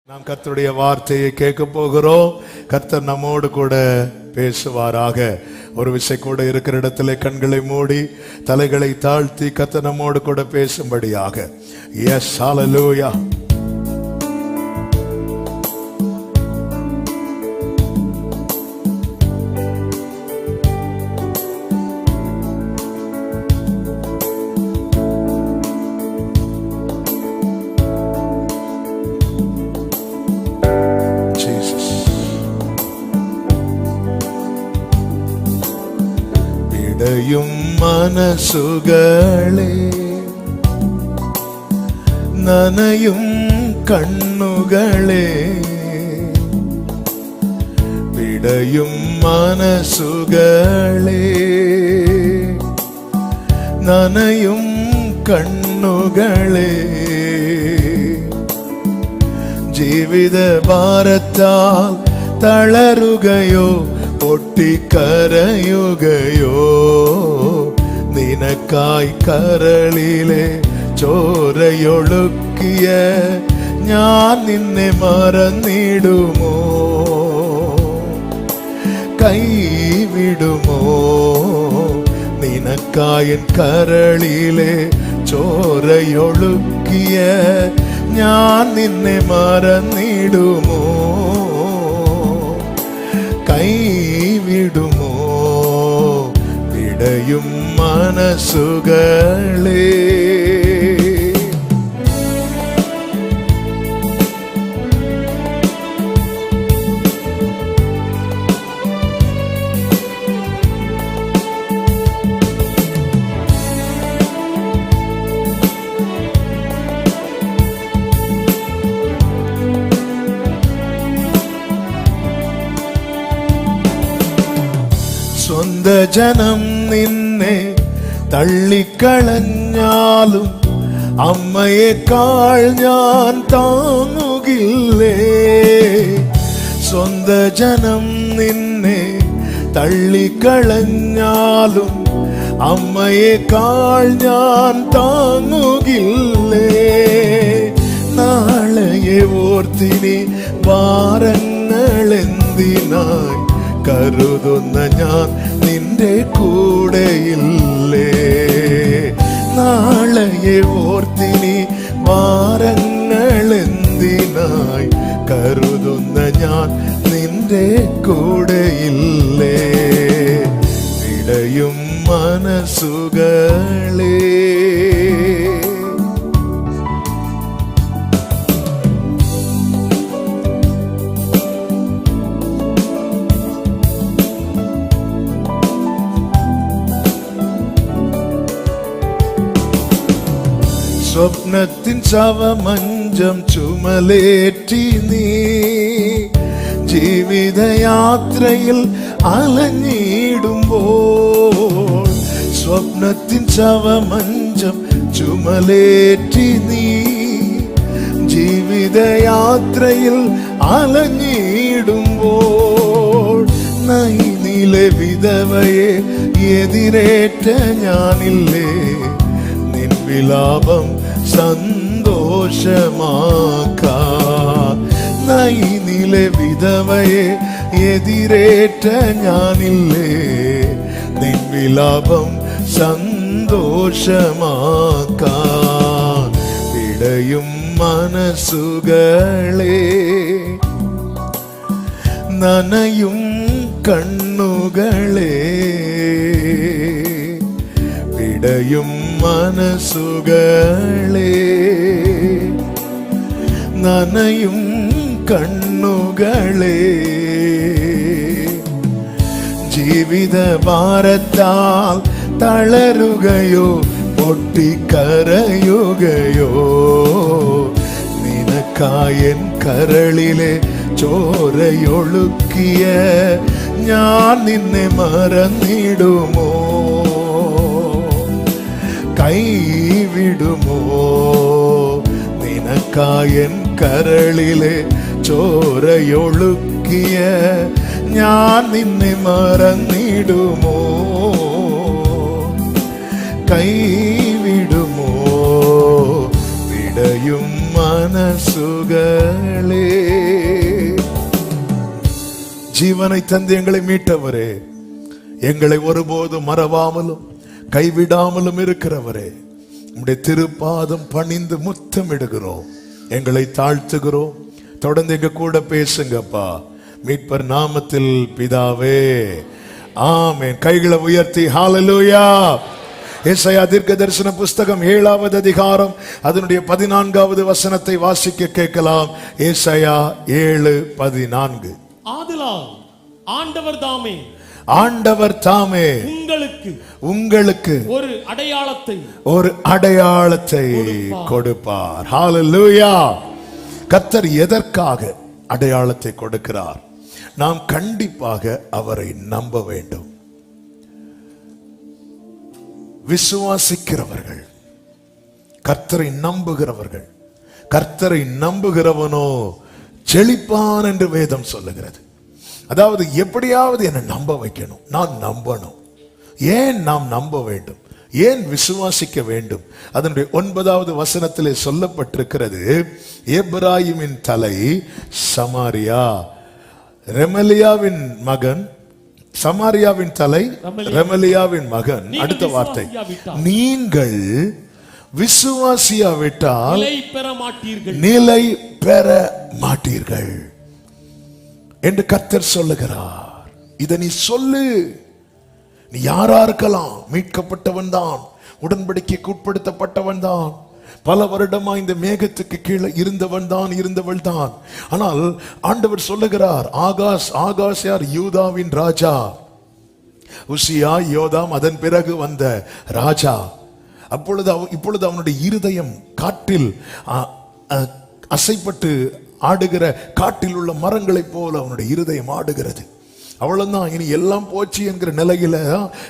நாம் கர்த்தருடைய வார்த்தையை கேட்க போகிறோம். கர்த்தர் நம்மோடு கூட பேசுவாராக. ஒரு விஷயம் கூட இருக்கிற இடத்துல கண்களை மூடி தலைகளை தாழ்த்தி கர்த்தர் நம்மோடு கூட பேசும்படியாக. எஸ், ஹல்லேலூயா. വിടയും മനസ്സുകളെ നനയും കണ്ണുകളെ, വിടയും മനസ്സുകളെ നനയും കണ്ണുകളെ, ജീവിത ഭാരത്താൽ തളരുകയോ പൊട്ടിക്കരയുകയോ, നിനക്കായി കരളിലെ ചോരയൊഴുക്കിയ ഞാൻ നിന്നെ മറന്നിടുമോ, കൈവിടുമോ? നിനക്കായി കരളിലെ ചോരയൊഴുക്കിയ ഞാൻ നിന്നെ മറന്നിടുമോ, കൈവിടുമോ? വിടയും മനസ്സുകളെ. സ്വന്ത ജനം നിന്നെ തള്ളിക്കളഞ്ഞാലും അമ്മയെക്കാൾ ഞാൻ താങ്ങുകില്ലേ, സ്വന്ത ജനം നിന്നെ തള്ളിക്കളഞ്ഞാലും അമ്മയെക്കാൾ ഞാൻ താങ്ങുകില്ലേ, നാളെയെ ഓർത്തിനി ഭാരങ്ങളെന്തിനായി കരുതുന്ന ഞാൻ നിന്റെ കൂടെയില്ലേ, നാളെയെ ഓർത്തിനി ഭാരങ്ങളെന്തിനായി കരുതുന്ന ഞാൻ നിന്റെ കൂടെയില്ലേ, വിടയും മനസ്സുകളെ. സ്വപ്നത്തിൻ ശവമഞ്ചം ചുമലേറ്റി നീ ജീവിതയാത്രയിൽ അലഞ്ഞിടുമ്പോൾ, സ്വപ്നത്തിൻ ശവമഞ്ചം ചുമലേറ്റി നീ ജീവിതയാത്രയിൽ അലഞ്ഞിടുമ്പോൾ, നൈനിലെ വിധവയെ എതിരേറ്റ ഞാനില്ലേ, നിൻ വിലാപം സന്തോഷമാക്കാൻ, നൈനിലെ വിധവയെ എതിരേറ്റ ഞാനില്ലേ, നിൻ വിലാപം സന്തോഷമാക്കാൻ, വിടയും മനസ്സുകളെ നനയും കണ്ണുകളെ, വിടയും മനസ്സുകളെ നനയും കണ്ണുകളെ, ജീവിത ഭാരത്താൽ തളരുകയോ പൊട്ടിക്കരയുകയോ, നിനക്കായി കരളിലെ ചോരയൊഴുക്കിയ ഞാൻ നിന്നെ മറന്നിടുമോ, കൈവിടുമോ? നിനക്കായി കരളിലെ ചോരയൊഴുക്കിയ ഞാൻ നിന്നെ മറന്നിടുമോ, കൈവിടുമോ? വിടയും മനസ്സുകളെ. ஜீவனை தந்து எங்களை மீட்டவரே, எங்களை ஒருபோதும் மறவாமலும் கைவிடாமலும் இருக்கிறவரே, உம்முடைய திருப்பாதம் பணிந்து முத்தமிடுகிறோம், எங்களை தாழ்த்துகிறோம். தொடர்ந்து எங்க கூட பேசுங்கப்பா, மீட்பர் நாமத்தில் பிதாவே, ஆமென். கைகளை உயர்த்தி ஹல்லேலூயா. ஏசாயா தீர்க்க தரிசன புஸ்தகம் 7வது அதிகாரம் அதனுடைய 14வது வசனத்தை வாசிக்க கேட்கலாம். ஏசாயா 7:14. ஆதலால் ஆண்டவர் தாமே உங்களுக்கு ஒரு அடையாளத்தை கொடுப்பார். ஹல்லேலூயா. கர்த்தர் எதற்காக அடையாளத்தை கொடுக்கிறார்? நாம் கண்டிப்பாக அவரை நம்ப வேண்டும். விசுவாசிக்கிறவர்கள், கர்த்தரை நம்புகிறவர்கள், கர்த்தரை நம்புகிறவனோ செழிப்பான் என்று வேதம் சொல்லுகிறது. அதாவது எப்படியாவது என்னை நம்ப வைக்கணும், நான் நம்பணும். ஏன் நாம் நம்ப வேண்டும்? ஏன் விசுவாசிக்க வேண்டும்? அதனுடைய 9வது வசனத்திலே சொல்லப்பட்டிருக்கிறது, எப்ராயிமின் தலை சமாரியா, ரெமலியாவின் மகன், சமாரியாவின் தலை ரெமலியாவின் மகன். அடுத்த வார்த்தை, நீங்கள் விசுவாசியாவிட்டால் நிலை பெற மாட்டீர்கள் என்று கர்த்தர் சொல்லுகிறார். இதை நீ சொல்லு. நீ யாரா இருக்கலாம், மீட்கப்பட்டவன் தான், உடன்படிக்கைக்கு உட்படுத்தப்பட்டவன் தான், பல வருடமா இந்த மேகத்துக்கு கீழே இருந்தவள் தான். ஆனால் ஆண்டவர் சொல்லுகிறார், ஆகாஸ் யார்? யூதாவின் ராஜா. உசியா, யோதாம், அதன் பிறகு வந்த ராஜா. இப்பொழுது அவனுடைய இருதயம் காற்றில் அசைப்பட்டு ஆடுகிற, காட்டில் உள்ள மரங்களைப் போல அவனுடைய இருதயம் ஆடுகிறது. அவ்வளவுதான், இனி எல்லாம் போச்சு என்கிற நிலையில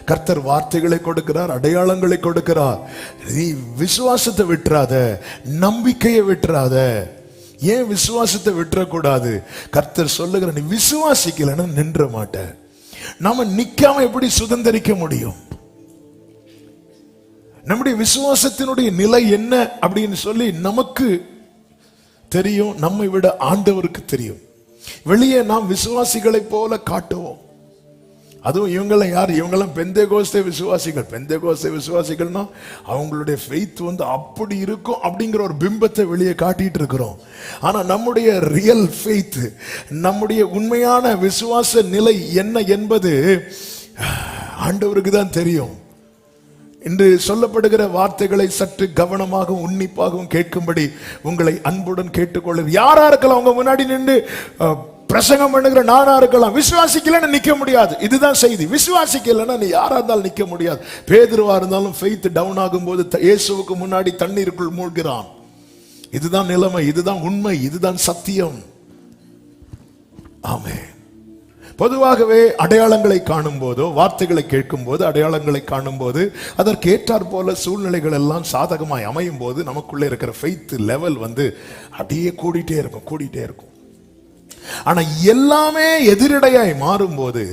கர்த்தர் வார்த்தைகளை கொடுக்கிறார், அடையாளங்களை கொடுக்கிறார். நீ விசுவாசத்தை விட்டுறாத, நம்பிக்கையை விட்டுறாத. ஏன் விசுவாசத்தை விட்டுறக்கூடாது? கர்த்தர் சொல்லுகிற, நீ விசுவாசிக்கலன்னா நின்ற மாட்ட. நாம நிக்காம எப்படி சுதந்திரிக்க முடியும்? நம்முடைய விசுவாசத்தினுடைய நிலை என்ன அப்படின்னு சொல்லி நமக்கு தெரியும், நம்மை விட ஆண்டவருக்கு தெரியும். வெளியே நாம் விசுவாசிகளை போல காட்டுவோம். அதுவும் இவங்கெல்லாம் யார்? இவங்கெல்லாம் பெந்தேகோஸ்தே விசுவாசிகள். பெந்தேகோஸ்தே விசுவாசிகள்னா அவங்களுடைய ஃபெய்த் அப்படி இருக்கும் அப்படிங்கிற ஒரு பிம்பத்தை வெளியே காட்டிட்டு இருக்கிறோம். ஆனா நம்முடைய ரியல் ஃபெய்த், நம்முடைய உண்மையான விசுவாச நிலை என்ன என்பது ஆண்டவருக்கு தான் தெரியும். இன்று சொல்லப்படுகிற வார்த்தைகளை சற்று கவனமாகவும் உன்னிப்பாகவும் கேட்கும்படி உங்களை அன்புடன் கேட்டுக்கொள்ள. யாரா இருக்கலாம், உங்க முன்னாடி நின்று பிரசங்கம் பண்ணுகிற நானா இருக்கலாம், விசுவாசிக்கலன்னு நிக்க முடியாது. இதுதான் செய்தி. விசுவாசிக்கலன்னா நீ யாரா இருந்தாலும் நிக்க முடியாது. பேதுருவா இருந்தாலும் ஃபெய்த் டவுன் ஆகும் போது இயேசுவுக்கு முன்னாடி தண்ணீருக்குள் மூழ்கிறான். இதுதான் நிலைமை, இதுதான் உண்மை, இதுதான் சத்தியம். ஆமென். பொதுவாகவே அடையாளங்களை காணும் போதோ, வார்த்தைகளை கேட்கும் போது, அடையாளங்களை காணும் போது, அதற்கு ஏற்றாற் போல சூழ்நிலைகள் எல்லாம் சாதகமாய் அமையும் போது நமக்குள்ளே இருக்கிற ஃபெய்த் லெவல் அப்படியே கூடிட்டே இருக்கும். ஆனா எல்லாமே எதிரடையாய் மாறும்போது,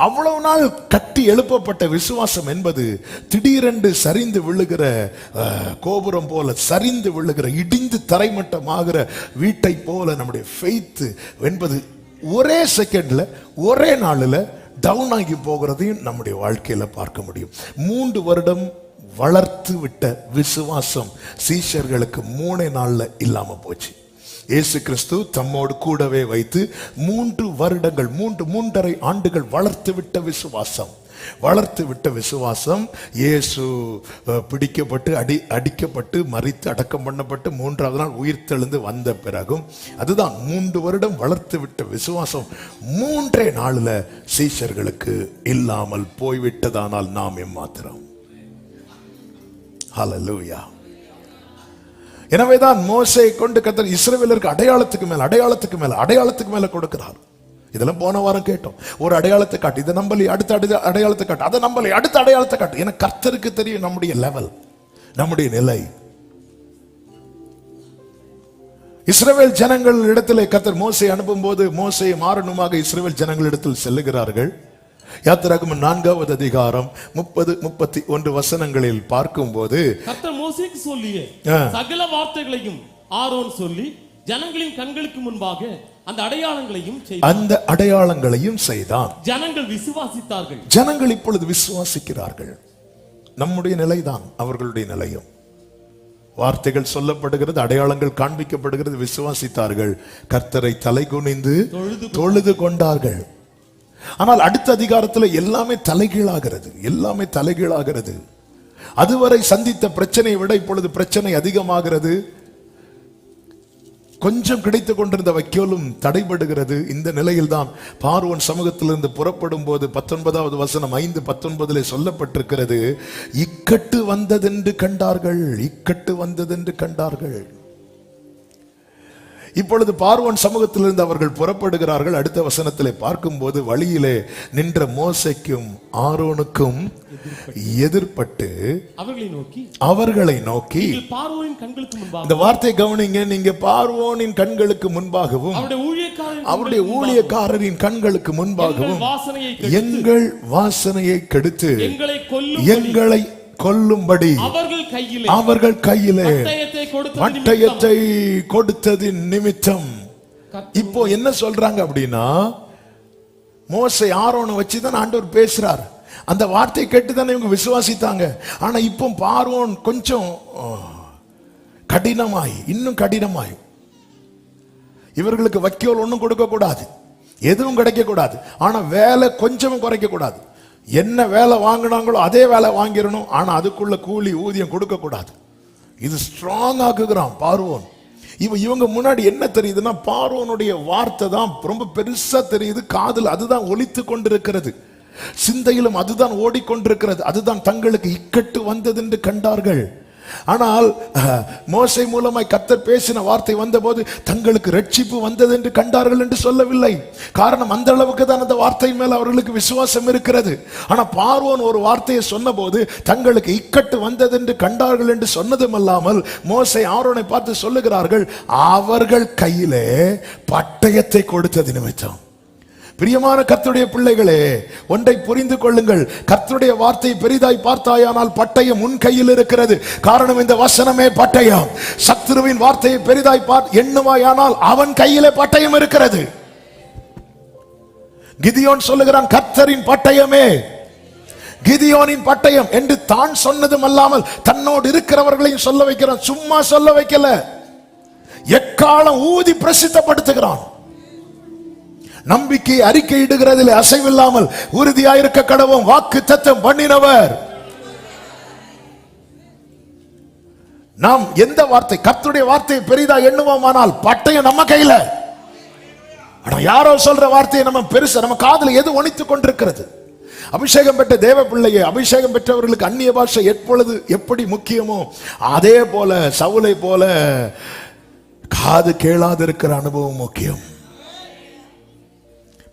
அவ்வளவு நாள் கட்டி எழுப்பப்பட்ட விசுவாசம் என்பது திடீரென்று சரிந்து விழுகிற கோபுரம் போல, சரிந்து விழுகிற, இடிந்து தரைமட்டமாகிற வீட்டை போல நம்முடைய ஃபெய்த் என்பது ஒரே செகண்ட்ல, ஒரே நாளில் டவுன் ஆகி போகிறதையும் நம்முடைய வாழ்க்கையில பார்க்க முடியும். 3 வருடம் வளர்த்து விட்ட விசுவாசம் சீஷர்களுக்கு 3 நாள்ல இல்லாம போச்சு. இயேசு கிறிஸ்து தம்மோடு கூடவே வைத்து 3 வருடங்கள், 3.5 ஆண்டுகள் வளர்த்து விட்ட விசுவாசம் இயேசு பிடிக்கப்பட்டு அடிக்கப்பட்டு மரித்து அடக்கம் பண்ணப்பட்டு 3வது நாள் உயிர் தெழுந்து வந்த பிறகும், அதுதான் 3 வருடம் வளர்த்து விட்ட விசுவாசம் 3 நாள்ல சீஷர்களுக்கு இல்லாமல் போய்விட்டதானால் நாம் எம்மாத்திரம். ஹல்லேலூயா. எனவேதான் மோசேயை கொண்டு கர்த்தர் இஸ்ரவேலருக்கு அடையாளத்துக்கு மேல கொடுக்கிறார். இதெல்லாம் போன வாரம் கேட்டோம். ஒரு அடையாளத்தை காட்டு, இதை நம்பலி, அடுத்த அடையாளத்தை காட்டு, அதை நம்பலி, அடுத்த அடையாளத்தை காட்டு. ஏன்னா கர்த்தருக்கு தெரியும் நம்முடைய லெவல், நம்முடைய நிலை. இஸ்ரவேல் ஜனங்கள் இடத்திலே கர்த்தர் மோசே அனுப்பும் போது, மோசே மாறனுமாக இஸ்ரவேல் ஜனங்கள் இடத்தில் செல்லுகிறார்கள். யாத்திராகமம் 4வது அதிகாரம் 30-31 வசனங்களில் பார்க்கும் போது, கர்த்தர் மோசேக்கு சொல்லிய சகல வார்த்தைகளையும் ஆரோன் சொல்லி ஜனங்களின் கண்களுக்கு முன்பாக அந்த அடையாளங்களையும் செய்தான். ஜனங்கள் விசுவாசித்தார்கள். ஜனங்கள் இப்பொழுது விசுவாசிக்கிறார்கள். நம்முடைய நிலைதான் அவர்களுடைய நிலையும். வார்த்தைகள் சொல்லப்படுகிறது, அடையாளங்கள் காண்பிக்கப்படுகிறது, விசுவாசித்தார்கள், கர்த்தரை தலை குனிந்து தொழுது கொண்டார்கள். ஆனால் அடுத்த அதிகாரத்தில் எல்லாமே தலைகீழாகிறது. அதுவரை சந்தித்த பிரச்சனையை விட இப்பொழுது பிரச்சனை அதிகமாகிறது. கொஞ்சம் கிடைத்துக் கொண்டிருந்த வைக்கோலும் தடைபடுகிறது. இந்த நிலையில்தான் பார்வோன் சமூகத்திலிருந்து புறப்படும் போது 19வது வசனம் 5:19 சொல்லப்பட்டிருக்கிறது, இக்கட்டு வந்ததென்று கண்டார்கள். இப்பொழுது பார்வோன் சமூகத்திலிருந்து அவர்கள் புறப்படுகிறார்கள். அடுத்த வசனத்திலே பார்க்கும்போது வழியிலே நின்ற மோசேக்கும் ஆரோனுக்கும் எதிர்பட்டு அவர்களை நோக்கி இந்த வார்த்தை கவனிங்க, நீங்க பார்வோனின் கண்களுக்கு முன்பாகவும் அவருடைய ஊழியக்காரரின் கண்களுக்கு முன்பாகவும் எங்கள் வாசனையை கெடுத்து எங்களை கொல்லும்படி அவர்கள் கையிலே பட்டயத்தை கொடுத்ததின் நிமித்தம். இப்போ என்ன சொல்றாங்க அப்படின்னா, மோசே ஆரோனை வச்சுதான் ஆண்டவர் பேசுறார். அந்த வார்த்தை கேட்டுதானே இவங்க விசுவாசித்தாங்க. ஆனா இப்போ பார்வோன் கொஞ்சம் இன்னும் கடினமாய் இவர்களுக்கு வைக்கோல் ஒன்றும் கொடுக்க கூடாது, எதுவும் கிடைக்க கூடாது. ஆனா வேலை கொஞ்சமும் குறைக்க கூடாது. என்ன வேலை வாங்கினாங்களோ அதே வேலை வாங்கிடணும். ஆனா அதுக்குள்ள கூலி ஊதியம் கொடுக்க கூடாது. இது ஸ்ட்ராங் ஆக்குகிறான் பார்வோன். இவங்க முன்னாடி என்ன தெரியுதுன்னா, பார்வோனுடைய வார்த்தை தான் ரொம்ப பெருசா தெரியுது. காதுல அதுதான் ஒலித்து கொண்டிருக்கிறது, சிந்தையிலும் அதுதான் ஓடிக்கொண்டிருக்கிறது. அதுதான் தங்களுக்கு இக்கட்டு வந்தது என்று கண்டார்கள். ஆனால் மோசே மூலமாய் கர்த்தர் பேசின வார்த்தை வந்தபோது தங்களுக்கு ரட்சிப்பு வந்தது என்று கண்டார்கள் என்று சொல்லவில்லை. காரணம், அந்த அளவுக்கு தான் அந்த வார்த்தை மேல் அவர்களுக்கு விசுவாசம் இருக்கிறது. ஆனா பார்வோன் ஒரு வார்த்தையை சொன்னபோது தங்களுக்கு இக்கட்டு வந்தது என்று கண்டார்கள் என்று சொன்னதும் அல்லாமல் மோசே ஆரோனை பார்த்து சொல்லுகிறார்கள், அவர்கள் கையிலே பட்டயத்தை கொடுத்தது நிமித்தம். பிரியமான கர்த்தருடைய பிள்ளைகளே, ஒன்றை புரிந்து கொள்ளுங்கள். கர்த்தருடைய வார்த்தையை பெரிதாய் பார்த்தாயானால் பட்டயம் உன் கையில் இருக்கிறது. காரணம், இந்த வசனமே பட்டயம். சத்துருவின் வார்த்தையை பெரிதாய் எண்ணுவாயானால் அவன் கையிலே பட்டயம் இருக்கிறது. கிதியோன் சொல்லுகிறான், கர்த்தரின் பட்டயமே, கிதியோனின் பட்டயம் என்று தான் சொன்னதும் அல்லாமல் தன்னோடு இருக்கிறவர்களையும் சொல்ல வைக்கிறான். சும்மா சொல்ல வைக்கல, எக்காலம் ஊதி பிரசித்தப்படுத்துகிறான். நம்பிக்கை அறிக்கை இடுகிறதில் அசைவில்லாமல் உறுதியாயிருக்க கடவும் வாக்கு தத்தம் பண்ணினவர். நாம் எந்த வார்த்தை, கர்த்தருடைய வார்த்தையை பெரிதா எண்ணுவோமானால் பட்டயம் நம்ம கையில. ஆனா யாரோ சொல்ற வார்த்தையை நம்ம பெருசா நம்ம காதுல எது ஒணித்துக் கொண்டிருக்கிறது? அபிஷேகம் பெற்ற தேவ பிள்ளையே, அபிஷேகம் பெற்றவர்களுக்கு அந்நிய பாஷை எப்பொழுது எப்படி முக்கியமோ அதே போல சவுலை போல காது கேளாது இருக்கிற அனுபவம் முக்கியம்.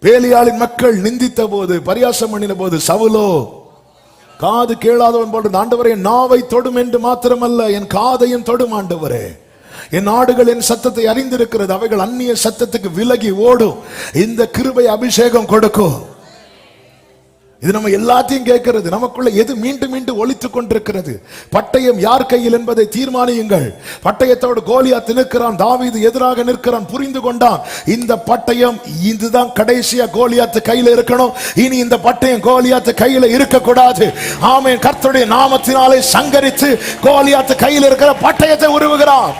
பேலியாளின் மக்கள் நிந்தித்த போது, பரியாசம் பண்ணின போது, சவுலோ காது கேளாதவன் போன்ற, ஆண்டவரே நாவை தொடும் என்று மாத்திரமல்ல என் காதையும் தொடும் ஆண்டவரே. என் ஆடுகள் என் சத்தத்தை அறிந்திருக்கிறது, அவைகள் அந்நிய சத்தத்துக்கு விலகி ஓடும். இந்த கிருபை அபிஷேகம் கொடுக்கும். இது நம்ம எல்லாத்தையும் கேட்கிறது. நமக்குள்ள எது மீண்டும் மீண்டும் ஒலித்துக் கொண்டிருக்கிறது? பட்டயம் யார் கையில் என்பதை தீர்மானியுங்கள். பட்டயத்தோடு கோலியாத் நிற்கிறான், தாவீது எதிராக நிற்கிறான். புரிந்து கொண்டான், இந்த பட்டயம் இதுதான் கடைசியா கோலியாத் கையில இருக்கணும். இனி இந்த பட்டயம் கோலியாத் கையில இருக்கக்கூடாது. ஆமென். கர்த்தருடைய நாமத்தினாலே சங்கரித்து கோலியாத் கையில் இருக்கிற பட்டயத்தை உருவுகிறான்.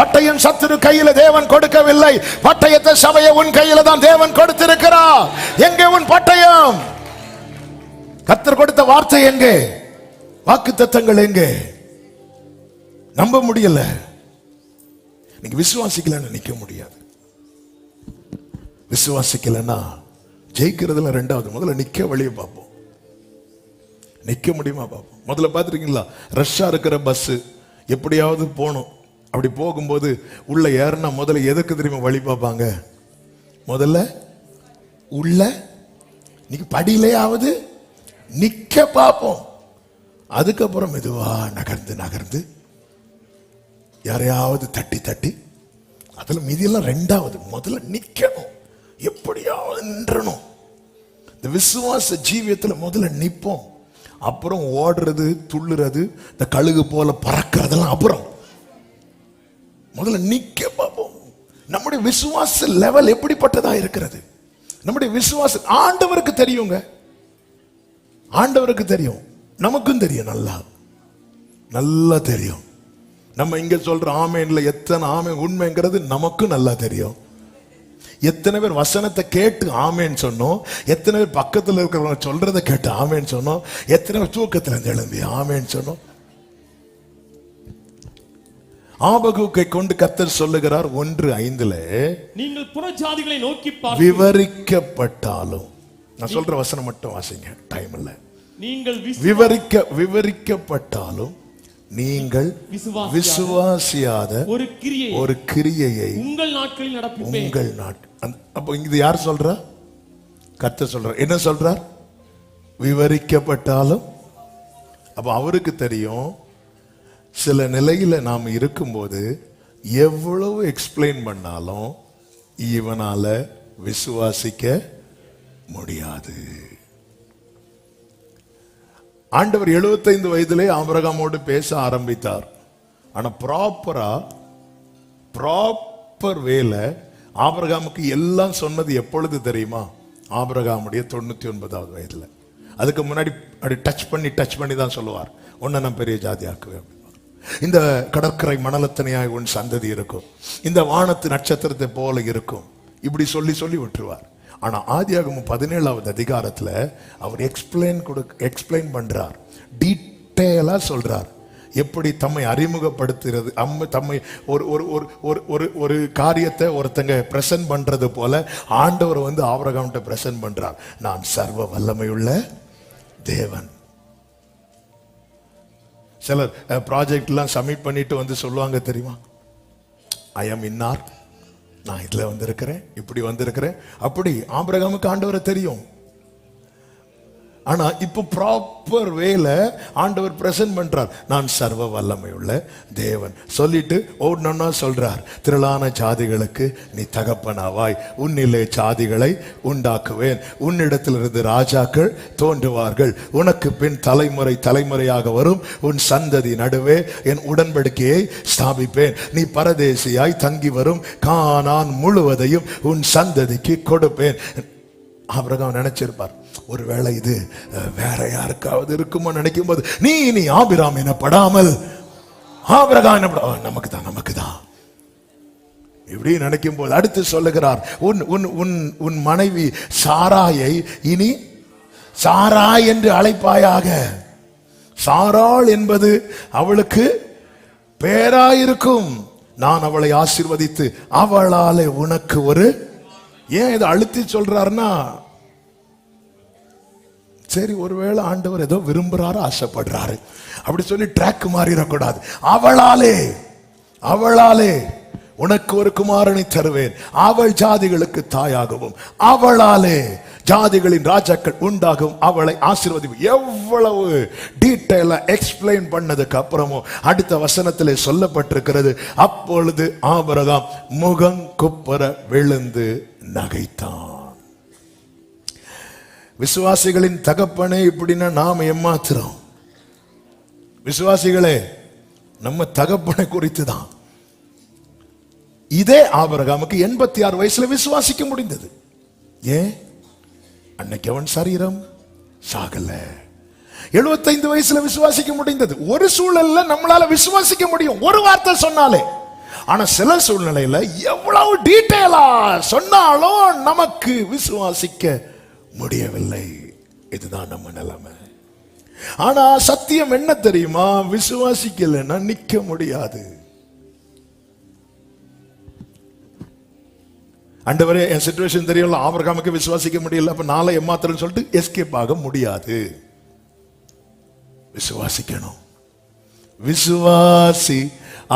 பட்டயம் சத்துரு கையில தேவன் கொடுக்கவில்லை. பட்டயத்தை சபையை உன் கையில தான் தேவன் கொடுத்திருக்கிறார். எங்கே உன் பட்டயம்? கர்த்தர் கொடுத்த வார்த்தை எங்கே? வாக்கு தத்தங்கள் எங்கே? நம்ப முடியல. நீங்க விசுவாசிக்கலன்னு நிக்க முடியாது. விசுவாசிக்கலன்னா ஜெயிக்கிறதுல ரெண்டாவது, முதல்ல நிக்க வழியை பார்ப்போம். நிக்க முடியுமா பார்ப்போம். முதல்ல பார்த்துருக்கீங்களா, ரஷ்ஷா இருக்கிற பஸ் எப்படியாவது போகணும். அப்படி போகும்போது உள்ள ஏறினா முதல்ல எதுக்கு தெரியுமா வழி பார்ப்பாங்க? முதல்ல உள்ள நீங்க படியிலேயாவது நிக்க பார்ப்போம். அதுக்கப்புறம் மெதுவா நகர்ந்து யாரையாவது தட்டி தட்டி, அதுல மீதியெல்லாம் ரெண்டாவது. முதல்ல நிக்கணும், எப்படியாவது நின்றணும். இந்த விசுவாச ஜீவியத்துல முதல்ல நிப்போம். அப்புறம் ஓடுறது, துள்ளுறது, இந்த கழுகு போல பறக்கிறதெல்லாம் அப்புறம். முதல்ல நிக்க பார்ப்போம். நம்முடைய விசுவாச லெவல் எப்படிப்பட்டதா இருக்கிறது? நம்முடைய விசுவாசம் ஆண்டவருக்கு தெரியுங்க. ஆண்டவருக்கு தெரியும், நமக்கும் தெரியும், நல்லா தெரியும். நம்ம இங்க சொல்ற ஆமேன்ல எத்தனை ஆமே உண்மைங்கிறது நமக்கும் நல்லா தெரியும். எத்தனை பேர் வசனத்தை கேட்டு ஆமேன்னு சொன்னோம், எத்தனை பேர் பக்கத்தில் இருக்கிறவங்க சொல்றதை கேட்டு ஆமேன்னு சொன்னோம், எத்தனை பேர் தூக்கத்தில் எழும்பி ஆமேன்னு சொன்னோம். ஆபகுக்கை கொண்டு கர்த்தர் சொல்லுகிறார் 1:5, நீங்கள் புறஜாதிகளை நோக்கி விவரிக்கப்பட்டாலும், நான் சொல்ற வசனம் மட்டும் வாசிங்க, டைம் இல்ல. நீங்கள் விவரிக்கப்பட்டாலும் நீங்கள் விசுவாசியாத ஒரு கிரியையை உங்கள் நாட்களில் நடப்பிப்பேன். உங்கள் அப்போ இது யார் சொல்றா? கர்த்தர் சொல்றார். என்ன சொல்றார்? விவரிக்கப்பட்டாலும். அப்ப அவருக்கு தெரியும், சில நிலையில நாம் இருக்கும்போது எவ்வளவு எக்ஸ்பிளைன் பண்ணாலும் இவனால விசுவாசிக்க முடியாது. ஆண்டவர் 75 வயதிலே ஆபிரகாமோடு பேச ஆரம்பித்தார். ஆனா ப்ராப்பர் வேல ஆபிரகாமுக்கு எல்லாம் சொன்னது எப்பொழுது தெரியுமா? ஆபிரகாமுடைய 99வது வயதுல. அதுக்கு முன்னாடி அப்படி டச் பண்ணி தான் சொல்லுவார், உன்னை நான் பெரிய ஜாதி ஆக்குவேன். இந்த கடற்கரை மணலத்தனையாய் உன் சந்ததி இருக்கும், இந்த வானத்து நட்சத்திரத்தை போல இருக்கும், இப்படி சொல்லி விட்டுருவார். ஆனா ஆதியாகமம் 17வது அதிகாரத்துல அவர் எக்ஸ்பிளைன் பண்றார், டீட்டெயிலா சொல்றார். எப்படி தம்மை அறிமுகப்படுத்துறது, தம்மை ஒரு காரியத்தை ஒருத்தங்க பிரசன்ட் பண்றது போல ஆண்டவர் ஆபிரகாம்கிட்ட பிரசன்ட் பண்றார். நான் சர்வ வல்லமையுள்ள தேவன். சிலர் ப்ராஜெக்ட் எல்லாம் சப்மிட் பண்ணிட்டு சொல்லுவாங்க தெரியுமா, ஐ எம் இன்னார், நான் இதுல வந்திருக்கிறேன், இப்படி வந்திருக்கிறேன். அப்படி ஆபிரகாமுக்கு ஆண்டவரை தெரியும். ஆனா இப்ப ப்ராப்பர் வேல ஆண்டவர் பிரசன்ட் பண்றார், நான் சர்வ வல்லமை உள்ள தேவன் சொல்லிட்டு ஒவ்வொன்னா சொல்றார். திரளான ஜாதிகளுக்கு நீ தகப்பனாவாய், உன்னிலே ஜாதிகளை உண்டாக்குவேன், உன்னிடத்திலிருந்து ராஜாக்கள் தோன்றுவார்கள், உனக்கு பின் தலைமுறையாக வரும் உன் சந்ததி நடுவே என் உடன்படிக்கையை ஸ்தாபிப்பேன், நீ பரதேசியாய் தங்கி வரும் கானான் முழுவதையும் உன் சந்ததிக்கு கொடுப்பேன். ஆபிரகாம் நினைச்சிருப்பார், ஒருவேளை இது வேற யாருக்காவது இருக்குமோ நினைக்கும் போது, நீ ஆபிராம் எனப்படாமல் ஆபிரகாம் எனப்பட நமக்கு தான் இப்படி நினைக்கும் போது அடுத்து சொல்லுகிறார், உன் மனைவி சாராயை இனி சாராய் என்று அழைப்பாயாக. சாராள் என்பது அவளுக்கு பேராயிருக்கும், நான் அவளை ஆசீர்வதித்து அவளாலே உனக்கு ஒரு. ஏன் இதை அழுத்தி சொல்றாருன்னா, சரி ஒருவேளை ஆண்டவர் ஏதோ விரும்புறாரு, ஆசைப்படுறாரு, அப்படி சொல்லி ட்ராக் மாறிடக்கூடாது. அவளாலே உனக்கு ஒரு குமாரனை தருவேன், அவள் ஜாதிகளுக்கு தாயாகவும் அவளாலே ஜாதிகளின் ராஜாக்கள் உண்டாகவும் அவளை ஆசீர்வதிப்பேன். எவ்வளவு டீட்டெயிலா எக்ஸ்பிளைன் பண்ணதுக்கு அப்புறமும் அடுத்த வசனத்திலே சொல்லப்பட்டிருக்கிறது, அப்பொழுது ஆபிரகாம் முகம் குப்புற விழுந்து நகைத்தான். விசுவாசிகளின் தகப்பனே இப்படின்னா நாம் ஏமாத்துறோம். விசுவாசிகளே, நம்ம தகப்பனை குறித்து தான். இதே ஆபிரகாமுக்கு 86 வயசுல விசுவாசிக்க முடிந்தது. ஏன்? அன்னைக்கு அவன் சரீரம் சாகல. 75 வயசுல விசுவாசிக்க முடிந்தது. ஒரு சூழல்ல நம்மளால விசுவாசிக்க முடியும், ஒரு வார்த்தை சொன்னாலே. ஆனா சில சூழ்நிலையில எவ்வளவு டீட்டெயிலா சொன்னாலும் நமக்கு விசுவாசிக்க முடியவில்லை. இதுதான் நம்ம நிலைமை. ஆனா சத்தியம் என்ன தெரியுமா? விசுவாசிக்கலைன்னா நிக்க முடியாது. ஆண்டவரே, என் சிச்சுவேஷன் தெரியல, ஆபிரகாமுக்கு விசுவாசிக்க முடியல, அப்ப நாளை ஏமாத்துறேன்னு சொல்லிட்டு எஸ்கேப் ஆக முடியாது. விசுவாசிக்கணும். விசுவாசி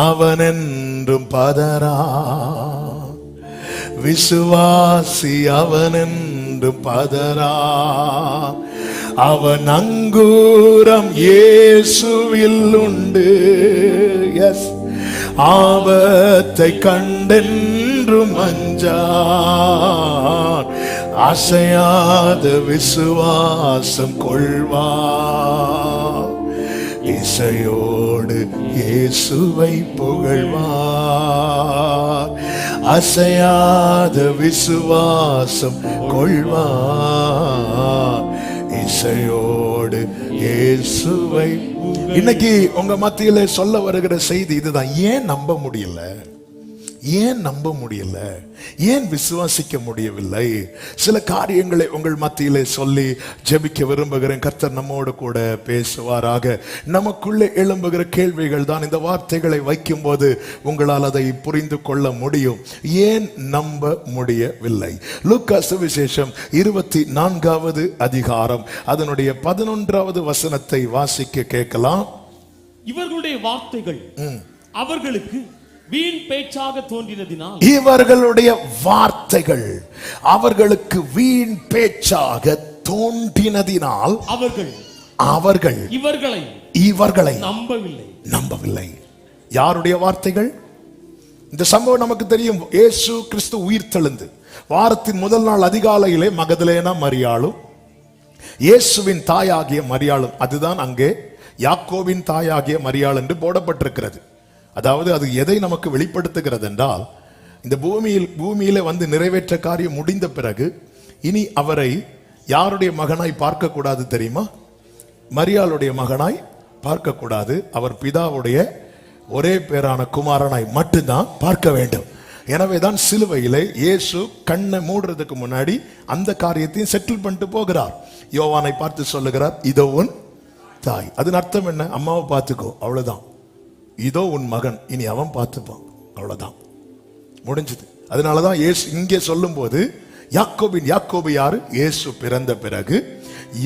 அவன் என்றும் பதறா, விசுவாசி அவன் என்றும் பதறா, அவன் அங்கூரம் இயேசுவில் உண்டு. எஸ், ஆபத்தை கண்டென்றும் அஞ்சான், அசையாத விசுவாசம் கொள்வார், இசையோடு இயேசுவை புகழ்வார், அசையாத விசுவாசம் கொள்வார். இசையோடு இயேசுவை. இன்னைக்கு உங்க மத்தியிலே சொல்ல வருகிற செய்தி இதுதான். ஏன் நம்ப முடியல? ஏன் நம்ப முடியல? ஏன் விசுவாசிக்க முடியவில்லை? சில காரியங்களை உங்கள் மத்தியிலே சொல்லி ஜெபிக்க விரும்புகிறேன். கர்த்தர் நம்மோடு கூட பேசுவாராக. நமக்குள்ளே எழும்புகிற கேள்விகள் தான். இந்த வார்த்தைகளை வைக்கும் போது உங்களால் அதை புரிந்து கொள்ள முடியும். ஏன் நம்ப முடியவில்லை? லூக்கா சுவிசேஷம் 24வது அதிகாரம் அதனுடைய 11வது வசனத்தை வாசிக்க கேட்கலாம். இவர்களுடைய வார்த்தைகள் அவர்களுக்கு வீண் பேச்சாக தோன்றினதினால், இவர்களுடைய வார்த்தைகள் அவர்களுக்கு வீண் பேச்சாக தோன்றினதினால் அவர்கள் இவர்களை நம்பவில்லை. யாருடைய வார்த்தைகள்? இந்த சம்பவம் நமக்கு தெரியும். இயேசு கிறிஸ்து உயிர் தெழுந்து வாரத்தின் முதல் நாள் அதிகாலையிலே மகதலேனா மரியாளும் இயேசுவின் தாயாகிய மரியாளும், அதுதான் அங்கே யாக்கோபின் தாயாகிய மரியாள் என்று போடப்பட்டிருக்கிறது. அதாவது அது எதை நமக்கு வெளிப்படுத்துகிறது என்றால், இந்த பூமியில வந்து நிறைவேற்ற காரியம் முடிந்த பிறகு இனி அவரை யாருடைய மகனாய் பார்க்க கூடாது தெரியுமா? மரியாளுடைய மகனாய் பார்க்க கூடாது. அவர் பிதாவுடைய ஒரே பேரான குமாரனாய் மட்டும்தான் பார்க்க வேண்டும். எனவேதான் சிலுவையிலே இயேசு கண்ணை மூடுறதுக்கு முன்னாடி அந்த காரியத்தையும் செட்டில் பண்ணிட்டு போகிறார். யோவானை பார்த்து சொல்லுகிறார், இதோ உன் தாய். அதன் அர்த்தம் என்ன? அம்மாவை பார்த்துக்கோ, அவ்வளவுதான். இதோ உன் மகன், இனி அவன் பார்த்துப்பான், அவ்வளவுதான், முடிஞ்சது. அதனாலதான் இயேசு இங்கே சொல்லும் போது யாக்கோபு யாரு? இயேசு பிறந்த பிறகு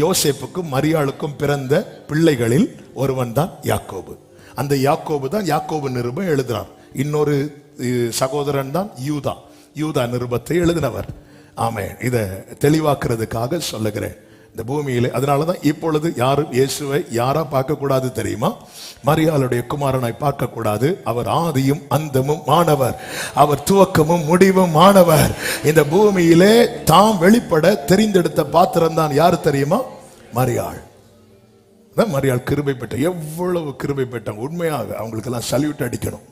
யோசேப்புக்கும் மரியாளுக்கும் பிறந்த பிள்ளைகளில் ஒருவன் தான் யாக்கோபு. அந்த யாக்கோபு தான் யாக்கோபு நிருபம் எழுதுறார். இன்னொரு சகோதரன் தான் யூதா நிருபத்தை எழுதினவர். ஆமே, இதை தெளிவாக்குறதுக்காக சொல்லுகிறேன். இந்த பூமியிலே அதனாலதான் இப்பொழுது யாரும் இயேசுவை யாரா பார்க்க கூடாது தெரியுமா? மரியாளுடைய குமாரனாய் பார்க்க கூடாது. அவர் ஆதியும் அந்தமும் ஆனவர், அவர் துவக்கமும் முடிவும் ஆனவர். இந்த பூமியிலே தாம் வெளிப்பட தெரிந்தெடுத்த பாத்திரம் தான் யாரு தெரியுமா? மரியாள். மரியாள் கிருபை பெற்ற, எவ்வளவு கிருபை பெற்றாங்க. உண்மையாக அவங்களுக்கு எல்லாம் சல்யூட் அடிக்கணும்.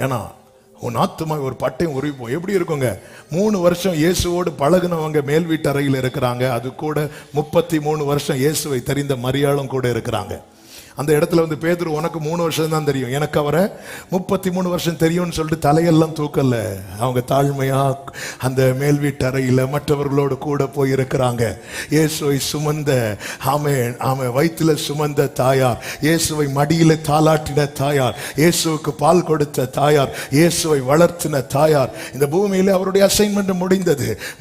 ஏன்னா உன் ஆத்துமா ஒரு பட்டையும் உரிப்போம். எப்படி இருக்குங்க? 3 வருஷம் இயேசுவோடு பழகுனவங்க மேல் வீட்டு அறையில் இருக்கிறாங்க. அது கூட 33 வருஷம் இயேசுவை தெரிந்த மரியாளும் கூட இருக்கிறாங்க. அந்த இடத்துல வந்து பேதுரு, உனக்கு 3 வருஷம் தான் தெரியும், எனக்கு அவரை 33 வருஷம் தெரியும்னு சொல்லிட்டு தலையெல்லாம் தூக்கல. அவங்க தாழ்மையா அந்த மேல் வீட்டு அறையில் மற்றவர்களோடு கூட போய் இருக்கிறாங்க. இயேசுவை சுமந்த வயிற்றுல சுமந்த தாயார், இயேசுவை மடியில தாளாட்டின தாயார், இயேசுவுக்கு பால் கொடுத்த தாயார், இயேசுவை வளர்த்தின தாயார். இந்த பூமியில அவருடைய அசைன்மெண்ட்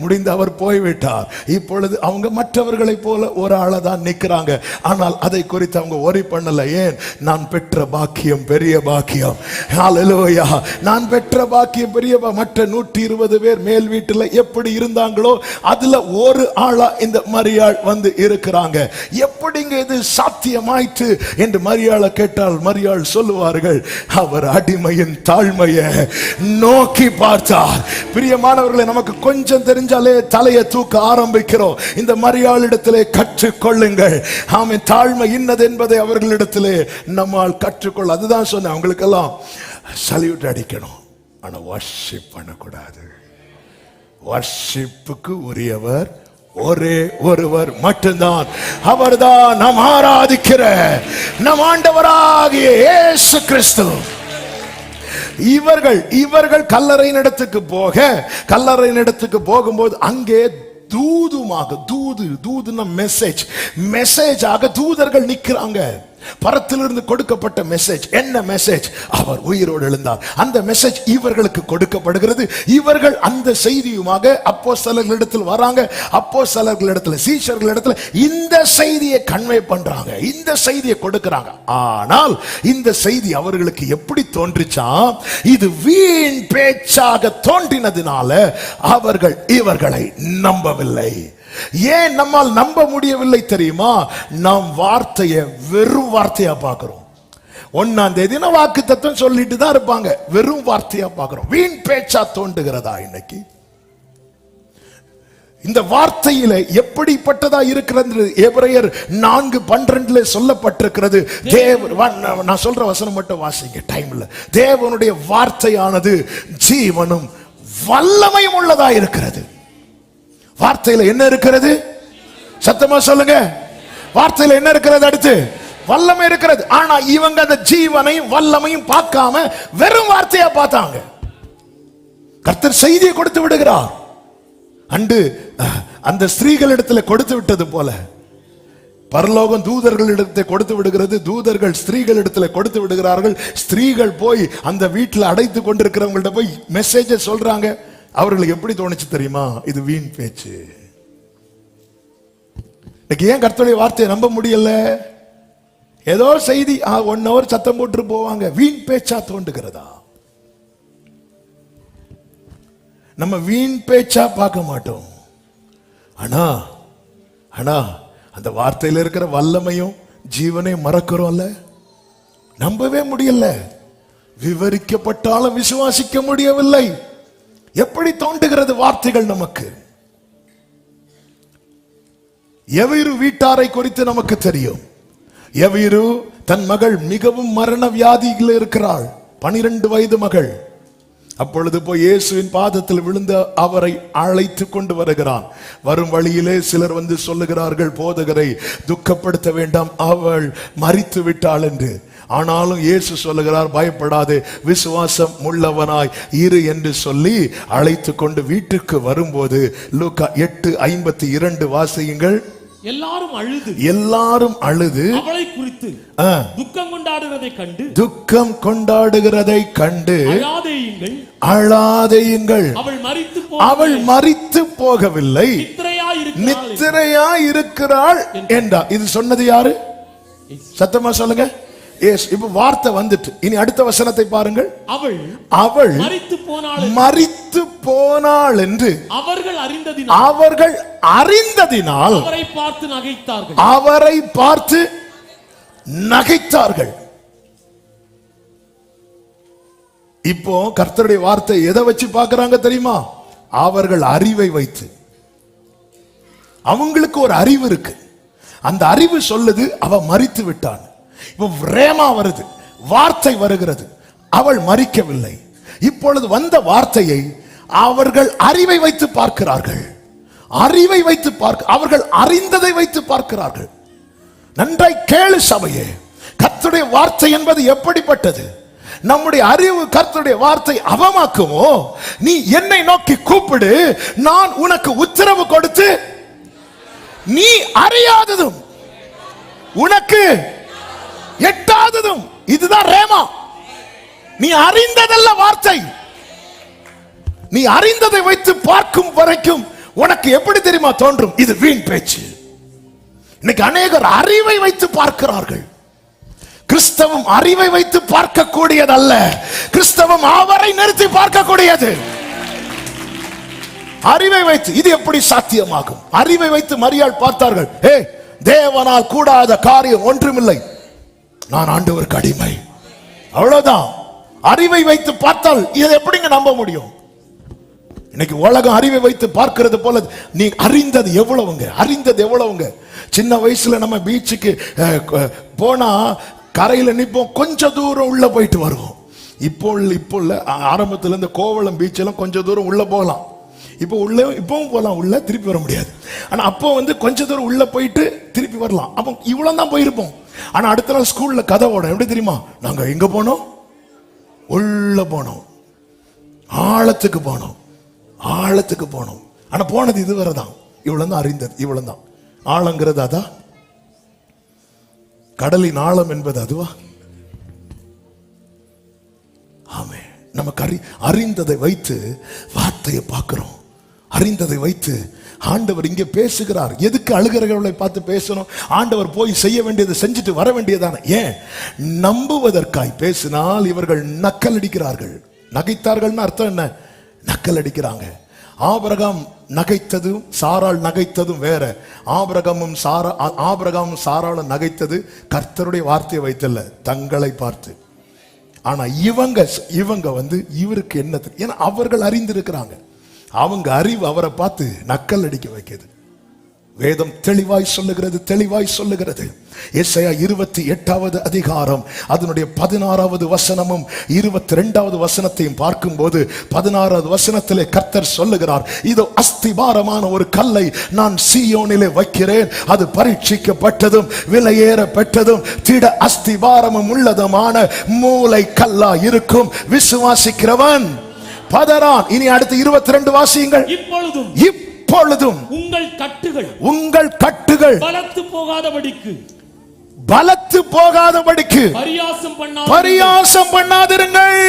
முடிந்து அவர் போய்விட்டார். இப்பொழுது அவங்க மற்றவர்களை போல ஒரு ஆளை தான் நிற்கிறாங்க. ஆனால் அதை குறித்து அவங்க ஒரி பண்ணல. ஏன்? நான் பெற்ற பாக்கியம் பெரிய பாக்கியம். ஹல்லேலூயா. நான் பெற்ற பாக்கியம் பெரிய. மற்ற 120 பேர் மேல் வீட்டில் எப்படி இருந்தாங்களோ அதுல ஒரு ஆளா இந்த மரியாள் வந்து இருக்கிறாங்க. எப்படிங்க இது சாத்தியமாயிற்று என்று மரியாளை கேட்டால் மரியாள் சொல்லுவார்கள், அவர் அடிமையின் தாழ்மையை நோக்கி பார்த்தார். பிரியமானவர்களை, நமக்கு கொஞ்சம் தெரிஞ்சாலே தலையை தூக்க ஆரம்பிக்கிறோம். இந்த மரியாளிடத்திலே கற்றுக்கொள்ளுங்கள். ஆமென். தாழ்மை இன்னது என்பதை அவர்களிடத்திலே நம்மால் கற்றுக்கொள்ள. அதுதான் சொன்னேன், அவங்களுக்கெல்லாம் சல்யூட் அடிக்கணும், ஆனா வர்ஷிப் பண்ணக்கூடாது. வர்ஷிப்புக்கு உரியவர் ஒரே ஒருவர் மட்டும்தான். அவர்தான் நாம் ஆராதிக்கிற நம் ஆண்டவராகிய இயேசு கிறிஸ்து. இவர்கள் கல்லறையின் இடத்துக்கு போகும்போது அங்கே தூதுனா மெசேஜாக தூதர்கள் நிற்கிறாங்க. பரத்திலிருந்து கொடுக்கப்பட்ட மெசேஜ். என்ன மெசேஜ்? அவர் உயிரோடு எழுந்தார். அந்த மெசேஜ் இவர்களுக்கு கொடுக்கப்படுகிறது. இவர்கள் அந்த செய்தியுமாக அப்போஸ்தலர்களிடத்தில் வராங்க. அப்போஸ்தலர்களிடத்தில், சீஷர்களிடத்தில் இந்த செய்தியை கன்வே பண்றாங்க, இந்த செய்தியை கொடுக்கறாங்க. ஆனால் இந்த செய்தி அவர்களுக்கு எப்படி தோன்றிச்சா? இது வீண் பேச்சாக தோன்றினதினால அவர்கள் இவர்களை நம்பவில்லை. ஏன் நம்மால் நம்ப முடியவில்லை தெரியுமா? நாம் வார்த்தையை வெறும் வார்த்தையா பார்க்கிறோம். 1ஆம் தேதி வாக்கு தத்துவம் சொல்லிட்டு தான் இருப்பாங்க, வெறும் வார்த்தையா பார்க்கிறோம். வீண் பேச்சா தோன்றுகிறதா இன்னைக்கு? இந்த வார்த்தையில எப்படிப்பட்டதா இருக்கிறது? எபிரேயர் 4:12 சொல்லப்பட்டிருக்கிறது. நான் சொல்ற வசனம் மட்டும் வாசிங்க, டைம் இல்ல. தேவனுடைய வார்த்தையானது ஜீவனும் வல்லமையும் உள்ளதா இருக்கிறது. வார்த்தையில என்ன இருக்கிறது? சத்தமா சொல்லுங்க. வார்த்தையில என்ன இருக்கிறது? அடுத்து வல்லமை இருக்கிறது. ஆனா இவங்க அந்த ஜீவனையும் வல்லமையும் பார்க்காம வெறும் வார்த்தையா பார்த்தாங்க. கர்த்தர் செய்தியை கொடுத்து விடுகிறார். அண்டு அந்த ஸ்திரீகள் இடத்துல கொடுத்து விட்டது போல பரலோகம் தூதர்களிடத்தை கொடுத்து விடுகிறது. தூதர்கள் ஸ்திரீகள் இடத்துல கொடுத்து விடுகிறார்கள். ஸ்திரீகள் போய் அந்த வீட்டில் அடைத்து கொண்டிருக்கிறவங்கள்ட்ட போய் மெசேஜ் சொல்றாங்க. அவர்களுக்கு எப்படி தோணுச்சு தெரியுமா? இது வீண் பேச்சு. இன்னைக்கு ஏன் கர்த்தருடைய வார்த்தையை நம்ப முடியல? ஏதோ செய்தி 1 hour சத்தம் போட்டு போவாங்க. வீண் பேச்சா தோன்றுகிறதா? நம்ம வீண் பேச்சா பார்க்க மாட்டோம். ஆனா ஆனா அந்த வார்த்தையில இருக்கிற வல்லமையும் ஜீவனை மறக்கிறோம்ல, நம்பவே முடியல. விவரிக்கப்பட்டாலும் விசுவாசிக்க முடியவில்லை. எப்படி தோன்றுகிறது வார்த்தைகள் நமக்கு? எவீரு வீட்டாரை குறித்து நமக்கு தெரியும். எவீரு தன் மகள் மிகவும் மரண வியாதியில் இருக்கிறாள். 12 வயது மகள். அப்பொழுது போய் இயேசுவின் பாதத்தில் விழுந்து அவரை அழைத்து கொண்டு வருகிறான். வரும் வழியிலே சிலர் வந்து சொல்லுகிறார்கள், போதகரை துக்கப்படுத்த வேண்டாம், அவள் மரித்து விட்டாள் என்று. ஆனாலும் இயேசு சொல்லுகிறார், பயப்படாதே, விசுவாசம் உள்ளவனாய் இரு என்று சொல்லி அழைத்து கொண்டு வீட்டுக்கு வரும்போது லூக்கா 8:52 வாசியுங்கள். எல்லாரும் அழுது அவளை குறித்து துக்கம் கொண்டாடுகிறதை கண்டு அழாதேயுங்கள், அவள் மரித்து போகவில்லை, நித்திரையா இருக்கிறாள் என்றார். இது சொன்னது யாரு? சத்தமா சொல்லுங்க. இப்ப வார்த்தை வந்துட்டு இனி அடுத்த வசனத்தை பாருங்கள். அவள் மரித்து போனாள் என்று அவர்கள் அறிந்ததினால் அவரை பார்த்து நகைத்தார்கள். இப்போ கர்த்தருடைய வார்த்தை எதை வச்சு பார்க்கறாங்க தெரியுமா? அவர்கள் அறிவை வைத்து. அவங்களுக்கு ஒரு அறிவு இருக்கு. அந்த அறிவு சொல்லுது அவ மரித்து விட்டான். இப்போ ரேமா வருது, வார்த்தை வருகிறது, அவள் மரிக்கவில்லை. இப்பொழுது வந்த வார்த்தையை அவர்கள் அறிவை வைத்து பார்க்கிறார்கள். அறிவை வைத்து அவர்கள் அறிந்ததை வைத்து பார்க்கிறார்கள். நன்றாய் கேளு சபையே, கர்த்தருடைய வார்த்தை என்பது எப்படிப்பட்டது? நம்முடைய அறிவு கர்த்தருடைய வார்த்தை அவமாக்குமோ? நீ என்னை நோக்கி கூப்பிடு, நான் உனக்கு உத்தரவு கொடுத்து நீ அறியாததும் உனக்கு எட்டாததும். இதுதான் ரேமா. நீ அறிந்ததல்ல வார்த்தை. நீ அறிந்ததை வைத்து பார்க்கும் வரைக்கும் உனக்கு எப்படி தெரியுமா தோன்றும்? இது வீண் பேச்சு. இன்னைக்கு அநேகர் அறிவை வைத்து பார்க்கிறார்கள். கிறிஸ்தவம் அறிவை வைத்து பார்க்கக்கூடியதல்ல, கிறிஸ்தவம் அவரை நிறுத்தி பார்க்கக்கூடியது. அறிவை வைத்து இது எப்படி சாத்தியமாகும்? அறிவை வைத்து மரியாள் பார்த்தார்கள். தேவனால் கூடாத காரியம் ஒன்றுமில்லை, நான் ஆண்டவருக்கு அடிமை, அவ்வளவுதான். அறிவை வைத்து பார்த்தால் இதை எப்படிங்க நம்ப முடியும்? இன்னைக்கு உலகம் அறிவை வைத்து பார்க்கிறது போல நீ அறிந்தது எவ்வளவுங்க, அறிந்தது எவ்வளவுங்க. சின்ன வயசுல நம்ம பீச்சுக்கு போனா கரையில நிப்போம், கொஞ்சம் தூரம் உள்ள போயிட்டு வருவோம். இப்போ ஆரம்பத்துல இந்த கோவளம் பீச் எல்லாம் கொஞ்சம் தூரம் உள்ள போகலாம். இப்போ உள்ள இப்பவும் போகலாம், உள்ள திருப்பி வர முடியாது. ஆனா அப்போ கொஞ்ச தூரம் உள்ள போயிட்டு திருப்பி வரலாம். அப்போ இவ்வளவு தான் போயிருப்போம். ஆனா அடுத்த நாள் ஸ்கூல்ல கதை ஓடும். எப்படி தெரியுமா? நாங்க எங்க போனோம்? உள்ள போனோம், ஆழத்துக்கு போனோம், ஆழத்துக்கு போனோம். ஆனா போனது இதுவரை தான். இவ்வளவு தான் அறிந்தது, இவ்வளவு தான். ஆழங்கிறது அதா? கடலின் ஆழம் என்பது அதுவா? ஆமே. நமக்கு அறிந்ததை வைத்து வார்த்தையை பார்க்கிறோம். அறிந்ததை வைத்து ஆண்டவர் இங்கே பேசுகிறார். எதுக்கு அழுகிறவர்களை பார்த்து பேசணும்? ஆண்டவர் போய் செய்ய வேண்டியதை செஞ்சுட்டு வர வேண்டியதான. ஏன்? நம்புவதற்காய் பேசினால் இவர்கள் நக்கல் அடிக்கிறார்கள். நகைத்தார்கள்னு அர்த்தம் என்ன? நக்கல் அடிக்கிறாங்க. ஆபிரகாம் நகைத்ததும் சாராள் நகைத்ததும் வேற. ஆபிரகாமும் சாராளும் நகைத்தது கர்த்தருடைய வார்த்தையை வைத்தல்ல, தங்களை பார்த்து. ஆனா இவங்க இவருக்கு என்ன? ஏன்னா அவர்கள் அறிந்திருக்கிறாங்க. அவங்க அறிவு அவரை பார்த்து நக்கல் அடிக்க வைக்கிறது. வேதம் தெளிவாய் சொல்லுகிறது. எசையா 28வது அதிகாரம் அதனுடைய 16வது வசனமும் 22வது வசனத்தையும் பார்க்கும்போது 16வது வசனத்திலே கர்த்தர் சொல்லுகிறார், இதோ அஸ்திபாரமான ஒரு கல்லை நான் சீயோனிலே வைக்கிறேன், அது பரீட்சிக்கப்பட்டதும் விலையேற பெற்றதும் திட அஸ்திபாரமும் உள்ளதுமான மூலை கல்லா இருக்கும். விசுவாசிக்கிறவன் பதறான். இனி அடுத்து 22 வாசியுங்கள். இப்பொழுதும் உங்கள் கட்டுகள் பலத்து போகாதபடிக்கு பரியாசம் பண்ணாதிருங்கள்.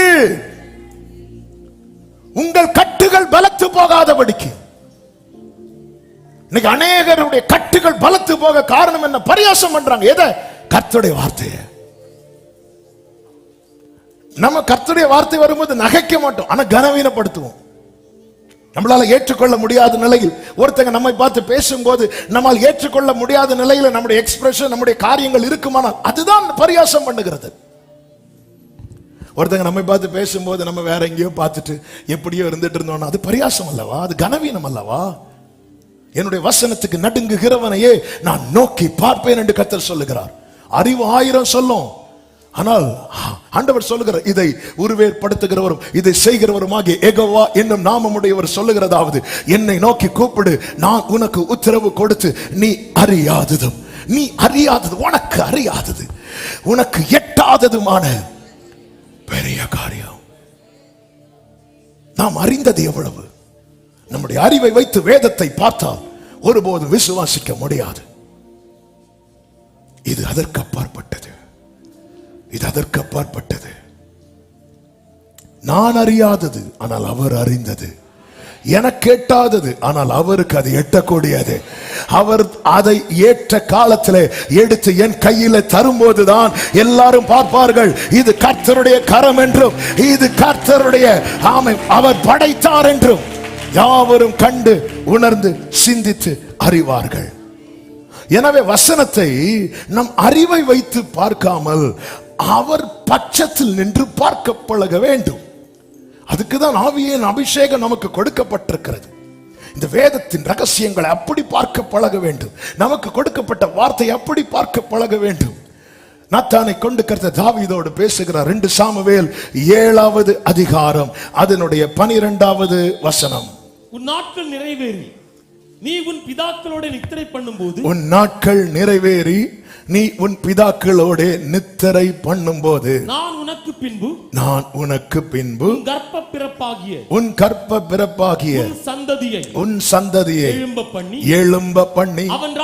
உங்கள் கட்டுகள் பலத்து போகாதபடிக்கு. இன்னைக்கு அநேகருடைய கட்டுகள் பலத்து போக காரணம் என்ன? பரியாசம் பண்றாங்க. எதை? கர்த்தருடைய வார்த்தையை. நம்ம கர்த்தருடைய வார்த்தை வரும்போது நகைக்க மாட்டோம், ஆனா கனவீனப்படுத்துவோம். நம்மளால ஏற்றுக்கொள்ள முடியாத நிலையில் ஒருத்தங்க நம்மை பார்த்து பேசும்போது நம்மால் ஏற்றுக்கொள்ள முடியாத நிலையில நம்முடைய எக்ஸ்பிரஷன், நம்முடைய காரியங்கள் இருக்குமானால் அதுதான் பரியாசம் பண்ணுகிறது. ஒருத்தங்க நம்மை பார்த்து பேசும்போது நம்ம வேற எங்கேயோ பார்த்துட்டு எப்படியோ இருந்துட்டு இருந்தோம்னா அது பரியாசம் அல்லவா? அது கனவீனம் அல்லவா? என்னுடைய வசனத்துக்கு நடுங்குகிறவனையே நான் நோக்கி பார்ப்பேன் என்று கர்த்தர் சொல்லுகிறார். அறிவு 1000 சொல்லும், ஆனால் ஆண்டவர் சொல்லுகிறார், இதை உருவேற்படுத்துகிறவரும் இதை செய்கிறவருமாகிய யெகோவா என்னும் நாமமுடையவர் சொல்லுகிறதாவது, என்னை நோக்கி கூப்பிடு, நான் உனக்கு உத்தரவு கொடுத்து நீ அறியாததும் உனக்கு அறியாதது உனக்கு எட்டாததுமான பெரிய காரியம். நாம் அறிந்தது எவ்வளவு? நம்முடைய அறிவை வைத்து வேதத்தை பார்த்தால் ஒருபோது விசுவாசிக்க முடியாது. இது அதற்கு அப்பாற்பட்டது. நான் அறியாதது ஆனால் அவர் அறிந்தது, எனக்கு எட்டாதது ஆனால் அவருக்கு அது எட்டக்கூடியது. அவர் அதை ஏற்ற காலத்திலே எடுத்து என் கையில தரும்போதுதான் எல்லாரும் பார்ப்பார்கள், இது கர்த்தருடைய கரம் என்றும் இது கர்த்தருடைய ஆமை அவர் படைத்தார் என்றும் யாவரும் கண்டு உணர்ந்து சிந்தித்து அறிவார்கள். எனவே வசனத்தை நம் அறிவை வைத்து பார்க்காமல் அவர் பட்சத்தில் நின்று பார்க்க பழக வேண்டும். அதுக்குதான் ஆவியின் அபிஷேகம் நமக்கு கொடுக்கப்பட்டிருக்கிறது. இந்த வேதத்தின் ரகசியங்களை அப்படி பார்க்க பழக வேண்டும். நமக்கு கொடுக்கப்பட்ட வார்த்தை அப்படி பார்க்க பழக வேண்டும். நாத்தானை கொண்டு கர்த்தர் தாவீதோடு பேசுகிறார். 2 சாமுவேல் 7வது அதிகாரம் அதனுடைய 12வது வசனம். உன் நாட்கள் நிறைவேறி நீ உன் பிதாக்களோட நித்திரை பண்ணும்போது, உன் நாட்கள் நிறைவேறி நீ உன் பிதாக்களோட நித்திரை பண்ணும்போது, நான் உனக்கு பின்பு உன் கர்ப்ப பிறப்பாகிய உன் சந்ததியை எழும்ப பண்ணி அவன்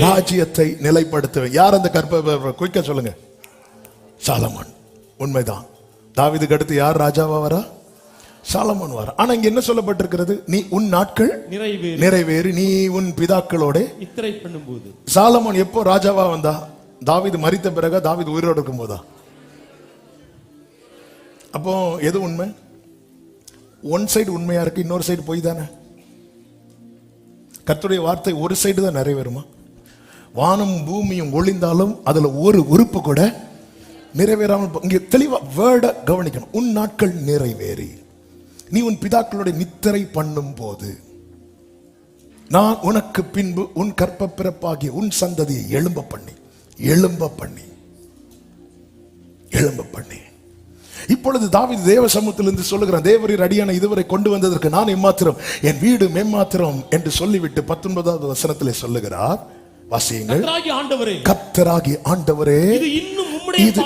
ராஜ்யத்தை நிலைப்படுத்துவேன். யார் அந்த கர்ப்ப? குயிக்க சொல்லுங்க. சாலமோன். உண்மைதான். தாவீதுக்கு அடுத்து யார் ராஜாவா வரா? சாலமோன் வர. ஆனா இங்க என்ன சொல்லப்பட்டிருக்கிறது? நீ உன் நாட்கள் நிறைவேறி நீ உன் பிதாக்களோட நித்திரை பண்ணும்போது. சாலமோன் எப்போ ராஜாவா வந்தா? தாவீது மரித்த பிறகு, தாவீது உயிரோடு இருக்கும் போதா? அப்போ எது உண்மை? ஒன் சைடு உண்மையா இருக்கு, இன்னொரு சைடு போய் தானே. கர்த்தருடைய வார்த்தை ஒரு சைடு தான் நிறைவேறுமா? வானம் பூமியும் ஒளிந்தாலும் அதுல ஒரு உறுப்பு கூட நிறைவேறாமல். இங்க தெளிவா வேர்ட கவனிக்கணும். உன் நாட்கள் நிறைவேறி நீ உன் பிதாக்களோட நித்திரை பண்ணும் போது, நான் உனக்கு பின்பு உன் கர்ப்ப பிறப்பாகிய உன் சந்ததியை எழும்ப பண்ணி. இப்பொழுது தாவீது தேவ சமூகத்திலிருந்து சொல்லுகிறான், தேவரீர் அடியானை இதுவரை கொண்டு வந்ததற்கு நான் எம்மாத்திரம், என் வீடு மெம்மாத்திரம் என்று சொல்லிவிட்டு 19வது வசனத்திலே சொல்லுகிறார். வாசியுங்கள். கர்த்தராகிய ஆண்டவரே, இது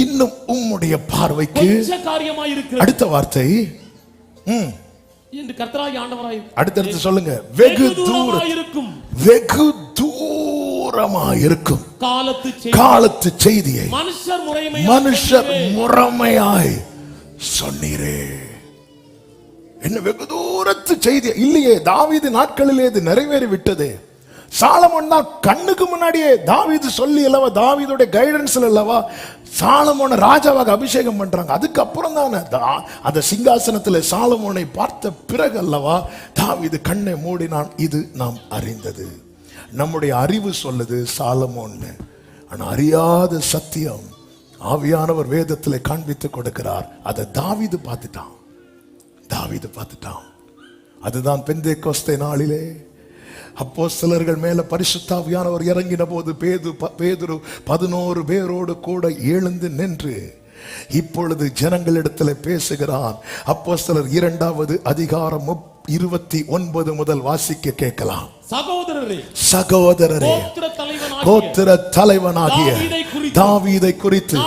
இன்னும் உம்முடைய பார்வைக்கு அடுத்த வார்த்தை அடுத்தடுத்து சொல்லுங்க. வெகு தூரமாயிருக்கும் காலத்து செய்தியை மனுஷர் முறைமையாய் சொன்னீரே. என்ன வெகு தூரத்து செய்தி இல்லையே? தாவீது நாட்களிலே இது நிறைவேறி விட்டது. சாலமோன் தான் கண்ணுக்கு முன்னாடியே தாவீது சொல்லி அல்லவா, தாவீதோட கைடன்ஸ்ல அல்லவா சாலமோனை ராஜாவாக அபிஷேகம் பண்றாங்க. அதுக்கப்புறம் தானே அந்த சிங்காசனத்தில் சாலமோனை பார்த்த பிறகு அல்லவா தாவீது கண்ணை மூடினான். இது நாம் அறிந்தது. நம்முடைய அறிவு சொல்லுது சாலமோன்னு, ஆனா அறியாத சத்தியம் ஆவியானவர் வேதத்தில் காண்பித்து கொடுக்கிறார். அதை தாவீது பார்த்துட்டான். அதுதான் பெந்தேகோஸ்தே நாளிலே அப்போஸ்தலர்கள் மேல பரிசுத்த ஆவியானவர் இறங்கின போது பேதுரு 11 பேரோடு கூட எழுந்து நின்று இப்பொழுது ஜனங்களிடத்தில் பேசுகிறான். அப்போஸ்தலர் 2வது அதிகாரம் 29 முதல் வாசிக்க கேட்கலாம். சகோதரரே கோத்திர தலைவனாகிய தாவீதை குறித்து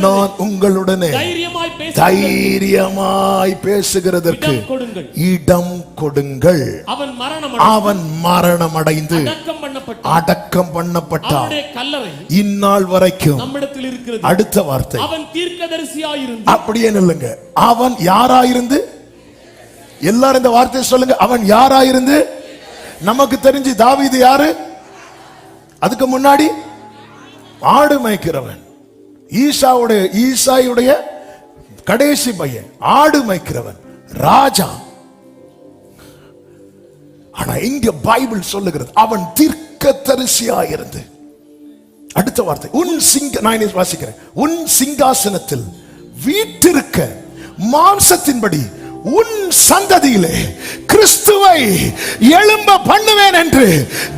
நான் உங்களுடனே தைரியமாய் பேசுகிறதற்கு இடம் கொடுங்கள். அவன் மரணம் அடைந்து அடக்கம் பண்ணப்பட்டான். இந்நாள் வரைக்கும் அடுத்த வார்த்தை அப்படியே நில்லுங்க. அவன் யாராயிருந்து, எல்லாரும் இந்த வார்த்தையை சொல்லுங்க. அவன் யாராயிருந்து? நமக்கு தெரிஞ்சு தாவீது யாரு? அதுக்கு முன்னாடி ஆடு மேய்க்கிறவன், ஈசாயுடைய கடைசி பையன், ஆடு மேய்க்கிறவன், ராஜா. ஆனா இங்க பைபிள் சொல்லுகிறது அவன் தீர்க்கதரிசியாயிருந்து. அடுத்த வார்த்தை, நான் வாசிக்கிறேன். உன் சிங்காசனத்தில் வீற்றிருக்க மாம்சத்தின்படி உன் சந்ததியிலே கிறிஸ்துவை எழும்ப பண்ணுவேன் என்று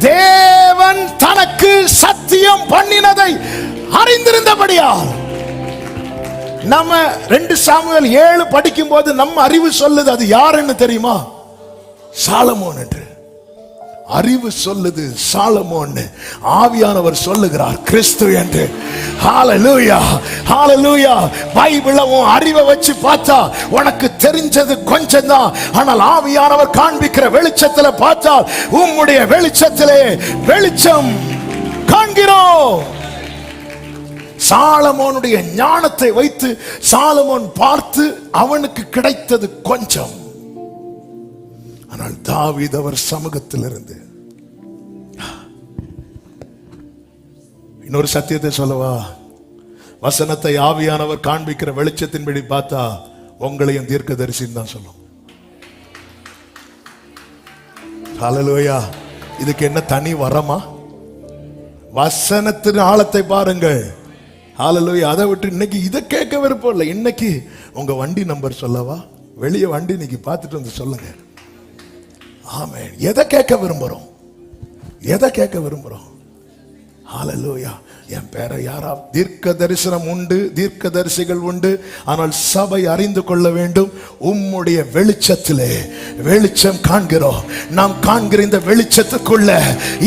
தேவன் தனக்கு சத்தியம் பண்ணினதை அறிந்திருந்தபடியால். நம்ம 2 சாமுவேல் 7 படிக்கும் போது நம்ம அறிவு சொல்லுது அது யாருன்னு தெரியுமா? சாலமோன் என்று அறிவு சொல்லுது. சாலமோன், ஆவியானவர் சொல்லுகிறார் கிறிஸ்து என்று. ஹalleluya ஹalleluya. பைபிளை உன் அறிவை வச்சு பார்த்தா உனக்கு தெரிஞ்சது கொஞ்சம் தான். ஆனால் ஆவியானவர் காண்பிக்கிற வெளிச்சத்துல பார்த்தால் உம்முடைய வெளிச்சத்திலே வெளிச்சம் காண்கிறோம். சாலமோனுடைய ஞானத்தை வைத்து சாலமோன் பார்த்து அவனுக்கு கிடைத்தது கொஞ்சம். ஆனால் தாவீது அவர் சமூகத்தில் இருந்து இன்னொரு சத்தியத்தை சொல்லவா? வசனத்தை ஆவியானவர் காண்பிக்கிற வெளிச்சத்தின்படி பார்த்தா உங்களையும் தீர்க்கதரிசின்னு தான் சொல்லும். ஹல்லேலூயா. இதுக்கு என்ன தனி வரமா? வசனத்தின் ஆழத்தை பாருங்கள். ஹல்லேலூயா. அதை விட்டு இன்னைக்கு இதை கேட்க விருப்பம் இல்லை. இன்னைக்கு உங்க வண்டி நம்பர் சொல்லவா? வெளியே வண்டி இன்னைக்கு பார்த்துட்டு வந்து சொல்லுங்க. ஆமென். எதை கேட்க விரும்புறோம்? எதை கேட்க விரும்புறோம்? ஹல்லேலூயா. என் பேரை யாரா? தீர்க்க தரிசனம் உண்டு, தீர்க்க தரிசிகள் உண்டு. ஆனால் சபை அறிந்து கொள்ள வேண்டும், உம்முடைய வெளிச்சத்திலே வெளிச்சம் காண்கிறோம். நாம் காண்கிற இந்த வெளிச்சத்துக்குள்ள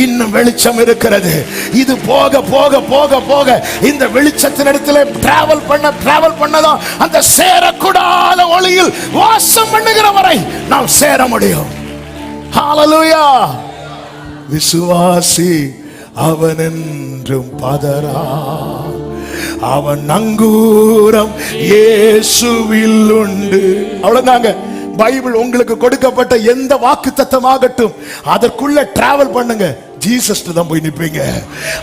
இன்னும் வெளிச்சம் இருக்கிறது. இது போக போக போக போக இந்த வெளிச்சத்தின் இடத்துல டிராவல் பண்ணதான் அந்த சேரக்கூடாத ஒளியில் வாசம் பண்ணுகிற வரை நாம் சேர முடியும். ஹல்லேலூயா. விசுவாசி அவன் என்றும் பதறா, அவன் நங்கூரம் இயேசுவில் உண்டு. அவ்வளவுதாங்க. பைபிள் உங்களுக்கு கொடுக்கப்பட்ட எந்த வாக்குத்தத்தமாகட்டும் அதற்குள்ள டிராவல் பண்ணுங்க. ஜீசஸ் தான் போய் நிப்பீங்க,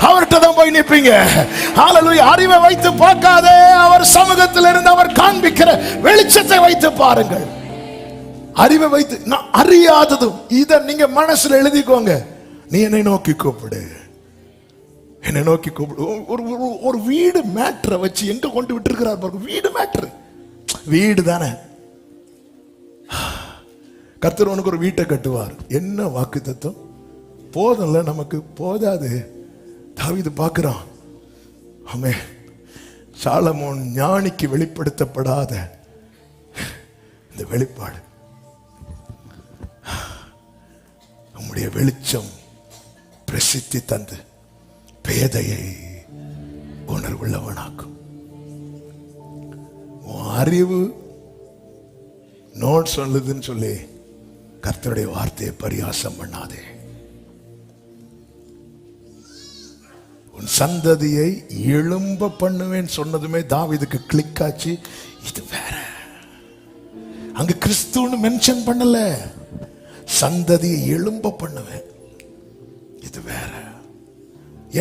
அவர்கிட்ட தான் போய் நிப்பீங்க. ஹல்லேலூயா. அறிவை வைத்து பார்க்காதே, அவர் சமூகத்தில் இருந்து அவர் காண்பிக்கிற வெளிச்சத்தை வைத்து பாருங்கள். அறிவை வைத்து நான் அறியாததும் இதை நீங்க மனசுல எழுதிக்கோங்க. நீ என்னை நோக்கி கூப்பிடு, என்னை நோக்கி கூப்பிடு. ஒரு வீடு மேட்டரை வச்சு எங்க கொண்டு விட்டு இருக்கிறார் பாருங்க. வீடு மேட்டர், வீடு தானே. கர்த்தர் உனக்கு ஒரு வீட்டை கட்டுவார். என்ன வாக்கு தத்துவம்? போதும்ல, நமக்கு போதாது. தாவீது பார்க்கிறான். ஆமே, சாலமோன் ஞானிக்கு வெளிப்படுத்தப்படாத இந்த வெளிப்பாடு, நம்முடைய வெளிச்சம் பிரசித்தி தந்து பேதையை உணர்வுள்ளவனாக்கும். அறிவு நோட் சொல்லுதுன்னு சொல்லி கர்த்தருடைய வார்த்தையை பரியாசம் பண்ணாதே. உன் சந்ததியை எழும்ப பண்ணுவேன் சொன்னதுமே தாவீதுக்கு கிளிக் ஆச்சு. இது வேற, அங்க கிறிஸ்துன்னு மென்ஷன் பண்ணல. சந்ததியை எழும்ப பண்ணுவேன், இது வேற.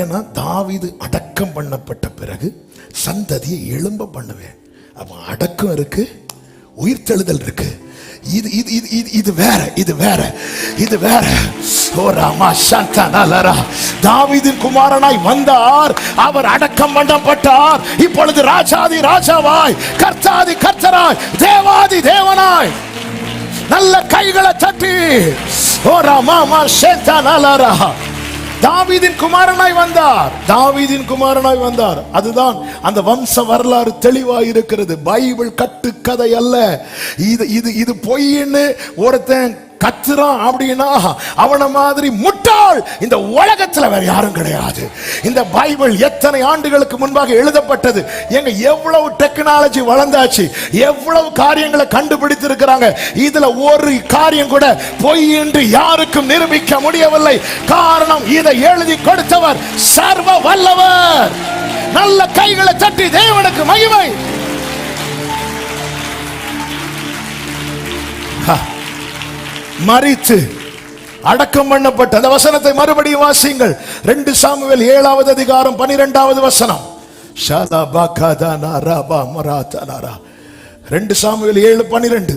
ஏன்னா தாவீது அடக்கம் பண்ணப்பட்ட பிறகு சந்ததியை எழும்ப பண்ணுவேன். அப்ப அடக்கம் இருக்கு, உயிர்த்தெழுதல் இருக்கு. இது இது இது இது வேற, இது வேற, இது வேற. ஓ ராமா சந்தனலரா. தாவீதின் குமாரனாய் வந்தார், அவர் அடக்கம் பண்ணப்பட்டார். இப்பொழுது ராஜாதி ராஜாவாய், கர்த்தாதி கர்த்தராய், தேவாதி தேவனாய். நல்ல கைகளை தட்டி ஓரா மாமா சேத்தானாலாரா. தாவீதின் குமாரனாய் வந்தார், தாவீதின் குமாரனாய் வந்தார். அதுதான் அந்த வம்ச வரலாறு தெளிவாய் இருக்கிறது. பைபிள் கட்டு கதை அல்ல. இது பொய்ன்னு ஒருத்தன் கத்துறான் அப்படின்னா அவன மாதிரி முட்டாள் இந்த உலகத்துல வேற யாரும் கிடையாது. இந்த பைபிள் எத்தனை ஆண்டுகளுக்கு முன்பாக எழுதப்பட்டது. எங்க எவ்வளவு டெக்னாலஜி வளர்ந்தாச்சு, எவ்வளவு காரியங்களை கண்டுபிடித்திருக்கிறாங்க. இதுல ஒரு காரியம் கூட பொய் என்று யாருக்கும் நிரூபிக்க முடியவில்லை. காரணம், இதை எழுதி கொடுத்தவர் சர்வ வல்லவர். நல்ல கைகளை தட்டி தேவனுக்கு மகிமை. மரித்து அடக்கம் பண்ணப்பட்ட அந்த வசனத்தை மறுபடியும் வாசியுங்கள். 2 சாமுவேல் 7வது அதிகாரம் 12வது வசனம். 2 சாமுவேல் 7:12.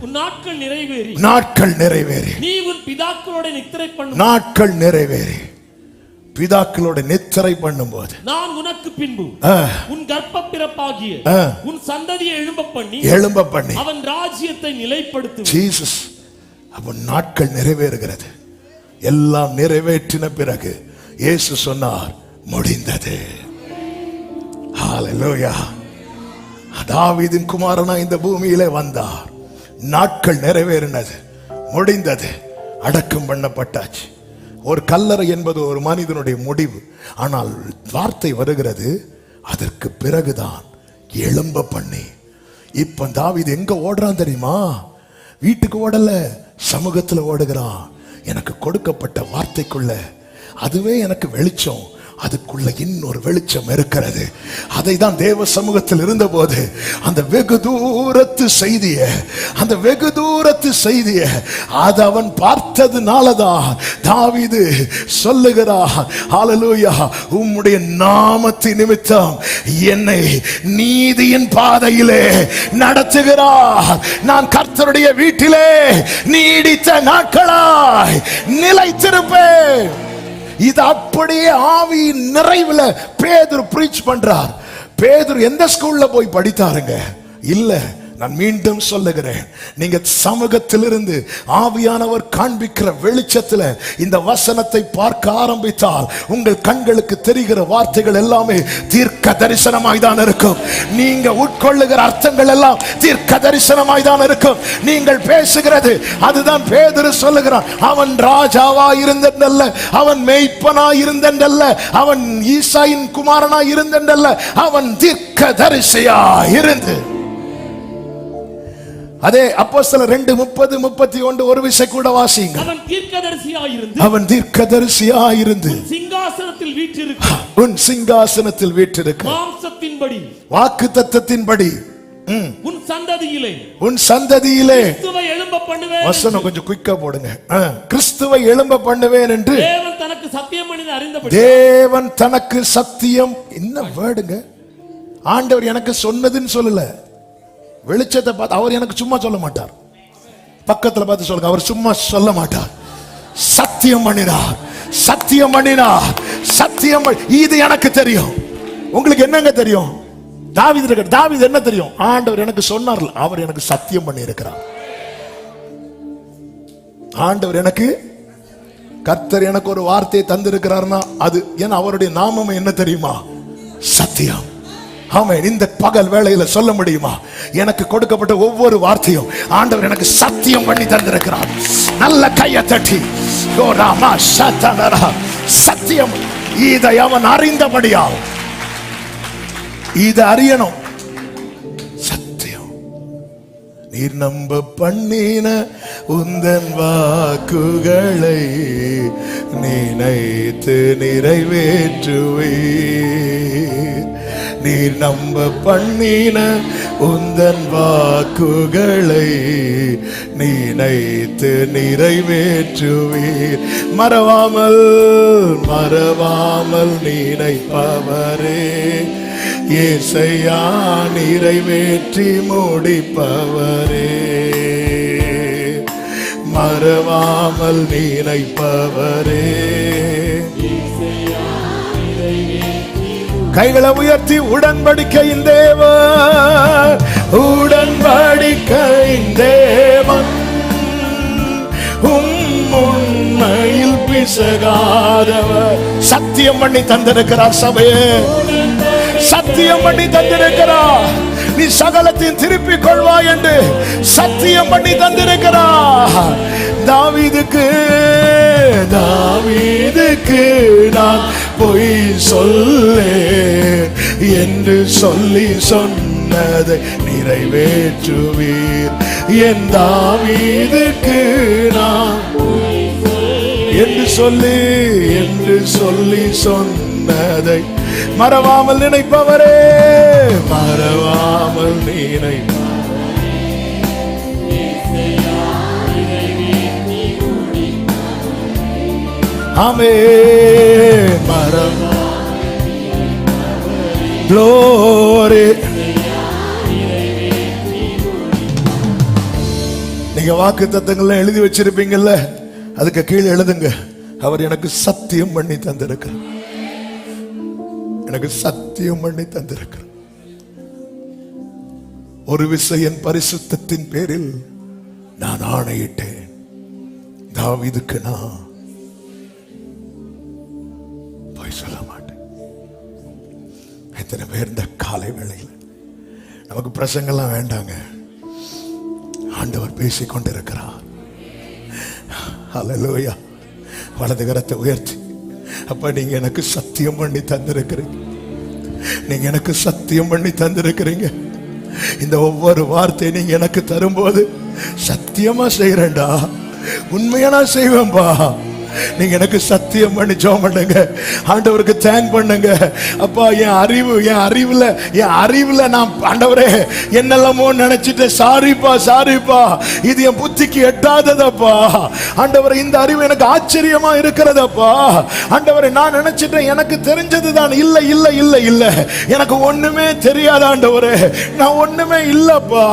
உன் நாட்கள் நிறைவேறி, நாட்கள் நிறைவேறி, நீ உன் பிதாக்களோட நித்திரை பண்ணும், நாட்கள் நிறைவேறி, பிதாக்களோட நித்திரை பண்ணும்போது நான் உனக்கு பின்பு உன் கர்ப்ப பிறப்பாகிய உன் சந்ததியை எழும்ப பண்ணி அவன் ராஜ்யத்தை நிலைப்படுத்து. ஜீசஸ் அவன் நாட்கள் நிறைவேறுகிறது. எல்லாம் நிறைவேற்றின பிறகு இயேசு சொன்னார், முடிந்தது. ஹல்லேலூயா. தாவீதின் குமாரனா இந்த பூமியிலே வந்தார். நாட்கள் நிறைவேறினது, முடிந்தது, அடக்கம் பண்ணப்பட்டாச்சு. ஒரு கல்லறை என்பது ஒரு மனிதனுடைய முடிவு. ஆனால் வார்த்தை வருகிறது, அதற்கு பிறகுதான் எழும்ப பண்ணி. இப்ப தாவீது எங்க ஓடுறான் தெரியுமா? வீட்டுக்கு ஓடல, சமூகத்துல ஓடுகிறான். எனக்கு கொடுக்கப்பட்ட வார்த்தைக்குள்ள, அதுவே எனக்கு வெளிச்சம், அதுக்குள்ள இன்னொரு வெளிச்சம் இருக்கிறது. அதை தான் தேவ சமூகத்தில் இருந்த போது அந்த வெகு தூரத்து செய்திய அது அவன் பார்த்ததுனாலதான் தாவீது சொல்லுகிறான், ஹல்லேலூயா, உம்முடைய நாமத்தின் நிமித்தம் என்னை நீதியின் பாதையிலே நடத்துகிறார். நான் கர்த்தருடைய வீட்டிலே நீடித்த நாட்களாய் நிலைத்திருப்பேன். இது அப்படியே ஆவியின் நிறைவுல பேதுரு பிரீச் பண்றார். பேதுரு எந்த ஸ்கூல்ல போய் படித்தாருங்க? இல்ல, நான் மீண்டும் சொல்லுகிறேன், நீங்க சமூகத்திலிருந்து ஆவியானவர் காண்பிக்கிற வெளிச்சத்துல இந்த வசனத்தை பார்க்க ஆரம்பித்தால் உங்கள் கண்களுக்கு தெரிகிற வார்த்தைகள் எல்லாமே தீர்க்க தரிசனமாய் தான் இருக்கும். நீங்க உட்கொள்ளுகிற அர்த்தங்கள் எல்லாம் தீர்க்க தரிசனமாய் தான் இருக்கும். நீங்கள் பேசுகிறது அதுதான் பேதுரு சொல்லுகிறான். அவன் ராஜாவா இருந்தல்ல, அவன் மேய்ப்பனா இருந்தல்ல, அவன் ஈசாயின் குமாரனா இருந்தல்ல, அவன் தீர்க்க தரிசியா இருந்து. அதே அப்போஸ்தலர் 2:30-31 ஒரு விஷயம் கூட வாசிங்க. அவன் தீர்க்கதரிசியாய் இருந்து உன் சிங்காசனத்தில் வீற்றிருக்க மாம்சத்தின்படி வாக்குத்தத்தத்தின்படி உன் சந்ததியிலே கிறிஸ்துவை எழும்ப பண்ணுவேன். வசனம் கொஞ்சம் குயிக்கா போடுங்க. கிறிஸ்துவை எழும்ப பண்ணுவேன் என்று தேவன் தனக்கு சத்தியம் பண்ணி அறிந்தபடி, தேவன் தனக்கு சத்தியம், என்ன வேர்டுங்க? ஆண்டவர் எனக்கு சொன்னதுன்னு சொல்லல, வெளிச்சத்தை பார்த்து அவர் எனக்கு சும்மா சொல்ல மாட்டார். பக்கத்துல பார்த்து சொல்லுங்க, அவர் சும்மா சொல்ல மாட்டார். சத்தியம் பண்ணினார், சத்தியம் பண்ணினார், சத்தியம். இது எனக்கு தெரியும். உங்களுக்கு என்னங்க தெரியும்? தாவீது என்ன தெரியும்? ஆண்டவர் எனக்கு சொன்னார், அவர் எனக்கு சத்தியம் பண்ணி இருக்கிறார். ஆண்டவர் எனக்கு, கர்த்தர் எனக்கு ஒரு வார்த்தையை தந்திருக்கிறார்னா அது ஏன்னா அவருடைய நாமம் என்ன தெரியுமா? சத்தியம். ஆமென். இந்த பகல் வேளையில சொல்ல முடியுமா? எனக்கு கொடுக்கப்பட்ட ஒவ்வொரு வார்த்தையும் ஆண்டவர் எனக்கு சத்தியம் பண்ணி தந்திருக்கிறார். நல்ல கையை தட்டி சத்தியம். இதை அவன் அறிந்தபடியால், இதை அறியணும். சத்தியம். நீர் நம்ப பண்ணின உந்தன் வாக்குகளை நினைத்து நிறைவேற்றுவீர். நீர் நம்ப பண்ணின உந்தன் வாக்குகளை நினைத்து நிறைவேற்றுவீர். மறவாமல் நினைப்பவரே இயேசையா, நிறைவேற்றி முடிப்பவரே. மறவாமல் நினைப்பவரே. கைகளை உயர்த்தி உடன்படிக்கையின் தேவன், உடன்படிக்கையின் தேவன், பிசகாதவர். சத்தியம் பண்ணி தந்திருக்கிறார் சபையே, சத்தியம் பண்ணி தந்திருக்கிறார். நீ சகலத்தையும் திருப்பிக் கொள்வாய் என்று சத்தியம் பண்ணி தந்திருக்கிறார். தாவீதுக்கு நான் பொய் சொல்லேன் என்று சொல்லி சொன்னதை நிறைவேற்றுவீர். என் தாவீதுக்கு நான் என்று சொல்லி சொன்னதை மறவாமல் நினைப்பவரே, மறவாமல் நினை. ஆமென். Glory. நீங்க வாக்குத்தத்தங்களை எழுதி வச்சிருப்பீங்கல்ல, அதுக்கு கீழே எழுதுங்க, அவர் எனக்கு சத்தியம் பண்ணி தந்திருக்கிறார். எனக்கு சத்தியம் பண்ணி தந்திருக்கிறார். ஒரு விசையின் பரிசுத்தத்தின் பேரில் நான் ஆணையிட்டேன், தாவீதுக்கு நான் போய் சொல்ல மாட்டேன். எத்தனை பேர் இந்த காலை வேளையில் நமக்கு பிரசங்கெல்லாம் வேண்டாங்க, ஆண்டவர் பேசிக் கொண்டிருக்கிறார். ஹல்லேலூயா. வலது கரத்தை உயர்த்தி, அப்ப நீங்க எனக்கு சத்தியம் பண்ணி தந்திருக்கிறீங்க, நீங்க எனக்கு சத்தியம் பண்ணி தந்திருக்கிறீங்க. இந்த ஒவ்வொரு வார்த்தையை நீங்க எனக்கு தரும்போது சத்தியமா செய்யறேன்டா, உண்மையா நான் செய்வேன்பா. நீங்க எனக்கு சத்தியம் பண்ணி ஜெபம் பண்ணுங்க, ஆண்டவருக்கு தேங்க் பண்ணுங்க. அப்பா, என் அறிவுல நான் ஆண்டவரே என்னெல்லாமோ நினைச்சிட்டேன், சாரிப்பா, இது என் புத்திக்கு எட்டாததப்பா. ஆண்டவரே, இந்த அறிவு எனக்கு ஆச்சரியமா இருக்கிறதப்பா. ஆண்டவரே, நான் நினைச்சிட்டேன் எனக்கு தெரிஞ்சதுதான். இல்ல, எனக்கு ஒண்ணுமே தெரியாத ஆண்டவரே, நான் ஒண்ணுமே இல்லப்பா.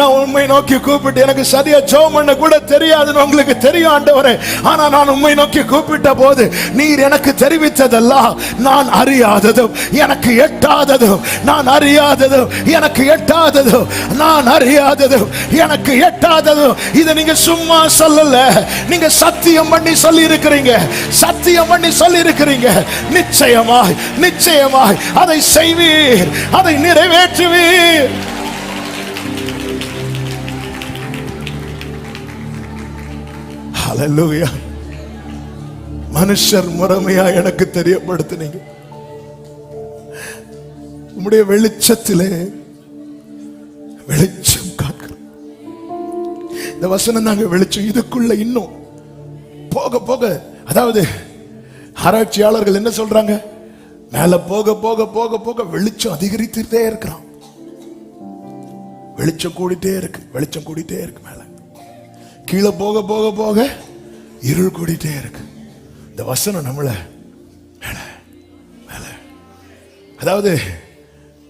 நான் உண்மை நோக்கி கூப்பிட்டு எனக்கு சரியா ஜெபம் பண்ண கூட தெரியாதுன்னு உங்களுக்கு தெரியும் ஆண்டவரே. ஆனா நான் உண்மை நோக்கி கூப்பிட்ட போது நீர் எனக்கு தெரிவித்ததெல்லாம் நான் அறியாததும் எனக்கு எட்டாததும், நான் அறியாததும் எனக்கு எட்டாததும், நான் அறியாததும் எனக்கு எட்டாததும். இதை நீங்க சும்மா சொல்லல, நீங்க சத்தியம் பண்ணி சொல்லி இருக்கிறீங்க, சத்தியம் பண்ணி சொல்லி இருக்கிறீங்க. நிச்சயமாய் அதை செய்வீர், அதை நிறைவேற்றுவீர். ஹல்லேலூயா. மனுஷர் முறைமையா எனக்கு தெரியப்படுத்தினீங்க, உம்முடைய வெளிச்சத்திலே வெளிச்சம் காக்கிறோம். இந்த வசனம் தாங்க வெளிச்சம். இதுக்குள்ள இன்னும் போக போக, அதாவது ஆராய்ச்சியாளர்கள் என்ன சொல்றாங்க, மேல போக போக போக போக வெளிச்சம் அதிகரித்துட்டே இருக்கிறான். வெளிச்சம் கூடிட்டே இருக்கு மேல. கீழே போக போக போக இருள் கூடிட்டே இருக்கு. இந்த வசனம் நம்மள மேல, அதாவது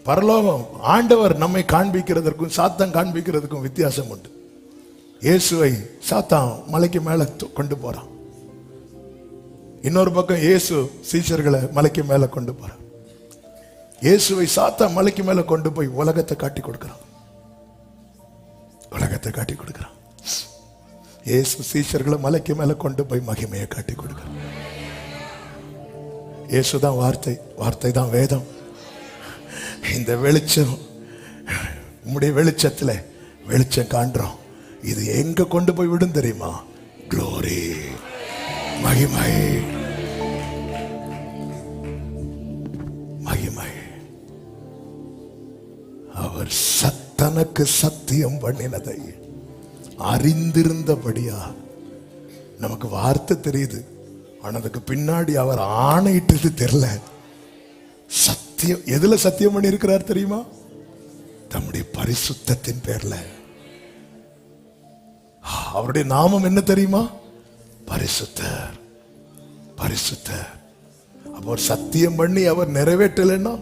பரலோகம் ஆண்டவர் நம்மை காண்பிக்கிறதற்கும் சாத்தான் காண்பிக்கிறதுக்கும் வித்தியாசம் உண்டு. இயேசுவை சாத்தான் மலைக்கு மேல கொண்டு போறான், இன்னொரு பக்கம் இயேசு சீஷர்களை மலைக்கு மேல கொண்டு போறான். இயேசுவை சாத்தான் மலைக்கு மேல கொண்டு போய் உலகத்தை காட்டி கொடுக்கிறான். இயேசு சீஷர்களை மலைக்கு மேல கொண்டு போய் மகிமையை காட்டி கொடுக்கிறார். இயேசுதான் வார்த்தை தான் வேதம். இந்த வெளிச்சம், உம்முடைய வெளிச்சத்துல வெளிச்சம் காண்றோம். இது எங்க கொண்டு போய் விடும் தெரியுமா? க்ளோரி, மகிமை. அவர் தனக்கு சத்தியம் பண்ணினதை அறிந்திருந்தபடியா. நமக்கு வார்த்தை தெரியுது, ஆனா அதுக்கு பின்னாடி அவர் ஆணையிட்டது தெரியல. சத்தியம் எதுல சத்தியம் பண்ணி இருக்கிறார் தெரியுமா? தம்முடைய பரிசுத்தத்தின் பேர்ல. அவருடைய நாமம் என்ன தெரியுமா? பரிசுத்தர். அவர் சத்தியம் பண்ணி அவர் நிறைவேற்றலைன்னா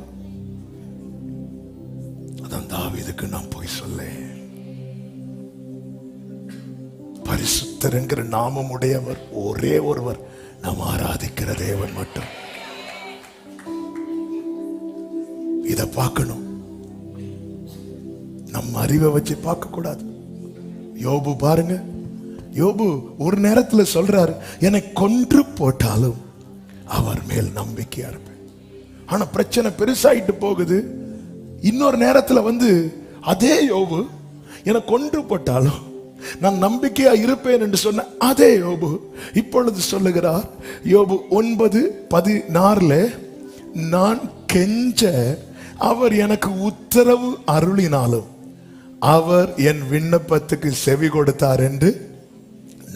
அதான் தாவீதுக்கு நான் போய் சொல்ல. பரிசுத்தர் என்கிற நாமம் உடையவர் ஒரே ஒருவர், நாம் ஆராதிக்கிற தேவன் மட்டும். இத பார்க்கணும், நம் அறிவை வச்சு பார்க்க கூடாது. யோபு பாருங்க, யோபு ஒரு நேரத்துல சொல்றாரு, என்னை கொன்று போட்டாலும் அவர் மேல் நம்பிக்கையா இருப்பேன். ஆனா பிரச்சனை பெருசாயிட்டு போகுது. இன்னொரு நேரத்துல அதே யோபு என்னை கொன்று போட்டாலும் நான் நம்பிக்கையா இருப்பேன் என்று சொன்ன அதே யோபு இப்பொழுது சொல்லுகிறார். யோபு 9:16 நான் கெஞ்ச அவர் எனக்கு உத்தரவு அருளினாலும் அவர் என் விண்ணப்பத்துக்கு செவி கொடுத்தார் என்று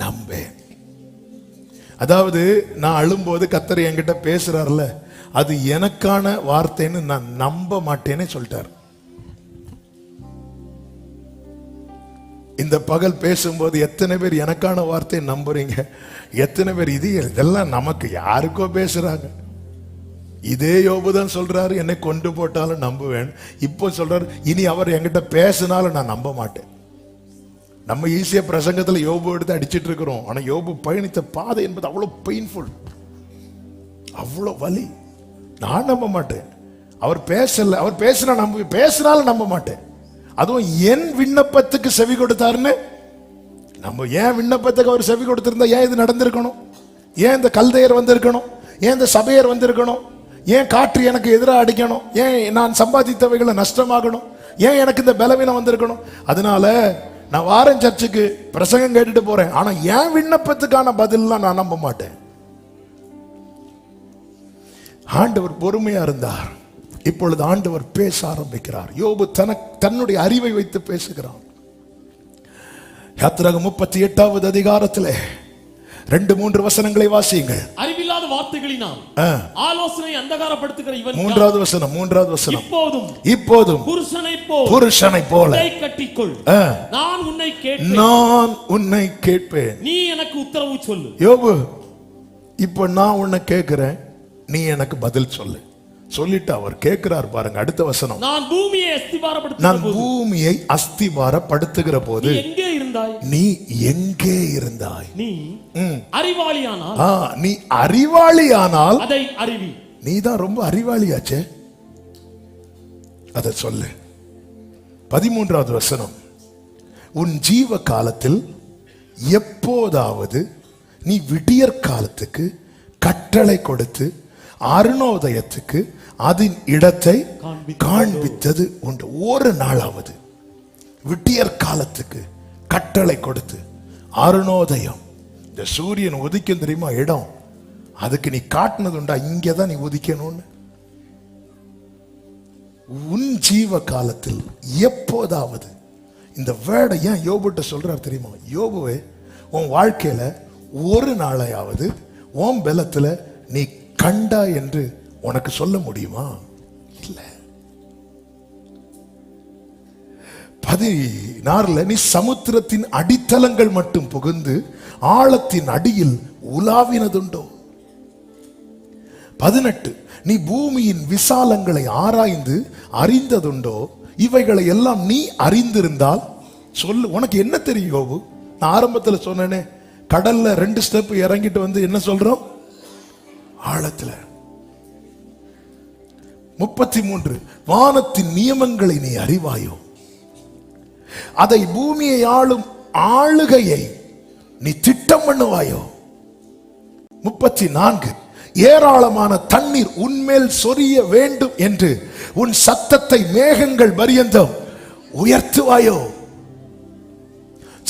நம்பேன். அதாவது நான் அழும்போது கர்த்தர் என்கிட்ட பேசுறாருல, அது எனக்கான வார்த்தைன்னு நான் நம்ப மாட்டேன்னு சொல்லிட்டார். இந்த பகல் பேசும்போது எத்தனை பேர் எனக்கான வார்த்தையை நம்புறீங்க? எத்தனை பேர் இதெல்லாம் நமக்கு யாருக்கோ பேசுறாங்க? இதே யோபு தான் சொல்றாரு, என்னை கொண்டு போட்டாலும் நம்புவேன். இப்போ சொல்றாரு, இனி அவர் என்கிட்ட பேசினாலும் நான் நம்ப மாட்டேன். நம்ம ஈஸியா பிரசங்கத்துல யோபு எடுத்து அடிச்சிட்டு இருக்கிறோம். ஆனா யோபு பயணித்த பாதை என்பது அவ்வளவு பெயின்ஃபுல், அவ்வளவு வலி. நான் நம்ப மாட்டேன். அவர் பேசல, அவர் பேசினாலும் நம்ப மாட்டேன். அதுவும் என் விண்ணப்பத்துக்கு செவி கொடுத்தாருன்னு நம்ம. ஏன் விண்ணப்பத்துக்கு அவர் செவி கொடுத்திருந்தா ஏன் இது நடந்திருக்கணும்? ஏன் இந்த கல்தையர் வந்திருக்கணும்? ஏன் இந்த சபையர் வந்திருக்கணும்? ஏன் காற்று எனக்கு எதிராக அடிக்கணும்? ஏன் நான் சம்பாதித்தவைகளை நஷ்டமாகணும்? ஏன் எனக்கு இந்த பலவீனம் வந்திருக்கணும்? அதனால நான் வாரன் சர்ச்சுக்கு பிரசங்கம் கேட்டுட்டு போறேன், ஆனா ஏன் விண்ணப்பத்துக்கான பதிலாம் நான் நம்ப மாட்டேன். ஆண்டவர் பொறுமையா இருந்தார். இப்பொழுது ஆண்டவர் பேச ஆரம்பிக்கிறார். யோபு தன்னுடைய அறிவை வைத்து பேசுகிறான். யாத்திராகமம் 38வது அதிகாரத்திலே 2-3 வசனங்களை வாசியுங்கள். அறிவில்லாத வார்த்தைகளினால் ஆலோசனை அந்தகாரப்படுத்துகிற இவன். மூன்றாவது வசனம். இப்போதும் புருஷனைப் போல கட்டிக்கொள். நான் உன்னை கேட்பேன், நீ எனக்கு உத்தரவு சொல்லு. யோபு, இப்போ நான் உன்னை கேட்கிறேன், நீ எனக்கு பதில் சொல்லு. சொல்லிட்டு அவர் கேட்கிறார் பாருங்க, அடுத்த வசனம். நான் பூமியை அஸ்திபாரப்படுத்துகிற போது நீ எங்கே இருந்தாய்? நீ அறிவாளியானால் அதை அறிவி. நீ தான் ரொம்ப அறிவாளியாச்சே, அதை சொல்லு. 13வது வசனம். உன் ஜீவ காலத்தில் எப்போதாவது நீ விடியற் காலத்துக்கு கட்டளை கொடுத்து அருணோதயத்துக்கு அதன் இடத்தை காண்பித்தது உண்டு. ஒரு நாளாவது விட்டியற் காலத்துக்கு கட்டளை கொடுத்து அருணோதயம், இந்த சூரியன் உதிக்கும் தெரியுமா இடம், அதுக்கு நீ காட்டினது உண்டா? இங்கதான் நீ உதிக்கணும்னு. உன் ஜீவ காலத்தில் எப்போதாவது. இந்த வேர்டை ஏன் யோபுட்ட சொல்றார் தெரியுமா? யோபுவே, உன் வாழ்க்கையில ஒரு நாளையாவது உன் பலத்துல நீ கண்டா என்று உனக்கு சொல்ல முடியுமா? இல்ல. 16 நீ சமுத்திரத்தின் அடித்தளங்கள் மட்டும் புகுந்து ஆழத்தின் அடியில் உலாவினதுண்டோ? 18 நீ பூமியின் விசாலங்களை ஆராய்ந்து அறிந்ததுண்டோ? இவைகளை எல்லாம் நீ அறிந்திருந்தால் சொல்லு. உனக்கு என்ன தெரியும் யோபு? நான் ஆரம்பத்தில் சொன்னேனே, கடல்ல 2 ஸ்டெப் இறங்கிட்டு என்ன சொல்றோம்? ஆழத்துல. 33 வானத்தின் நியமங்களை நீ அறிவாயோ? அதை பூமியை ஆளும் ஆளுகையை நீ திட்டம் பண்ணுவாயோ? 34 ஏராளமான தண்ணீர் உன்மேல் சொரிய வேண்டும் என்று உன் சத்தத்தை மேகங்கள் பரியந்தம் உயர்த்துவாயோ?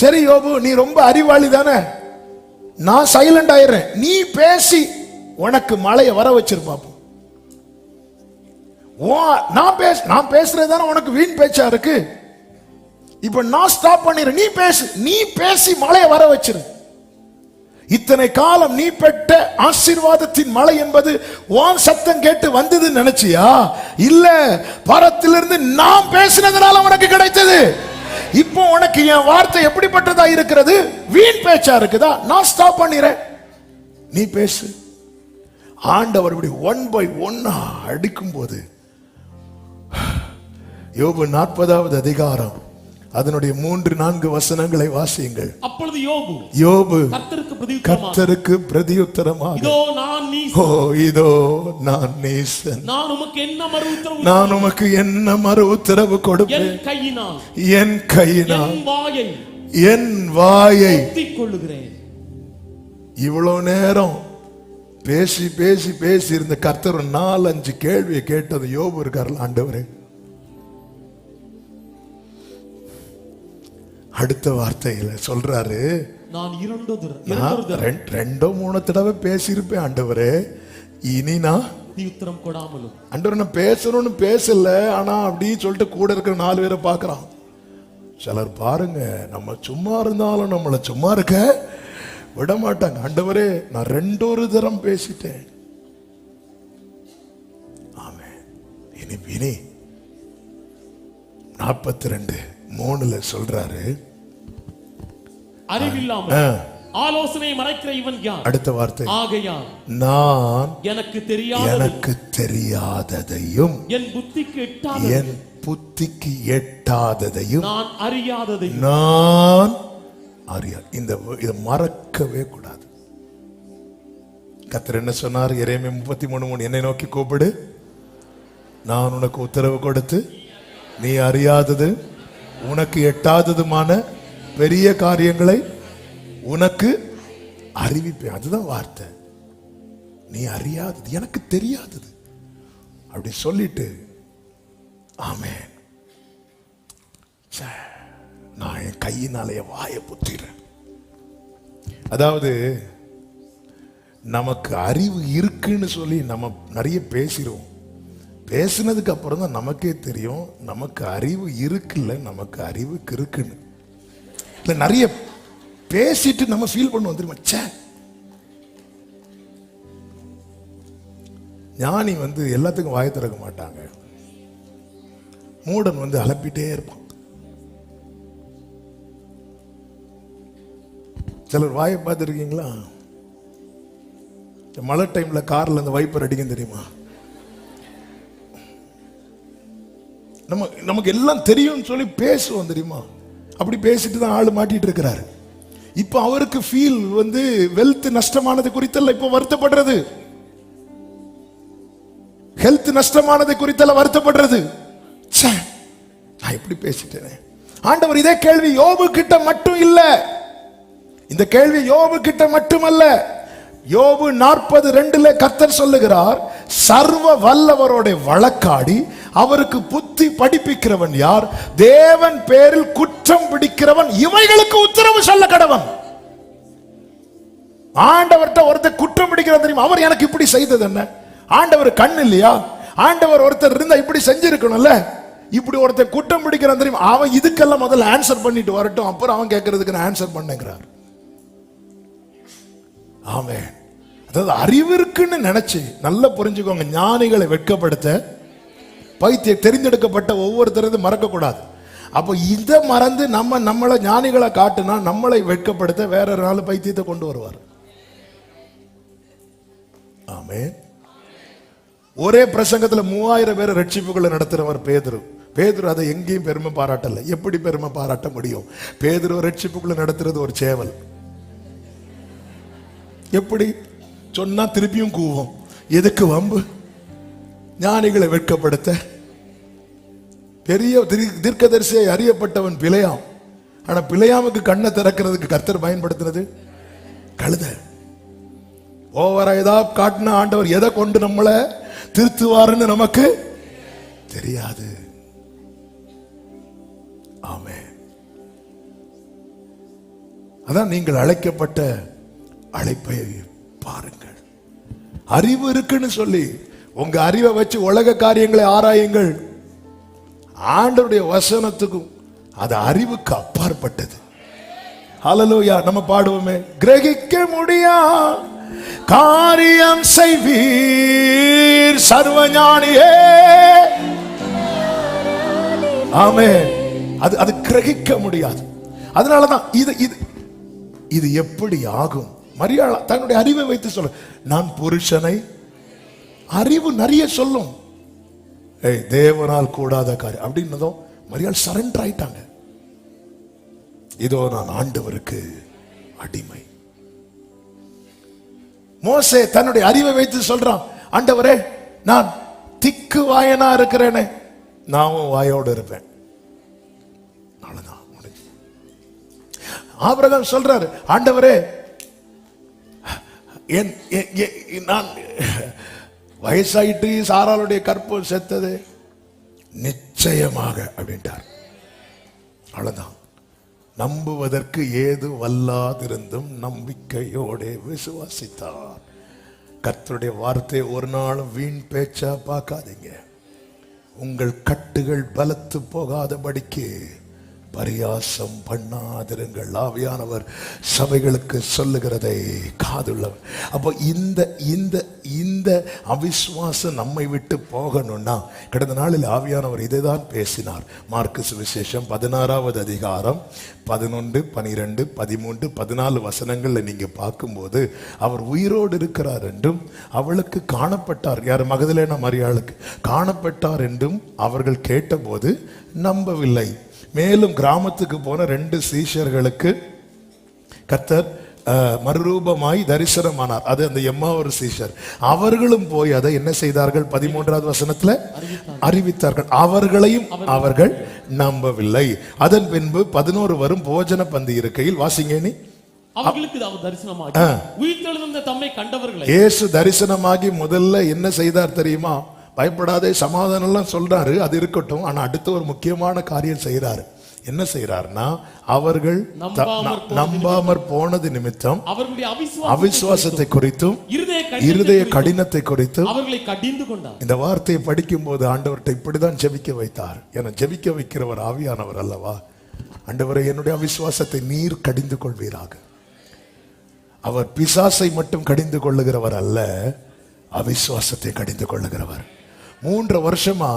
சரி யோபு, நீ ரொம்ப அறிவாளி தானே, நான் சைலண்ட் ஆயிடுறேன், நீ பேசி உனக்கு மழையை வர வச்சிருப்பாப்போம். நான் பேசுறதுதானே உனக்கு வீண் பேச்சா இருக்கு. இப்ப நான் ஸ்டாப் பண்ணிடுறேன், நீ பேசி மழையை வர வச்சிரு. இத்தனை காலம் நீ பெற்ற ஆசீர்வாதத்தின் மழை என்பது உன் சத்தம் கேட்டு வந்தது நினைச்சியா? இல்ல, பரத்திலிருந்து நான் பேசினதுனால உனக்கு கிடைத்தது. இப்போ உனக்கு என் வார்த்தை எப்படிப்பட்டதா இருக்கிறது? வீண் பேச்சா இருக்குதா? நான் ஸ்டாப் பண்ணிடுறேன், நீ பேசு. ஆண்டவர் இப்படி 1 by 1 அடிக்கும் போது, யோபு 40வது அதிகாரம் அதனுடைய 3-4 வசனங்களை வாசியுங்கள். அப்பொழுது யோபு கர்த்தருக்கு பிரதியுத்தரமாக, இதோ நான் நீசன், நான் உமக்கு என்ன மறு உத்தரவு கொடுப்பேன்? என் கையினால் என் வாயை கொள்ளுகிறேன். இவ்வளவு நேரம் பேசி பேசி பேசி இருந்த கர்த்தர் 4-5 கேள்வியை கேட்டது யோபு இருக்கார்ல, ஆண்டவரே அடுத்த வார்த்தையில சொல்றாரு, நான் 2-3 தடவை பேசியிருப்பேன் ஆண்டவரே, இனி நான் உத்தரம் கொடாமலும். ஆண்டவர் நான் பேசணும்னு பேசல, ஆனா அப்படின்னு சொல்லிட்டு கூட இருக்கிற 4 பேரை பார்க்கறான். சிலர் பாருங்க, நம்ம சும்மா இருந்தாலும் நம்மளை சும்மா இருக்க விட மாட்டாங்க. ஆண்டவரே நான் 2 தரம் பேசிட்டேன். ஆமென். இனி 42:3 சொல்றாரு, அறிவில்லாமல் ஆலோசனை மறைக்கிற இவன் யார்? அடுத்த வார்த்தை, ஆகையால் நான் எனக்கு தெரியாததையும் என் புத்திக்கு எட்டாததையும் நான் அறியாததையும் நான் அறியாது. இதை மறக்கவே கூடாது. கர்த்தர் என்ன சொன்னார்? எரேமியா 33:3, என்னை நோக்கி கூப்பிடு, நான் உனக்கு உத்தரவு கொடுத்து நீ அறியாதது உனக்கு எட்டாததுமான பெரிய காரியங்களை உனக்கு அறிவிப்பேன். அதுதான் வார்த்தை. நீ அறியாதது எனக்கு தெரியாதது அப்படி சொல்லிட்டு, ஆமென், நான் என் கையினாலே வாயை புத்திறேன். அதாவது நமக்கு அறிவு இருக்குன்னு சொல்லி நம்ம நிறைய பேசிடுவோம். பேசினதுக்கு அப்புறம் தான் நமக்கே தெரியும் நமக்கு அறிவு இருக்குல்ல, நமக்கு அறிவு இருக்குன்னு. இல்லை, நிறைய பேசிட்டு நம்ம ஃபீல் பண்ணுவோம் தெரியுமா, ச்சே. ஞானி எல்லாத்துக்கும் வாயை திறக்க மாட்டாங்க. மூடன் அலப்பிட்டே இருப்பான். சிலர் வாயை பார்த்துருக்கீங்களா? மழை டைம்ல கார்ல அந்த வைப்பர் அடிக்கும் தெரியுமா? நமக்கு எல்லாம் தெரியும் சொல்லி பேசுவோம் தெரியுமா? அப்படி பேசிட்டு தான் ஆளு மாட்டிட்டு இருக்கிறாரு. இப்ப அவருக்கு ஃபீல் வெல்த் நஷ்டமானது குறித்தல்ல இப்ப வருத்தப்படுறது, ஹெல்த் நஷ்டமானது குறித்தல்ல வருத்தப்படுறது. நான் எப்படி பேசிட்டேனே. ஆண்டவர் இதே கேள்வி யோபு கிட்ட மட்டும் இல்ல, இந்த கேள்வி யோபு கிட்ட மட்டுமல்ல. யோபு 40:2 கர்த்தர் சொல்லுகிறார், சர்வ வல்லவரோட வழக்காடி அவருக்கு புத்தி படிப்பிக்கிறவன் யார்? தேவன் பேரில் குற்றம் பிடிக்கிறவன் இவைகளுக்கு உத்தரவு சொல்ல கடவன். ஆண்டவர்கிட்ட ஒருத்தர் குற்றம் பிடிக்கிறான் தெரியுமா? அவர் எனக்கு இப்படி செய்தது என்ன? ஆண்டவர் கண் இல்லையா? ஆண்டவர் ஒருத்தர் இருந்தா இப்படி செஞ்சிருக்கணும்ல. இப்படி ஒருத்தர் குற்றம் பிடிக்கிறான் தெரியுமா? அவன் இதுக்கெல்லாம் முதல்ல ஆன்சர் பண்ணிட்டு வரட்டும், அப்புறம் அவன் கேட்கறதுக்கு நான் ஆன்சர் பண்ணுங்கிறார். ஆமென். அதாவது அறிவு இருக்குன்னு நினைச்சு நல்லா புரிஞ்சுக்கோங்க. ஞானிகளை வெட்கப்படுத்த பைத்திய தெரிந்தெடுக்கப்பட்ட ஒவ்வொருத்தரும் மறக்க கூடாது. அப்போ இதை மறந்து நம்மளை ஞானிகளை காட்டுனா நம்மளை வெட்கப்படுத்த வேற ஒரு நாள் பைத்தியத்தை கொண்டு வருவார். ஆமென். ஒரே பிரசங்கத்துல 3000 பேரை ரட்சிப்புகளை நடத்துறவர் பேதுரு. பேதுரு அதை எங்கேயும் பெருமை பாராட்டல. எப்படி பெருமை பாராட்ட முடியும்? பேதுரு ரட்சிப்புகளை நடத்துறது ஒரு சேவல். எப்படி சொன்னா திருப்பியும் கூவும். எதுக்கு வம்பு? ஞானிகளை வெட்கப்படுத்த. பெரிய தீர்க்கதரிசியை அறியப்பட்டவன் பிழையாம். ஆனா பிழையாமுக்கு கண்ணை திறக்கிறதுக்கு கர்த்தர் பயன்படுத்தினது கழுத. ஓவரா ஏதாவது காட்டின ஆண்டவர் எதை கொண்டு நம்மளை திருத்துவாருன்னு நமக்கு தெரியாது. ஆமென். அதான் நீங்கள் அழைக்கப்பட்ட அழைப்பை பாருங்கள். அறிவு இருக்குன்னு சொல்லி உங்க அறிவை வச்சு உலக காரியங்களை ஆராயுங்கள். ஆண்டவருடைய வசனத்துக்கும் அது அறிவுக்கு அப்பாற்பட்டது. ஹல்லேலூயா. நம்ம பாடுவோமே, கிரகிக்க முடியா காரியம் செய்வீர் சர்வஞானியே. ஆமென். அது கிரகிக்க முடியாது. அதனாலதான் இது எப்படி ஆகும்? மரியாள் தன்னுடைய அறிவை வைத்து சொல்ல, நான் புருஷனை அறிவு நிறைய சொல்லும், தேவனால் கூடாத காரியம் அப்படின்னதும் மரியாள் சரண்டர் ஆயிட்டாங்க. இதோ நான் ஆண்டவருக்கு அடிமை. மோசே தன்னுடைய அறிவை வைத்து சொல்றான், ஆண்டவரே நான் திக்கு வாயனா இருக்கிறேனே, நானும் வாயோடு இருப்பேன். ஆபிரகாம் சொல்றாரு, ஆண்டவரே நான் வயசாயிட்டு சாராளுடைய கற்பம் செத்தது நிச்சயமாக அப்படின்ட்டார். அவ்வளவுதான். நம்புவதற்கு ஏது வல்லாதிருந்தும் நம்பிக்கையோட விசுவாசித்தார். கர்த்தருடைய வார்த்தை ஒரு நாளும் வீண் பேச்சா பார்க்காதீங்க. உங்கள் கட்டுகள் பலத்து போகாதபடிக்கு பரியாசம் பண்ணாதிருங்கள். ஆவியானவர் சபைகளுக்கு சொல்லுகிறதை காதுள்ளவர். அப்போ இந்த இந்த இந்த அவிசுவாசம் நம்மை விட்டு போகணும்னா கடந்த நாளில் ஆவியானவர் இதைதான் பேசினார். மார்க்கு சுவிசேஷம் 16வது அதிகாரம் 11, 12, 13, 14 வசனங்கள்ல நீங்க பார்க்கும்போது அவர் உயிரோடு இருக்கிறார் என்றும் அவளுக்கு காணப்பட்டார். யார்? மகதலேனா மரியாளுக்கு காணப்பட்டார் என்றும் அவர்கள் கேட்டபோது நம்பவில்லை. மேலும் கிராமத்துக்கு போன 2 சீஷர்களுக்கு கர்த்தர் மறுரூபமாய் தரிசனமானார். அது அந்த எம்மாவூர் சீஷர். அவர்களும் போய் அதை என்ன செய்தார்கள்? 13வது வசனத்துல அறிவித்தார்கள். அவர்களையும் அவர்கள் நம்பவில்லை. அதன் பின்பு 11 வரும் போஜன பந்தி இருக்கையில், வாசிங்க நீ. அவர்களுக்கு தரிசனமாகி உயிர்த்தெழுந்த தம்மை கண்டவர்களை இயேசு தரிசனமாகி முதல்ல என்ன செய்தார் தெரியுமா? பயப்படாதே, சமாதானம் எல்லாம் சொல்றாரு, அது இருக்கட்டும். ஆனா அடுத்த ஒரு முக்கியமான காரியம் செய்யறாரு. என்ன செய்யறாருன்னா, அவர்கள் நம்பாமற் போனது நிமித்தம் அவர்களுடைய அவிசுவாசத்தை குறித்தும் இருதய கடினத்தை குறித்தும் அவர்களை கடிந்து கொண்டார். இந்த வார்த்தையை படிக்கும் போது ஆண்டவர்கிட்ட இப்படிதான் ஜெபிக்க வைத்தார். என ஜெபிக்க வைக்கிறவர் ஆவியானவர் அல்லவா? ஆண்டவரை, என்னுடைய அவிசுவாசத்தை நீர் கடிந்து கொள்வீராக. அவர் பிசாசை மட்டும் கடிந்து கொள்ளுகிறவர் அல்ல, அவிசுவாசத்தை கடிந்து கொள்ளுகிறவர். 3 வருஷமா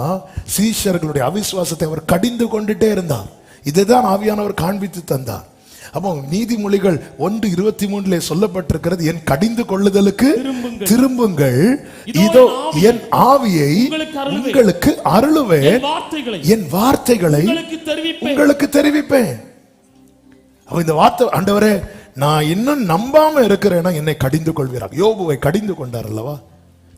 சீஷர்களுடைய அவிசுவாசத்தை அவர் கடிந்து கொண்டுட்டே இருந்தார். இதைதான் ஆவியானவர் காண்பித்து தந்தார். அப்போ நீதிமொழிகள் 1:23 சொல்லப்பட்டிருக்கிறது, என் கடிந்து கொள்ளுதலுக்கு திரும்புங்கள், இதோ என் ஆவியை உங்களுக்கு அருளுவேன், என் வார்த்தைகளை உங்களுக்கு தெரிவிப்பேன். அப்ப இந்த வார்த்தை, ஆண்டவரே நான் இன்னும் நம்பாம இருக்கிறேன்னா என்னை கடிந்து கொள்வீராக. யோபுவை கடிந்து கொண்டார் அல்லவா?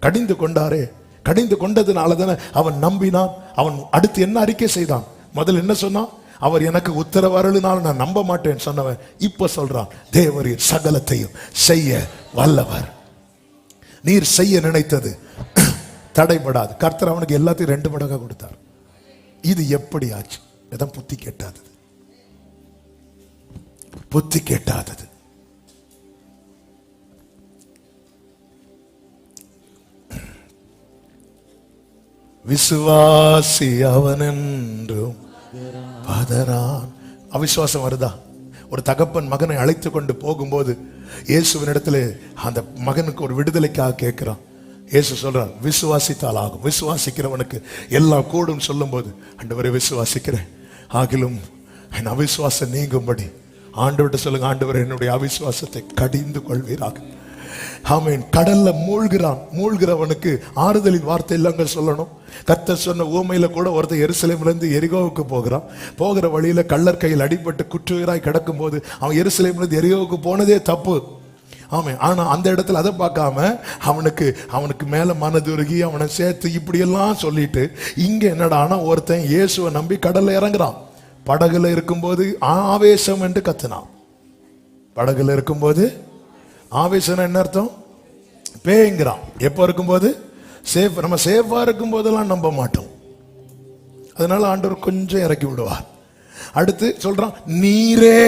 கடிந்து கொண்டாரே. கடிந்து கொண்டதுனால தானே அவன் நம்பினான். அவன் அடுத்து என்ன அறிக்கை செய்தான்? முதல்ல என்ன சொன்னான்? அவர் எனக்கு உத்தரவு அருளினால் நான் நம்ப மாட்டேன் சொன்னவன் இப்ப சொல்றான், தேவரீர் சகலத்தையும் செய்ய வல்லவர், நீர் செய்ய நினைத்தது தடைபடாது. கர்த்தர் அவனுக்கு எல்லாத்தையும் 2 மடங்கா கொடுத்தார். இது எப்படி ஆச்சு? இதான் புத்தி கேட்டாதது. புத்தி கேட்டாதது. விசுவாசி அவன் என்றும் பதறான். அவிசுவாசம் வருதா? ஒரு தகப்பன் மகனை அழைத்து கொண்டு போகும்போது இயேசுவின் இடத்துல அந்த மகனுக்கு ஒரு விடுதலைக்காக கேட்கிறான். இயேசு சொல்றார், விசுவாசித்தால் ஆகும், விசுவாசிக்கிறவனுக்கு எல்லாம் கூடும் சொல்லும் போது, ஆண்டவரை விசுவாசிக்கிறேன், ஆகிலும் என் அவிசுவாசம் நீங்கும்படி ஆண்டவர்கிட்ட சொல்லுங்க, ஆண்டவர் என்னுடைய அவிசுவாசத்தை கடிந்து கொள்வீராக. ஆமென். கடல்ல மூழ்கிறவனுக்கு ஆறுதலின் வார்த்தை இல்லைங்க சொல்லணும். கர்த்தர் சொன்ன ஊமையில கூட ஒருத்தர் எருசலேம்ல இருந்து எரிகோவுக்கு போகிறான். போகிற வழியில கள்ளர் கையில் அடிபட்டு குற்றுயிராய் கிடக்கும் போது அவன் எருசலேம்ல இருந்து எரிகோவுக்கு போனதே தப்பு. ஆமா. ஆனா அந்த இடத்துல அதை பார்க்காம அவனுக்கு மேல மனதுருகி அவனை சேர்த்து இப்படி எல்லாம் சொல்லிட்டு இங்க என்னடானா ஒருத்தன் இயேசுவை நம்பி கடல்ல இறங்குறான். படகுல இருக்கும்போது ஆவேசம் என்று கத்துனான். படகுல இருக்கும்போது ஆவேசம் என்ன அர்த்தம்? பேய்ங்கிறான். எப்போ இருக்கும்போது? சேஃப். நம்ம சேஃபா இருக்கும் போதெல்லாம் நம்ப மாட்டோம். அதனால ஆண்டவர் கொஞ்சம் இறக்கி விடுவார். அடுத்து சொல்றான், நீரே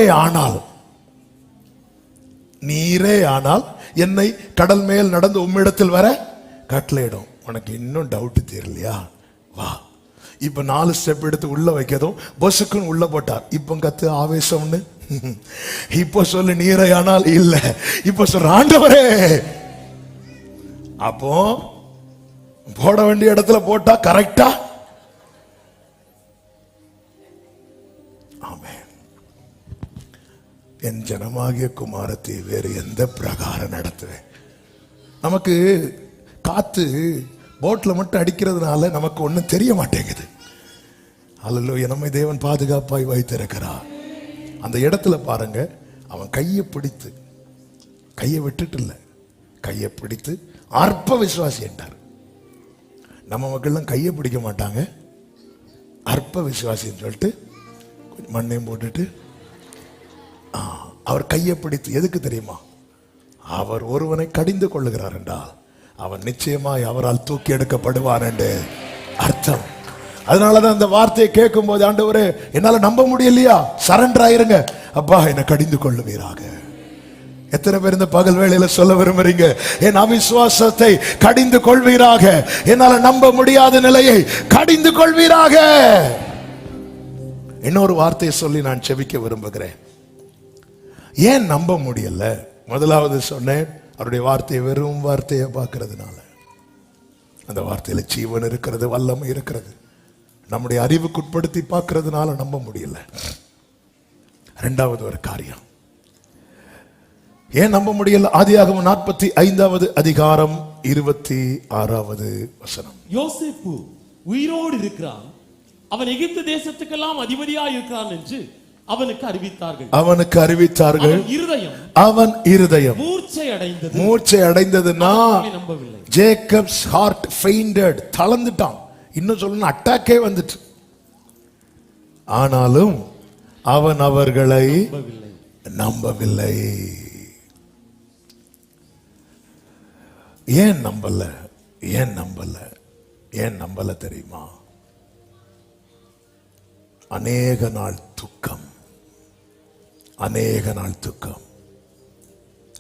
ஆனால் என்னை கடல் மேல் நடந்து உம்மிடத்தில் வர கட்டளையிடும். உனக்கு இன்னும் டவுட் தெரியலையா? வா. இப்ப 4 ஸ்டெப் எடுத்து உள்ள வைக்கதும் பொசுக்குன்னு உள்ள போட்டார். இப்ப கத்து ஆவேசம்னு. இப்போ சொல்லு நீரையானால் இல்ல. இப்ப சொல்ற, ஆண்டவரே. அப்போ போட வேண்டிய இடத்துல போட்டா கரெக்டா. ஆமென். என் ஜனமாகிய குமாரத்தை வேறு எந்த பிரகாரம் நடத்துவேன்? நமக்கு காத்து போட்ல மட்டும் அடிக்கிறதுனால நமக்கு ஒண்ணும் தெரிய மாட்டேங்குது. அல்லேலூயா. நம்மை தேவன் பாதுகாப்பாய் வைத்திருக்கிறார். அந்த இடத்துல பாருங்க, அவன் கையை பிடித்து, கையை விட்டுட்டு இல்ல, கையை பிடித்து அற்ப விசுவாசி என்றார். நம்ம மக்கள்லாம் கையை பிடிக்க மாட்டாங்க, அற்ப விசுவாசின்னு சொல்லிட்டு மண்ணையும் போட்டுட்டு அவர் கையை பிடித்து, எதுக்கு தெரியுமா? அவர் ஒருவனை கடிந்து கொள்ளுகிறார் என்றால் அவன் நிச்சயமாய் அவரால் தூக்கி எடுக்கப்படுவார் என்று அர்த்தம். அதனாலதான் அந்த வார்த்தையை கேட்கும் போது, ஆண்டவரே என்னால நம்ப முடியலையா, சரண்டர் ஆயிருங்க, அப்பா என்னை கடிந்து கொள்ளுவீராக. எத்தனை பேர் இந்த பகல் வேளையில சொல்ல விரும்புறீங்க, என் அவிசுவாசத்தை கடிந்து கொள்வீராக, என்னால நம்ப முடியாத நிலையை கடிந்து கொள்வீராக. இன்னொரு வார்த்தையை சொல்லி நான் செபிக்க விரும்புகிறேன். ஏன் நம்ப முடியல? முதலாவது சொன்னேன், அவருடைய வார்த்தையை வெறும் வார்த்தையை பார்க்கறதுனால. அந்த வார்த்தையில ஜீவன் இருக்கிறது, வல்லமை இருக்கிறது. நம்முடைய அறிவுக்குட்படுத்தி பார்க்கறதுனால நம்ப முடியல. இரண்டாவது ஒரு காரியம், ஏன் நம்ப முடியல? ஆதியாகமம் 45வது அதிகாரம் 26வது வசனம். யோசேப்பு உயிரோடு இருக்கிறான், அவன் எகிப்து தேசத்துக்கெல்லாம் அதிபதியாய் இருக்கிறான் என்று அவனுக்கு அறிவித்தார்கள். அவன் இருதயம் மூர்ச்சை அடைந்ததுன்னா நம்பவில்லை. ஜேக்கப்ஸ் ஹார்ட் ஃபெயிண்டட், தளர்ந்துட்டான். இன்னும் சொல்லணும், அட்டாக்கே வந்துட்டு. ஆனாலும் அவன் அவர்களை நம்பவில்லை. ஏன் நம்பல தெரியுமா? அநேக நாள் துக்கம்.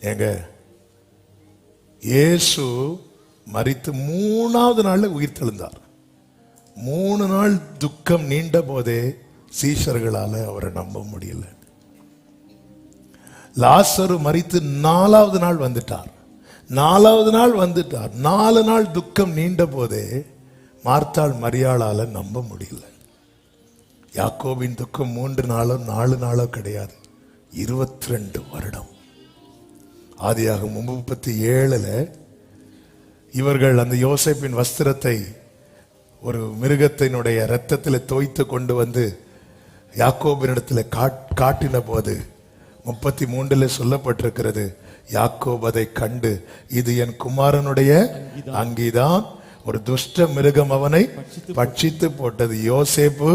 ஏங்க, இயேசு மரித்து 3வது நாள்ல உயிர் தெழுந்தார். 3 நாள் துக்கம் நீண்ட போதே சீஷர்களால அவரை நம்ப முடியல. லாசரு மரித்து 4வது நாள் வந்துட்டார். 4 நாள் துக்கம் நீண்ட போதே மார்த்தாள் மரியாளால நம்ப முடியல. யாக்கோபின் துக்கம் 3 நாளோ 4 நாளோ கிடையாது, 22 வருடம். ஆதியாகமம் 37ல இவர்கள் அந்த யோசேப்பின் வஸ்திரத்தை ஒரு மிருகத்தினுடைய இரத்தத்தில் தோய்த்து கொண்டு வந்து யாக்கோபினிடத்தில் காட்டின போது 33ல சொல்லப்பட்டிருக்கிறது, யாக்கோப் அதை கண்டு, இது என் குமாரனுடைய அங்கிதான், ஒரு துஷ்ட மிருகம் அவனை பட்சித்து போட்டது. யோசேப்பு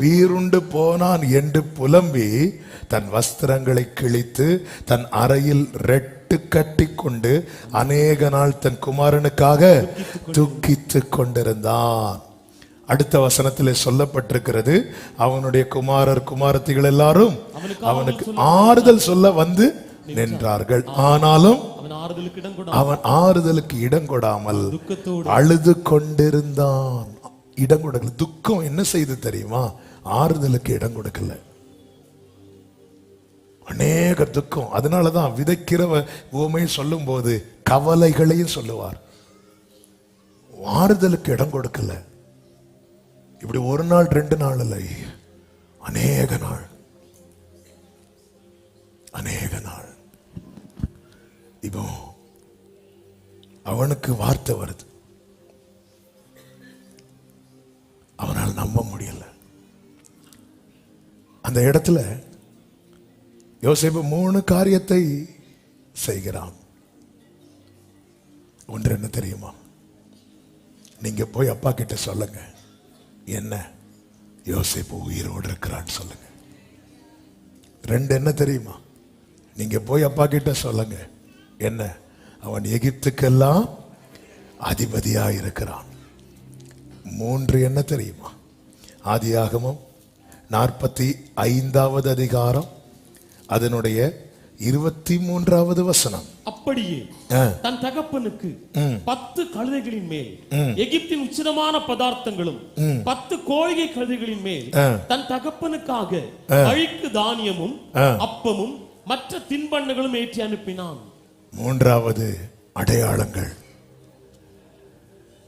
பீருண்டு போனான் என்று புலம்பி தன் வஸ்திரங்களை கிழித்து தன் அறையில் ரெட்டு கட்டி கொண்டு அநேக நாள் தன் குமாரனுக்காக துக்கித்து கொண்டிருந்தான். அடுத்த வசனத்தில் சொல்லப்பட்டிருக்கிறது, அவனுடைய குமாரத்திகள் எல்லாரும் அவனுக்கு ஆறுதல் சொல்ல வந்து நின்றார்கள். ஆனாலும் அவன் ஆறுதலுக்கு இடம் கொடாமல் அழுது கொண்டிருந்தான். இடம் கொடுக்கல. துக்கம் என்ன செய்து தெரியுமா? ஆறுதலுக்கு இடம் கொடுக்கல. அநேக துக்கம். அதனாலதான் விதைக்கிறவ உவமை சொல்லும் போது கவலைகளையும் சொல்லுவார். ஆறுதலுக்கு இடம் கொடுக்கல. இப்படி 1 நாள் 2 நாள் இல்லை, அநேக நாள். இப்போ அவனுக்கு வார்த்தை வருது, அவனால் நம்ப முடியல. அந்த இடத்துல யோசேப்பு 3 காரியத்தை செய்கிறான். ஒன்று என்ன தெரியுமா? நீங்க போய் அப்பா கிட்ட சொல்லுங்க, என்ன யோசேப்பு உயிரோடு இருக்கிறான்னு சொல்லுங்க. 2 என்ன தெரியுமா? நீங்க போய் அப்பா கிட்ட சொல்லுங்க, என்ன அவன் எகிப்துக்கெல்லாம் அதிபதியா இருக்கிறான். 3 என்ன தெரியுமா? ஆதியாகமம் 45வது அதிகாரம் அதனுடைய 23வது வசனம். அப்படியே தன் தகப்பனுக்கு 10 கழுதைகளின் மேல் எகிப்தின் உச்சிதமான பதார்த்தங்களும் 10 கோழிகை கழுதைகளின் மேல் தன் தகப்பனுக்காக அழிக்கு தானியமும் அப்பமும் மற்ற தின்பண்டங்களும் ஏற்றி அனுப்பினான். 3வது அடையாளங்கள்.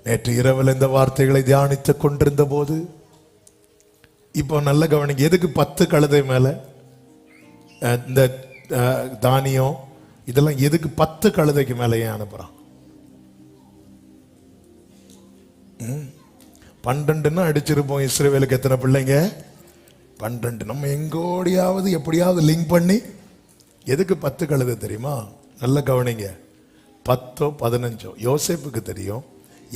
நேற்று இரவில் இந்த வார்த்தைகளை தியானித்துக் கொண்டிருந்த போது, இப்போ நல்ல கவனிங்க, எதுக்கு 10 கழுதை மேல இந்த தானியம் இதெல்லாம் எதுக்கு 10 கழுதைக்கு மேல ஏன் அனுப்புறான்? 12ன்னா அடிச்சிருப்போம். இஸ்ரவேலுக்கு எத்தனை பிள்ளைங்க? 12. நம்ம எங்கோடியாவது எப்படியாவது லிங்க் பண்ணி எதுக்கு 10 கழுதை தெரியுமா? நல்ல கவனிங்க. 10ஓ 15ஓ யோசேப்புக்கு தெரியும்.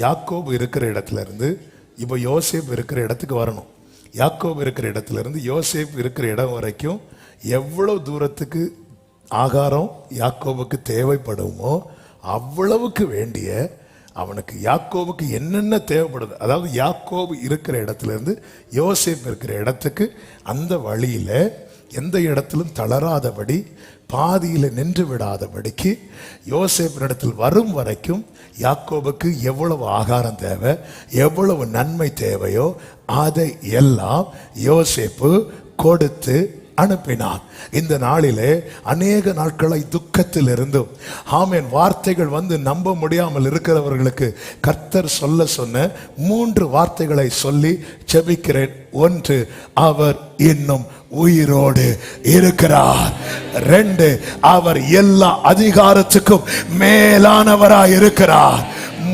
யாக்கோபு இருக்கிற இடத்துல இருந்து இப்போ யோசேப்பு இருக்கிற இடத்துக்கு வரணும். யாக்கோபு இருக்கிற இடத்துல இருந்து யோசேப்பு இருக்கிற இடம் வரைக்கும் எவ்வளவு தூரத்துக்கு ஆகாரம் யாக்கோபுக்கு தேவைப்படுமோ அவ்வளவுக்கு வேண்டிய அவனுக்கு யாக்கோபுக்கு என்னென்ன தேவைப்படுது, அதாவது யாக்கோபு இருக்கிற இடத்துல இருந்து யோசேப்பு இருக்கிற இடத்துக்கு அந்த வழியில எந்த இடத்திலும் தளராதபடி பாதியில நின்று விடாதபடிக்கு யோசேப்பினிடத்தில் வரும் வரைக்கும் யாக்கோபுக்கு எவ்வளவு ஆகாரம் தேவை, எவ்வளவு நன்மை தேவையோ அதை எல்லாம் யோசேப்பு கொடுத்து அனுப்பினார். இந்த நாளிலே அநேக நாட்களை துக்கத்தில் இருந்தும் ஆமென் வார்த்தைகள் வந்து நம்ப முடியாமல் இருக்கிறவர்களுக்கு கர்த்தர் சொல்ல சொன்ன 3 வார்த்தைகளை சொல்லி ஜெபிக்கிறேன். 1, அவர் இன்னும் உயிரோடு இருக்கிறார். 2, அவர் எல்லா அதிகாரத்துக்கும் மேலானவராய் இருக்கிறார்.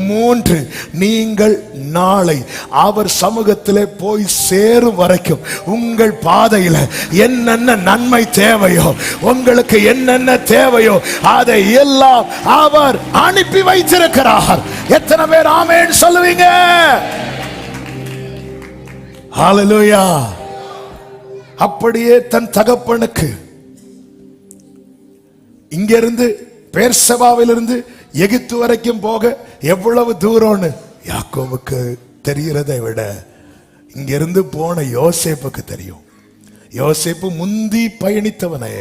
3, நீங்கள் நாளை அவர் சமூகத்திலே போய் சேரும் வரைக்கும் உங்கள் பாதையில என்னென்ன நன்மை தேவையோ, உங்களுக்கு என்னென்ன தேவையோ அதை எல்லாம் அவர் அனுப்பி வைத்திருக்கிறார். எத்தனை பேர் ஆமென் சொல்லுவீங்க? ஹல்லேலூயா. அப்படியே தன் தகப்பனுக்கு இங்கிருந்து பேர்சபாவிலிருந்து எகிப்து வரைக்கும் போக எவ்வளவு தூரம்னு யாக்கோபுக்கு தெரிகிறதை விட இங்கிருந்து போன யோசேப்புக்கு தெரியும். யோசேப்பு முந்தி பயணித்தவனே.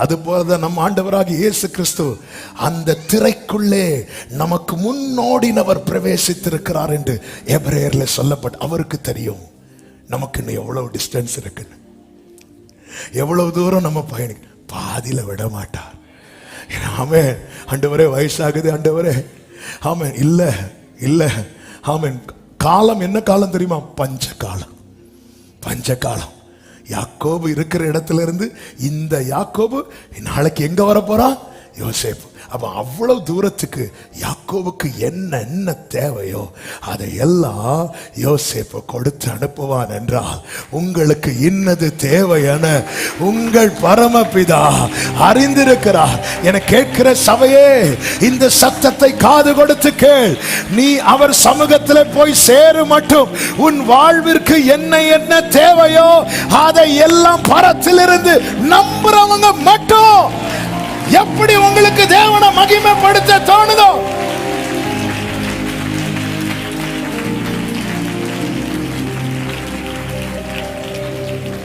அதுபோலதான் நம் ஆண்டவராகிய இயேசு கிறிஸ்து அந்த திரைக்குள்ளே நமக்கு முன்னோடினவர் பிரவேசித்திருக்கிறார் என்று எபிரேயர்ல சொல்லப்பட்ட அவருக்கு தெரியும் நமக்கு இன்னும் எவ்வளவு டிஸ்டன்ஸ் இருக்குன்னு, எவ்வளவு தூரம் நம்ம பயணிக்க. பாதியில விட மாட்டார். ஆமென். ஆண்டவரே வயசாகுது ஆண்டவரே. ஆமென். இல்ல இல்ல ஆமென். காலம் என்ன காலம் தெரியுமா? பஞ்சகாலம். பஞ்சகாலம். யாக்கோபு இருக்கிற இடத்துல இருந்து இந்த யாக்கோபு நாளைக்கு எங்க வர போறான்? யோசேப்பு. அப்ப அவ்வளவு தூரத்துக்கு யாக்கோபுக்கு என்ன தேவையோ அதை எல்லாம் யோசேப்பு கொடுத்து அனுப்புவான் என்றால் உங்களுக்கு இன்னது தேவை என உங்கள் பரமபிதா அறிந்திருக்கிறார் என கேட்கிற சபையே, இந்த சத்தத்தை காது கொடுத்து கேள். நீ அவர் சமூகத்தில் போய் சேரு மட்டும் உன் வாழ்விற்கு என்ன தேவையோ அதை எல்லாம் பரத்திலிருந்து நம்புறவங்க மட்டும் எப்படி உங்களுக்கு தேவனை மகிமைப்படுத்த தோணுதோ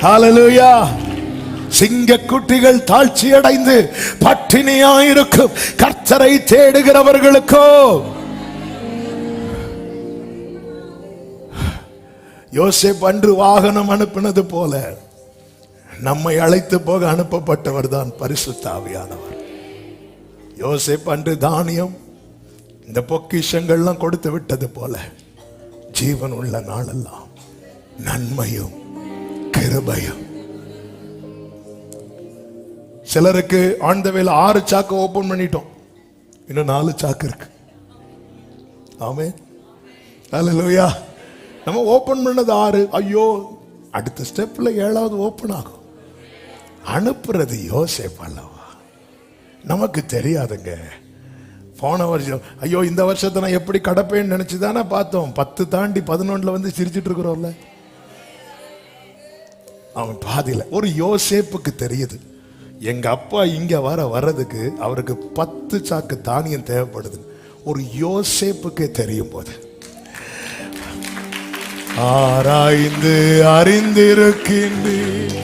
ஹல்லேலூயா. சிங்கக்குட்டிகள் தாழ்ச்சி அடைந்து பட்டினியாயிருக்கும் கர்த்தரை தேடுகிறவர்களுக்கோ யோசேப்பு அன்று வாகனம் அனுப்பினது போல நம்மை அழைத்து போக அனுப்பப்பட்டவர் தான் பரிசுத்த ஆவியானவர். யோசேப்பு அன்று தானியம் இந்த பொக்கிஷங்கள்லாம் கொடுத்து விட்டது போல ஜீவன் உள்ள நாளெல்லாம் நன்மையும் கிருபையும். சிலருக்கு ஆண்டவேல 6 சாக்கு ஓபன் பண்ணிட்டோம், இன்னும் 4 சாக்கு இருக்கு. ஆமென். ஹல்லேலூயா. நம்ம ஓபன் பண்ணது 6. ஐயோ, அடுத்த ஸ்டெப்ல 7வது ஓபன் ஆகும். அனுப்புறது யோசேப்பு அல்லவா? நமக்கு தெரியாதுங்க. போன வருஷம் ஐயோ இந்த வருஷத்தை நான் எப்படி கடப்பேன்னு நினைச்சுதானே பார்த்தோம். 10 தாண்டி 11 வந்து சிரிச்சிட்டு இருக்கிறோம்ல. அவன் பாதியில ஒரு யோசேப்புக்கு தெரியுது எங்க அப்பா இங்க வர்றதுக்கு அவருக்கு 10 சாக்கு தானியம் தேவைப்படுது. ஒரு யோசேப்புக்கு தெரியும் போது ஆராய்ந்து அறிந்திருக்கின்றேன்,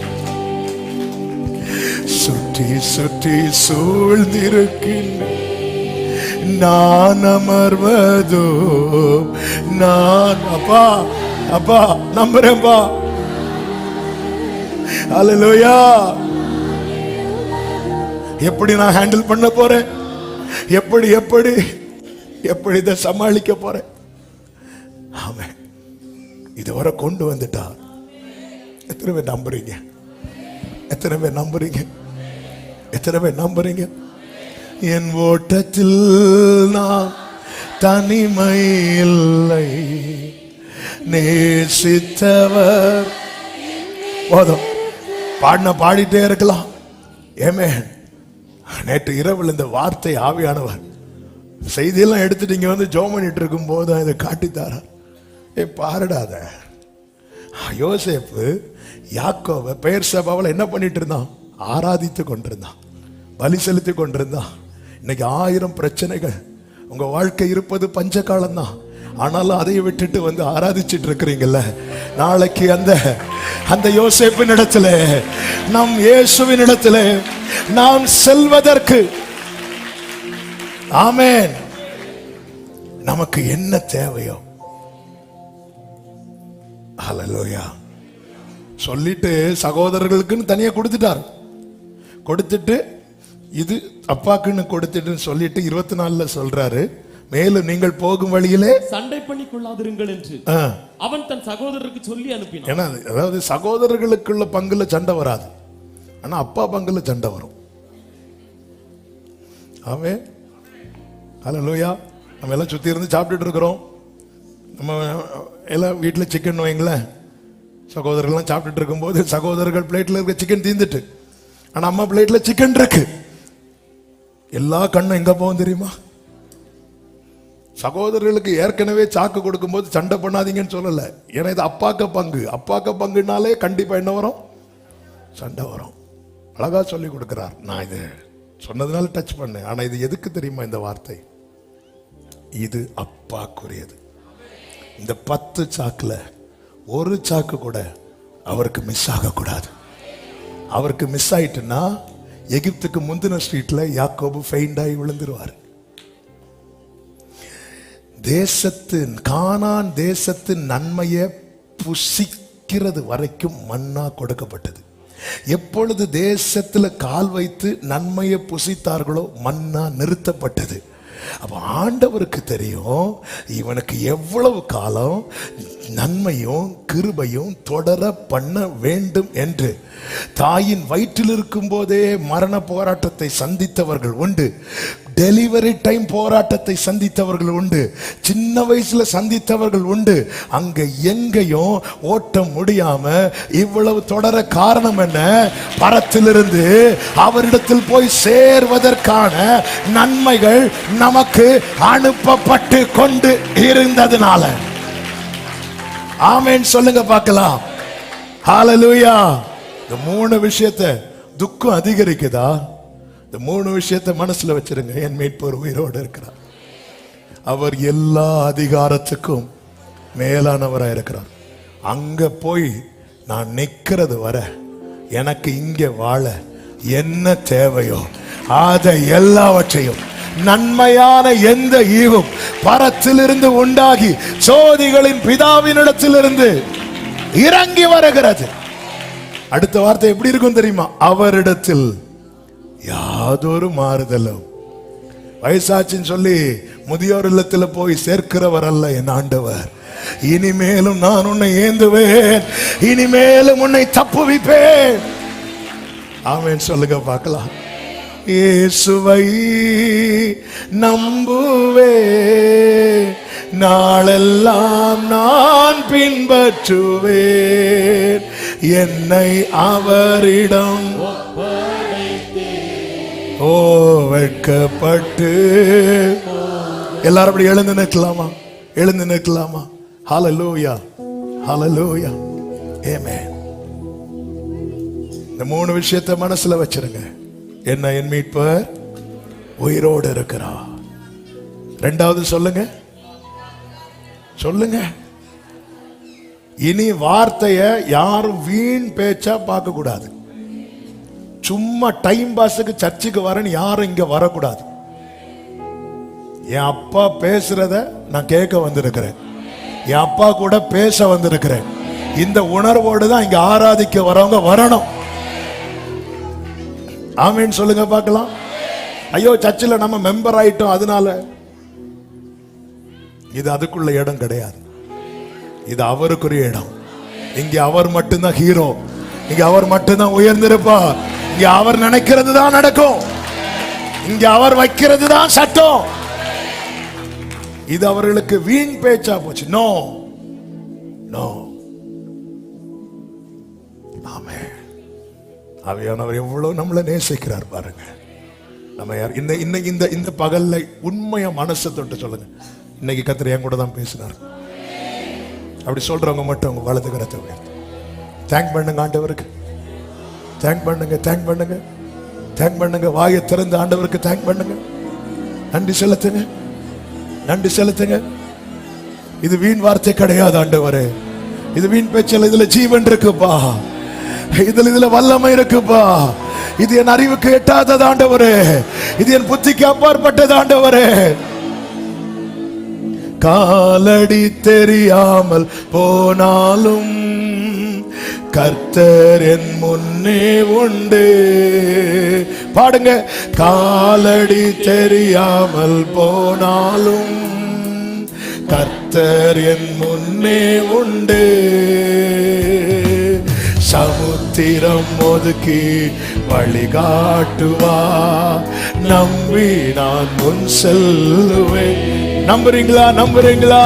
சுற்றி சுற்றி சூழ்ந்திருக்கின்றேன், நான் அமர்வதோ நான் அப்பா அப்பா நம்புறேன்பா. ஹல்லேலூயா. எப்படி நான் ஹேண்டில் பண்ண போறேன், எப்படி எப்படி எப்படி இதை சமாளிக்க போறேன். ஆமென். இதுவரை கொண்டு வந்துட்டார். எத்தனை பேர் நம்புறீங்க? எத்தனை பேர் நம்புறீங்க? எத்தனை பேர் நம்புறீங்க? என் ஓட்டத்தில் நான் தனிமை இல்லை, நேசித்தவர். போதும், பாடிட்டே இருக்கலாம். ஆமென். நேற்று இரவில் இந்த வார்த்தை ஆவியானவர் செய்தியெல்லாம் எடுத்துட்டு இங்க வந்து ஜெபம் பண்ணிட்டு இருக்கும் போது இதை காட்டித்தாரா. பாருடாத. யோசேப்பு யாக்கோபை பெயர்சபாவில் என்ன பண்ணிட்டு இருந்தான்? ஆராதித்து கொண்டிருந்தான். பலி செலுத்தி கொண்டிருந்தா இன்னைக்கு 1000 பிரச்சனைகள். உங்க வாழ்க்கை இருப்பது பஞ்ச காலம்தான். ஆனாலும் அதை விட்டுட்டு வந்து ஆராதிச்சிட்டு இருக்கிறீங்கல்ல, நாளைக்கு அந்த அந்த யோசேப்பின் இடத்துல, நம் இயேசுவின் இடத்துல நாம் செல்வதற்கு, ஆமென், நமக்கு என்ன தேவையோ ஹல்லேலூயா சொல்லிட்டு சகோதரர்களுக்குன்னு தனியா கொடுத்துட்டார். கொடுத்துட்டு இது அப்பாக்குன்னு கொடுத்துட்டுன்னு சொல்லிட்டு 24 சொல்றாரு, மேலும் நீங்கள் போகும் வழியிலே சண்டை பண்ணி கொள்ளாதிருங்கள் என்று அவன் தன் சகோதரருக்கு சொல்லி அனுப்பினான். ஏன்னா அதாவது சகோதரர்களுக்குள்ள பங்குல சண்டை வராது, ஆனா அப்பா பங்குல சண்டை வரும். ஆமென் ஹல்லேலூயா. நம்ம எல்லாம் சுத்தி இருந்து சாப்பிட்டுட்டு இருக்கிறோம். நம்ம எல்லாம் வீட்டில் சிக்கன் வைங்களேன், சகோதரர்கள்லாம் சாப்பிட்டுட்டு இருக்கும்போது சகோதரர்கள் பிளேட்ல இருக்க சிக்கன் தீந்துட்டு, ஆனா அம்மா பிளேட்ல சிக்கன் இருக்கு. எல்லா கண்ணும் எங்க போகும் தெரியுமா? சகோதரர்களுக்கு ஏற்கனவே சாக்கு கொடுக்கும்போது சண்டை பண்ணாதீங்கன்னு சொல்லல. ஏன்னா இது அப்பாக்க பங்கு. அப்பாக்க பங்குனாலே கண்டிப்பா என்ன வரும்? சண்டை வரும். அழகா சொல்லி கொடுக்கிறார். நான் இது சொன்னதுனால டச் பண்ணேன். ஆனா இது எதுக்கு தெரியுமா இந்த வார்த்தை? இது அப்பாக்குரியது. இந்த 10 சாக்குல ஒரு சாக்கு கூட அவருக்கு மிஸ் ஆகக்கூடாது. அவருக்கு மிஸ் ஆயிட்டுன்னா எகிப்துக்கு முந்தின ஸ்ட்ரீட்ல யாக்கோபு ஃபெயிண்டாகி விழுந்துருவார். தேசத்தின் கானான் தேசத்தின் நன்மையை புசிக்கிறது வரைக்கும் மன்னா கொடுக்கப்பட்டது. எப்பொழுது தேசத்துல கால் வைத்து நன்மையை புசித்தார்களோ மன்னா நிறுத்தப்பட்டது. அப்ப ஆண்டவருக்கு தெரியும் இவனுக்கு எவ்வளவு காலம் நன்மையும் கிருபையும் தொடர பண்ண வேண்டும் என்று. தாயின் வயிற்றில் இருக்கும் போதே மரண போராட்டத்தை சந்தித்தவர்கள் உண்டு, டெலிவரி டைம் போராட்டத்தை சந்தித்தவர்கள் உண்டு, சின்ன வயசுல சந்தித்தவர்கள் உண்டு. அங்க எங்கேயும் ஓட்ட முடியாம இவ்வளவு தொடர காரணம் என்ன? பரத்திலிருந்து அவரிடத்தில் போய் சேர்வதற்கான நன்மைகள் நமக்கு அனுப்பப்பட்டு கொண்டு இருந்ததுனால. ஆமென் சொல்லுங்க பார்க்கலாம். ஹல்லேலூயா. இந்த 3 விஷயத்தை, துக்கம் அதிகரிக்குதா? இந்த 3 விஷயத்தை மனசுல வச்சிருங்க. என் மீட்பர் உயிரோடு இருக்கிறார். அவர் எல்லா அதிகாரத்துக்கும் மேலானவராக இருக்கிறார். அங்க போய் நான் நிக்கிறது வர எனக்கு இங்க வாழ என்ன தேவையோ அதை எல்லாவற்றையும் நன்மையான எந்த ஈவும் பரத்திலிருந்து உண்டாகி சோதிகளின் பிதாவினிடத்திலிருந்து இறங்கி வருகிறது. அடுத்த வார்த்தை எப்படி இருக்கும் தெரியுமா? அவரிடத்தில் யாதொரு மாறுதலும். வயசாச்சின்னு சொல்லி முதியோர் இல்லத்துல போய் சேர்க்கிறவர் அல்ல என் ஆண்டவர். இனிமேலும் நான் உன்னை ஏந்துவேன், இனிமேலும் உன்னை தப்புவிப்பேன். ஆமென் சொல்லுங்க பார்க்கலாம். இயேசுவை நம்புவே, நாளெல்லாம் நான் பின்பற்றுவேன், என்னை அவரிடம் வெட்கப்பட்டு. எல்லாரும் அப்படி எழுந்து நிற்கலாமா? எழுந்து நிற்கலாமா? ஹல்லேலூயா, ஹல்லேலூயா, ஆமென். இந்த 3 விஷயத்தை மனசுல வச்சிருங்க. என்ன? என் மீட்பர் உயிரோடு இருக்கிறார். 2வது சொல்லுங்க, சொல்லுங்க. இனி வார்த்தைய யாரும் வீண் பேச்சா பார்க்க கூடாது. சும்மா டைம் பாஸுக்கு சர்ச்சுக்கு வரேன்னு யாரும் இங்க வரக்கூடாது. என் அப்பா பேசுறத நான் கேட்க வந்திருக்கிறேன், என் அப்பா கூட பேச வந்திருக்கிறேன். இந்த உணர்வோடு தான் இங்க ஆராதிக்க வரவங்க வரணும். ஆமென் சொல்லுங்க பார்க்கலாம். ஐயோ சர்ச்சில் நம்ம மெம்பர் ஆயிட்டோம் அதனால. இது அதுக்குள்ள இடம் கிடையாது. இது அவருக்குரிய இடம். இங்க அவர் மட்டும்தான் ஹீரோ, இங்க அவர் மட்டும்தான் உயர்ந்திருப்பார். இங்க அவர் நினைக்கிறது தான் நடக்கும், இங்க அவர் வைக்கிறது தான் சட்டம். இது அவர்களுக்கு வீண் பேச்சா போச்சு. No no. ஆமென். ஆவியானவர் எவ்வளவு நம்மளை நேசிக்கிறார் பாருங்க. நம்ம யார் இந்த பகல்ல உண்மையா மனசை தொட்டு சொல்லுங்க, இன்னைக்கு கர்த்தர் என் கூட தான் பேசினார். அப்படி சொல்றவங்க மட்டும் உங்க வலது கரத்தை உயர்த்தி தேங்க் பண்ணுங்க ஆண்டவருக்கு. தேங்க் பண்ணுங்க, தேங்க் பண்ணுங்க, தேங்க் பண்ணுங்க. வாயை திறந்து ஆண்டவருக்கு தேங்க் பண்ணுங்க. நன்றி செலுத்துங்க, நன்றி செலுத்துங்க. இது வீண் வார்த்தை கிடையாது ஆண்டவரே. இது வீண் பேச்சல். இதுல ஜீவன் இருக்குப்பா, இதுல வல்லமை இருக்குப்பா. இது என் அறிவுக்கு எட்டாதது ஆண்டவரே, இது என் புத்திக்கு அப்பாற்பட்டது ஆண்டவரே. காலடி தெரியாமல் போனாலும் கர்த்தர் என் முன்னே உண்டு. பாடுங்க. காலடி தெரியாமல் போனாலும் கர்த்தர் என் முன்னே உண்டு. சமுத்திரம் ஒதுக்கி வழிகாட்டுவா, நம்பி நான் முன் செல்லுவேன். நம்புறீங்களா? நம்புறீங்களா?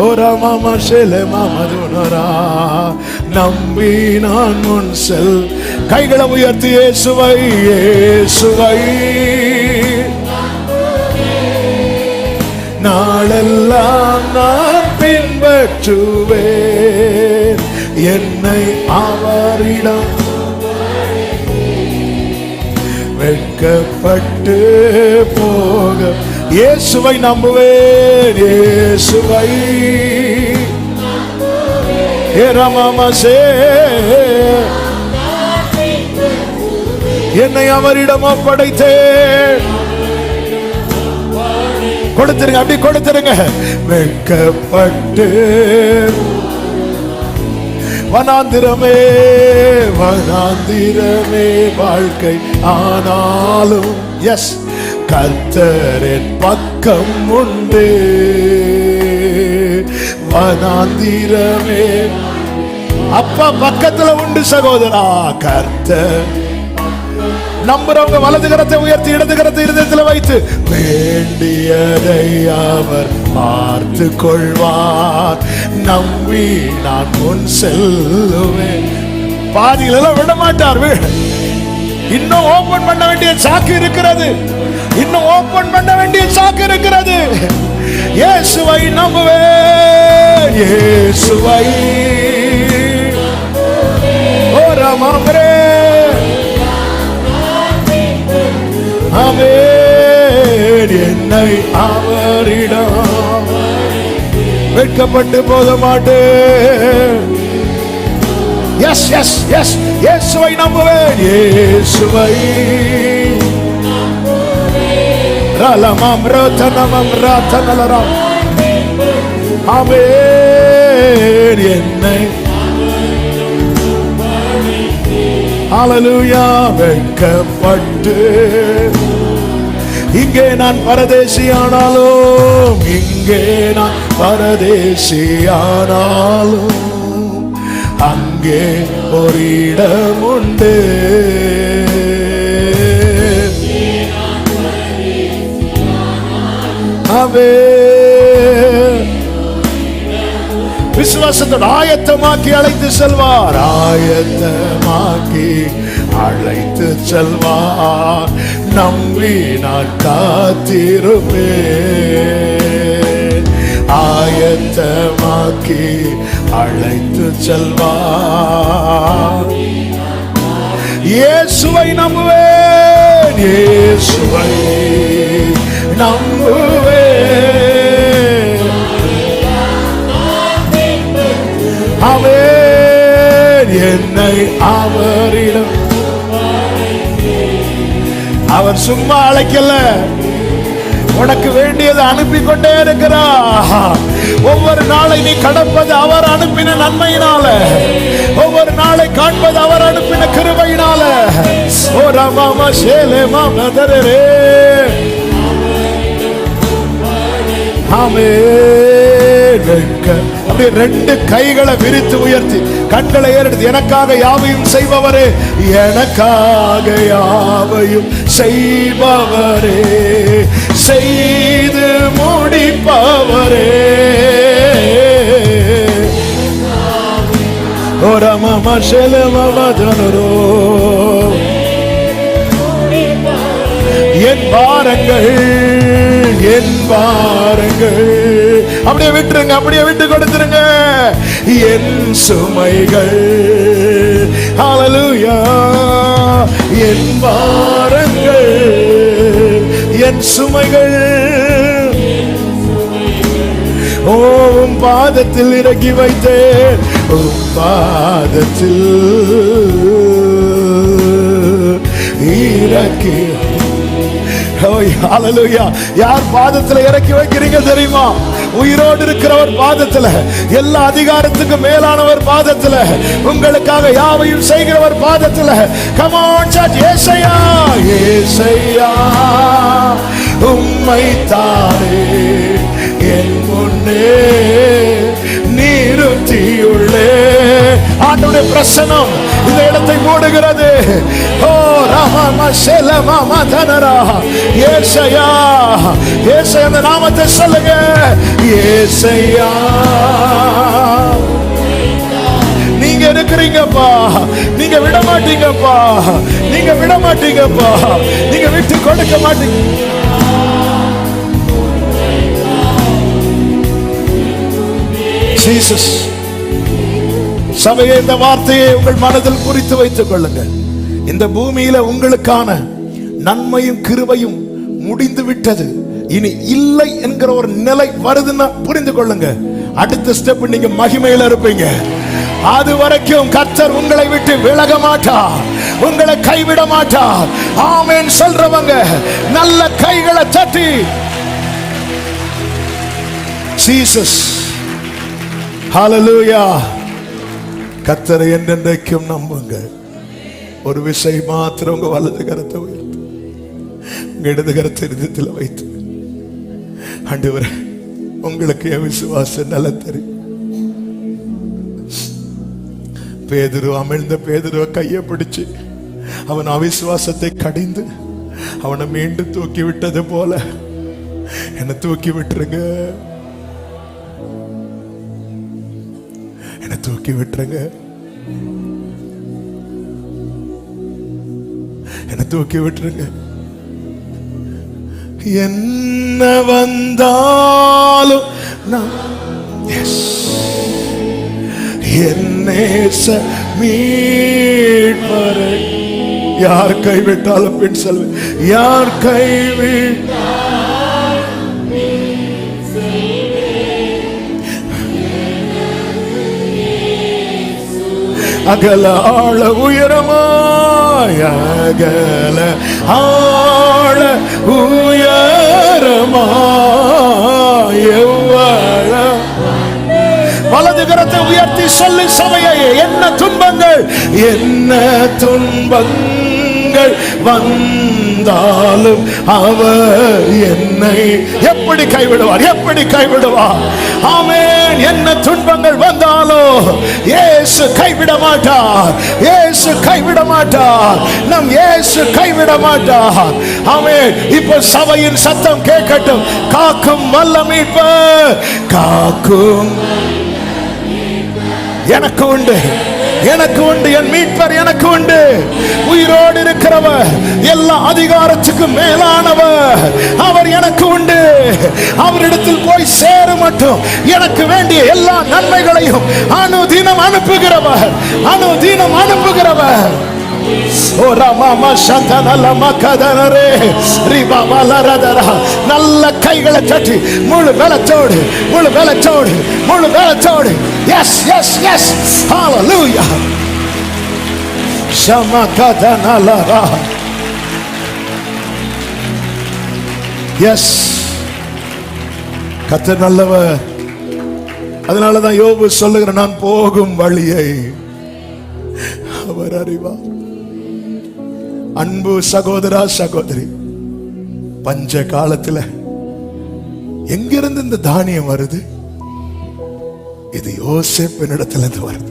ஓரா மாமா ஷேலே மாமதுனரா, நம்பி நான் முன் செல். கைகளை உயர்த்தி இயேசுவை, இயேசுவை நாளெல்லாம் நான் பின்பற்றுவேன். என்னை அவரிடம் வெட்கப்பட்டு போக இயேசுவை நம்புவேன். இயேசுவை ஏராமாசே என்னை அவரிடம் ஒப்படைத்தேன். கொடுத்துருங்க, அப்படி கொடுத்துருங்க. வெட்கப்பட்டு வனாந்திரமே, வனாந்திரமே வாழ்க்கை ஆனாலும் எஸ் கர்த்தரின் பக்கம் உண்டு. வனாந்திரமே அப்பா பக்கத்துல உண்டு சகோதரா. கர்த்தர் நம்புறவங்க வலது கரத்தை உயர்த்தி இடது கரத்தை இருதயத்தில் வைத்து வேண்டியதை அவர் பார்த்து கொள்வார். நம்பி நான் முன் செல்லுவேன். பாதியில விட மாட்டார். இன்னும் ஓபன் பண்ண வேண்டிய சாக்கு இருக்கிறது. இன்னும் ஓபன் பண்ண வேண்டிய சாக்கு இருக்கிறது. இயேசுவை நம்புவேன். இயேசுவை ஓ ராமரே ஆமென். என்னை அவரிடம் வெட்கப்பட்டு போக மாட்டேன். எஸ் எஸ் எஸ் இயேசுவை நம்புவேன். இயேசுவை ரலமம் ரதனமம் ரதனலரம் ஆமென். என்னை ஹல்லேலூயா வெட்கப்பட்டு இங்கே நான் பரதேசியானாலும், இங்கே நான் பரதேசியானாலும் அங்கே ஒரு இடம் உண்டு. விசுவாசத்தோடு ஆயத்தமாக்கி அழைத்து செல்வார். ஆயத்தமாக்கி அழைத்து செல்வார். நம்பி நான் காத்திருப்பேன். ஆயத்தமாக்கி அழைத்து செல்வார். இயேசுவை நம்புவேன். இயேசுவை நம்புவேன். ஆமென். என்னை அவரிடம் அவர் சும்மா அழைக்கல, உனக்கு வேண்டியதை அனுப்பி கொண்டே இருக்கிறார். ஒவ்வொரு நாளை நீ கடப்பது அவர் அனுப்பின நன்மையினால, ஒவ்வொரு நாளை காண்பது அவர் அனுப்பின கிருபையினால. ஓ ராமா ஷேலே மாமதரே அப்படியே ரெண்டு கைகளை விரித்து உயர்த்தி கண்களை ஏறெடுத்து எனக்காக யாவையும் செய்பவரே, எனக்காக யாவையும் செய்பவரே, செய்து முடிப்பவரே. என் பாரங்கள், என் பாரங்கள் அப்படியே விட்டுருங்க, அப்படியே விட்டு கொடுத்துருங்க. என் சுமைகள் ஹல்லேலூயா என் பாரங்கள் என் சுமைகள் உம் பாதத்தில் இறக்கி வைத்தேன், உம் பாதத்தில் இறக்கி. ஹalleluya. யார் பாதத்தில் இறக்கி வைக்கிறீங்க தெரியுமா? உயிரோடு இருக்கிறவர் பாதத்துல, எல்லா அதிகாரத்துக்கும் மேலானவர் பாதத்துல, உங்களுக்காக யாவையும் செய்கிறவர் பாதத்துல. Come on church. ஏசையா ஏசையா உம்மை தானே என் முன்னே நிறுத்தியுள்ளே. ஆண்டவருடைய பிரசன்னம் இந்த இடத்தை மூடுகிறது. ஓ ரஹமா ஷெலமா மதனரா. ஏசையா ஏசையா அந்த நாமத்தை சொல்லுங்க. ஏசையா நீங்க இருக்கிறீங்கப்பா, நீங்க விட மாட்டீங்கப்பா, நீங்க விட மாட்டீங்கப்பா, நீங்க விட்டு கொடுக்க மாட்டீங்க. ஜீசஸ். சபையை இந்த வார்த்தையை உங்கள் மனதில் குறித்து வைத்துக் கொள்ளுங்கள். இந்த பூமியில உங்களுக்கான நன்மையும் கிருபையும் முடிந்து விட்டது, இனி இல்லை என்கிற ஒரு நிலை வருதுன்னா புரிந்து கொள்ளுங்க. அடுத்த ஸ்டெப் நீங்க மகிமையில இருப்பீங்க. அது வரைக்கும் கர்த்தர் உங்களை விட்டு விலக மாட்டார், உங்களை கைவிட மாட்டார். ஆமென் சொல்றவங்க நல்ல கைகளை தட்டி ஜீசஸ். ஹalleluya. கர்த்தரை என்றென்றைக்கும் நம்புங்க. ஒரு விஷயம் மாத்திரம் உங்க வலது கரத்தை உயர்த்து, உங்க இடது கரத்தை இதயத்தில் வைத்து, ஆண்டவரே உங்களுக்கு என் விசுவாசம் நல்லா தெரியும். பேதுரு அமிழ்ந்த பேதுருவை கையை பிடிச்சு அவன் அவிசுவாசத்தை கடிந்து அவனை மீண்டும் தூக்கி விட்டது போல என்னை தூக்கி விட்டுருங்க, என்னை தூக்கி விட்டுருங்க, என்னை தூக்கி விட்டுருங்க. என்ன வந்தாலும் என்னேச மீட்பரை யார் கைவிட்டாலும் பின் செல்வேன், யார் அகல ஆழ உயரமாய், அகல ஆழ உயரமாய் எவ்வள. வலது கரத்தை உயர்த்தி சொல்லி சபையை, என்ன துன்பங்கள் என்ன துன்பங்கள் வந்தாலும் அவர் என்னை எப்படி கைவிடுவார், எப்படி கைவிடுவார்? ஆமென். என்ன துன்பங்கள் வந்தாலும் இயேசு கைவிட மாட்டார், இயேசு கைவிட மாட்டார், நம் இயேசு கைவிட மாட்டார். ஆமென். இப்போ சபையின் சத்தம் கேட்கட்டும். காக்கும் வல்ல மீட்பர், காக்கும் எனக்கு உண்டு, எனக்கு உண்டு, என் மீட்பர் எனக்கு உண்டு. உயிரோடு இருக்கிறவர், எல்லா அதிகாரத்துக்கும் மேலானவர், அவர் எனக்கு உண்டு. அவரிடத்தில் போய் சேர மட்டும் எனக்கு வேண்டிய எல்லா நன்மைகளையும் அனுதினம் அனுப்புகிறவர், அனுதினம் அனுப்புகிறவர். நல்ல கைகளை தட்டி முழு பலத்தோடு, முழு பலத்தோடு, முழு பலத்தோடு. Yes yes yes. ஹalleluya. ஷமகதனலரா. எஸ், கர்த்தர் நல்லவர். அதனாலதான் யோபு சொல்லுகிற, நான் போகும் வழியை அவர் அறிவார். அன்பு சகோதரா சகோதரி, பஞ்ச காலத்துல எங்கிருந்து இந்த தானியம் வருது? இது யோசேப்பின் இடத்துல இருந்து வருது.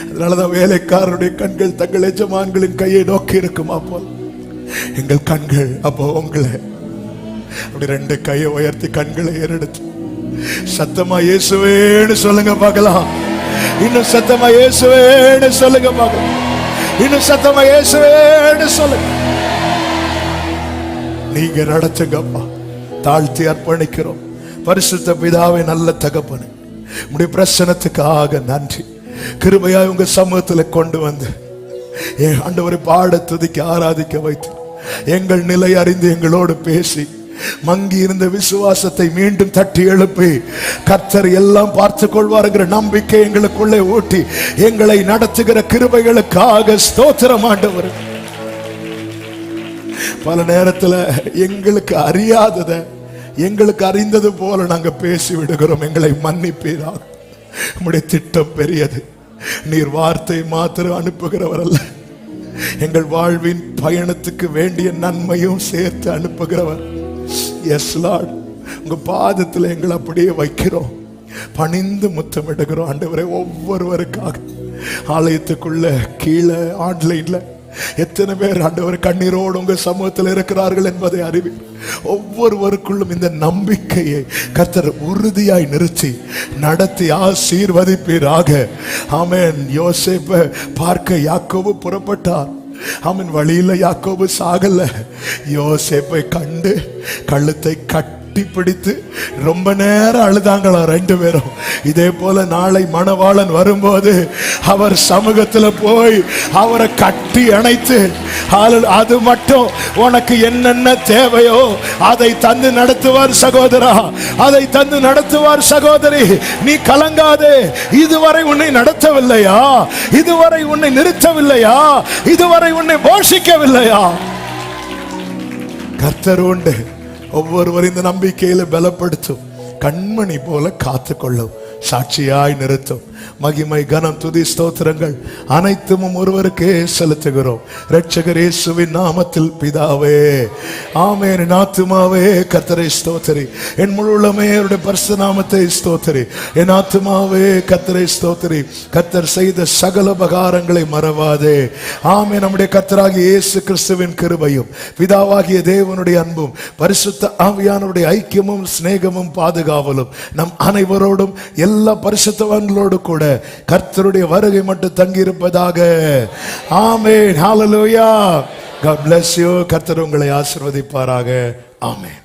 அதனாலதான் வேலைக்காரருடைய கண்கள் தங்கள் எஜமான்களின் கையை நோக்கி இருக்குமா போல் எங்கள் கண்கள் அப்போ உங்களை அப்படி ரெண்டு கையை உயர்த்தி கண்களை ஏறெடுத்து சத்தமா இயேசுவேன்னு சொல்லுங்க பார்க்கலாம். இன்னும் சத்தமா இயேசுவேன்னு சொல்லுங்க பார்க்கலாம். இன்னும் சத்தமா இயேசுவேன்னு சொல்லுங்க. நீங்க நடத்துங்கப்பா, தாழ்த்தி அர்ப்பணிக்கிறோம். பரிசுத்த பிதாவே, நல்ல தகப்பனே, உம்முடைய பிரசன்னத்துக்காக நன்றி. கிருபையாய் உங்க சமூகத்தில் கொண்டு வந்து ஆண்டவரை பாட துதிக்க ஆராதிக்க வைத்து எங்கள் நிலை அறிந்து எங்களோடு பேசி மங்கி இருந்த விசுவாசத்தை மீண்டும் தட்டி எழுப்பி கர்த்தர் எல்லாம் பார்த்து கொள்வாருங்கிற நம்பிக்கை எங்களுக்குள்ளே ஊட்டி எங்களை நடத்துகிற கிருபைகளுக்காக ஸ்தோத்திரம் ஆண்டவர். பல நேரத்துல எங்களுக்கு அறியாதத எங்களுக்கு அறிந்தது போல நாங்க பேசி விடுகிறோம். எங்களை மன்னிப்பீராக. உம்முடைய திட்டம் பெரியது. நீர் வார்த்தை மாத்திரம் அனுப்புகிறவர் அல்ல, எங்கள் வாழ்வின் பயணத்துக்கு வேண்டிய நன்மையும் சேர்த்து அனுப்புகிறவர். எஸ் லார்ட், உங்க பாதத்தில் எங்களை அப்படியே வைக்கிறோம், பணிந்து முத்தமிடுகிறோம். ஆண்டவரே, ஒவ்வொருவருக்காக ஆலயத்துக்குள்ள கீழே ஆன்லைன்ல எத்தனை பேர் ஆண்டவர் கண்ணீரோடு உங்க சமூகத்தில் இருக்கிறார்கள் என்பதை அறிவி. ஒவ்வொருவருக்குள்ளும் இந்த நம்பிக்கையை கர்த்தர் உறுதியாய் நிறுத்தி நடத்தி ஆசீர்வதிப்பீராக. ஆமென். யோசேப்பை பார்க்க யாக்கோபு புறப்பட்டார். அவன் வழியில யாக்கோபு சாகல. யோசேப்பை கண்டு கழுத்தை கட்டி பிடித்து ரொம்ப நேரம் அழுதாங்களாம் 2 பேரும். இதே போல நாளை மணவாளன் வரும்போது அவர் சமூகத்துல போய் அவரை கட்டி அணைத்து, அது மட்டும் உனக்கு என்னென்ன தேவையோ அதை தந்து நடத்துவார் சகோதரா, அதை தந்து நடத்துவார் சகோதரி. நீ கலங்காதே. இதுவரை உன்னை நடத்தவில்லையா? இதுவரை உன்னை நிறுத்தவில்லையா? இதுவரை உன்னை போஷிக்கவில்லையா? கர்த்தர் உண்டு. ஒவ்வொருவர் இந்த நம்பிக்கையில பலப்படுத்தும், கண்மணி போல காத்துக்கொள்ளும், சாட்சியாய் நிறுத்தும். மகிமை கனம் துதி ஸ்தோத்திரங்கள் அனைத்தும் ஒருவருக்கே செலுத்துகிறோம். இரட்சகர் இயேசுவின் நாமத்தில் பிதாவே, ஆமென். என் ஆத்துமாவே கர்த்தரை ஸ்தோத்திரி, என் முழு உள்ளமே அவருடைய பரிசுத்த நாமத்தை ஸ்தோத்திரி. என் ஆத்துமாவே கர்த்தரை ஸ்தோத்திரி, கர்த்தர் செய்த சகல உபகாரங்களை மறவாதே. ஆமென். நம்முடைய கர்த்தராகிய இயேசு கிறிஸ்துவின் கிருபையும் பிதாவாகிய தேவனுடைய அன்பும் பரிசுத்த ஆவியானவருடைய ஐக்கியமும் சிநேகமும் பாதுகாவலும் நம் அனைவரோடும் எல்லா பரிசுத்தவான்களோடு கூட கர்த்தருடைய வருகை மட்டும் தங்கி இருப்பதாக. ஆமென். ஹalleluya. God bless you. கர்த்தர் உங்களை ஆசீர்வதிப்பாராக. ஆமென்.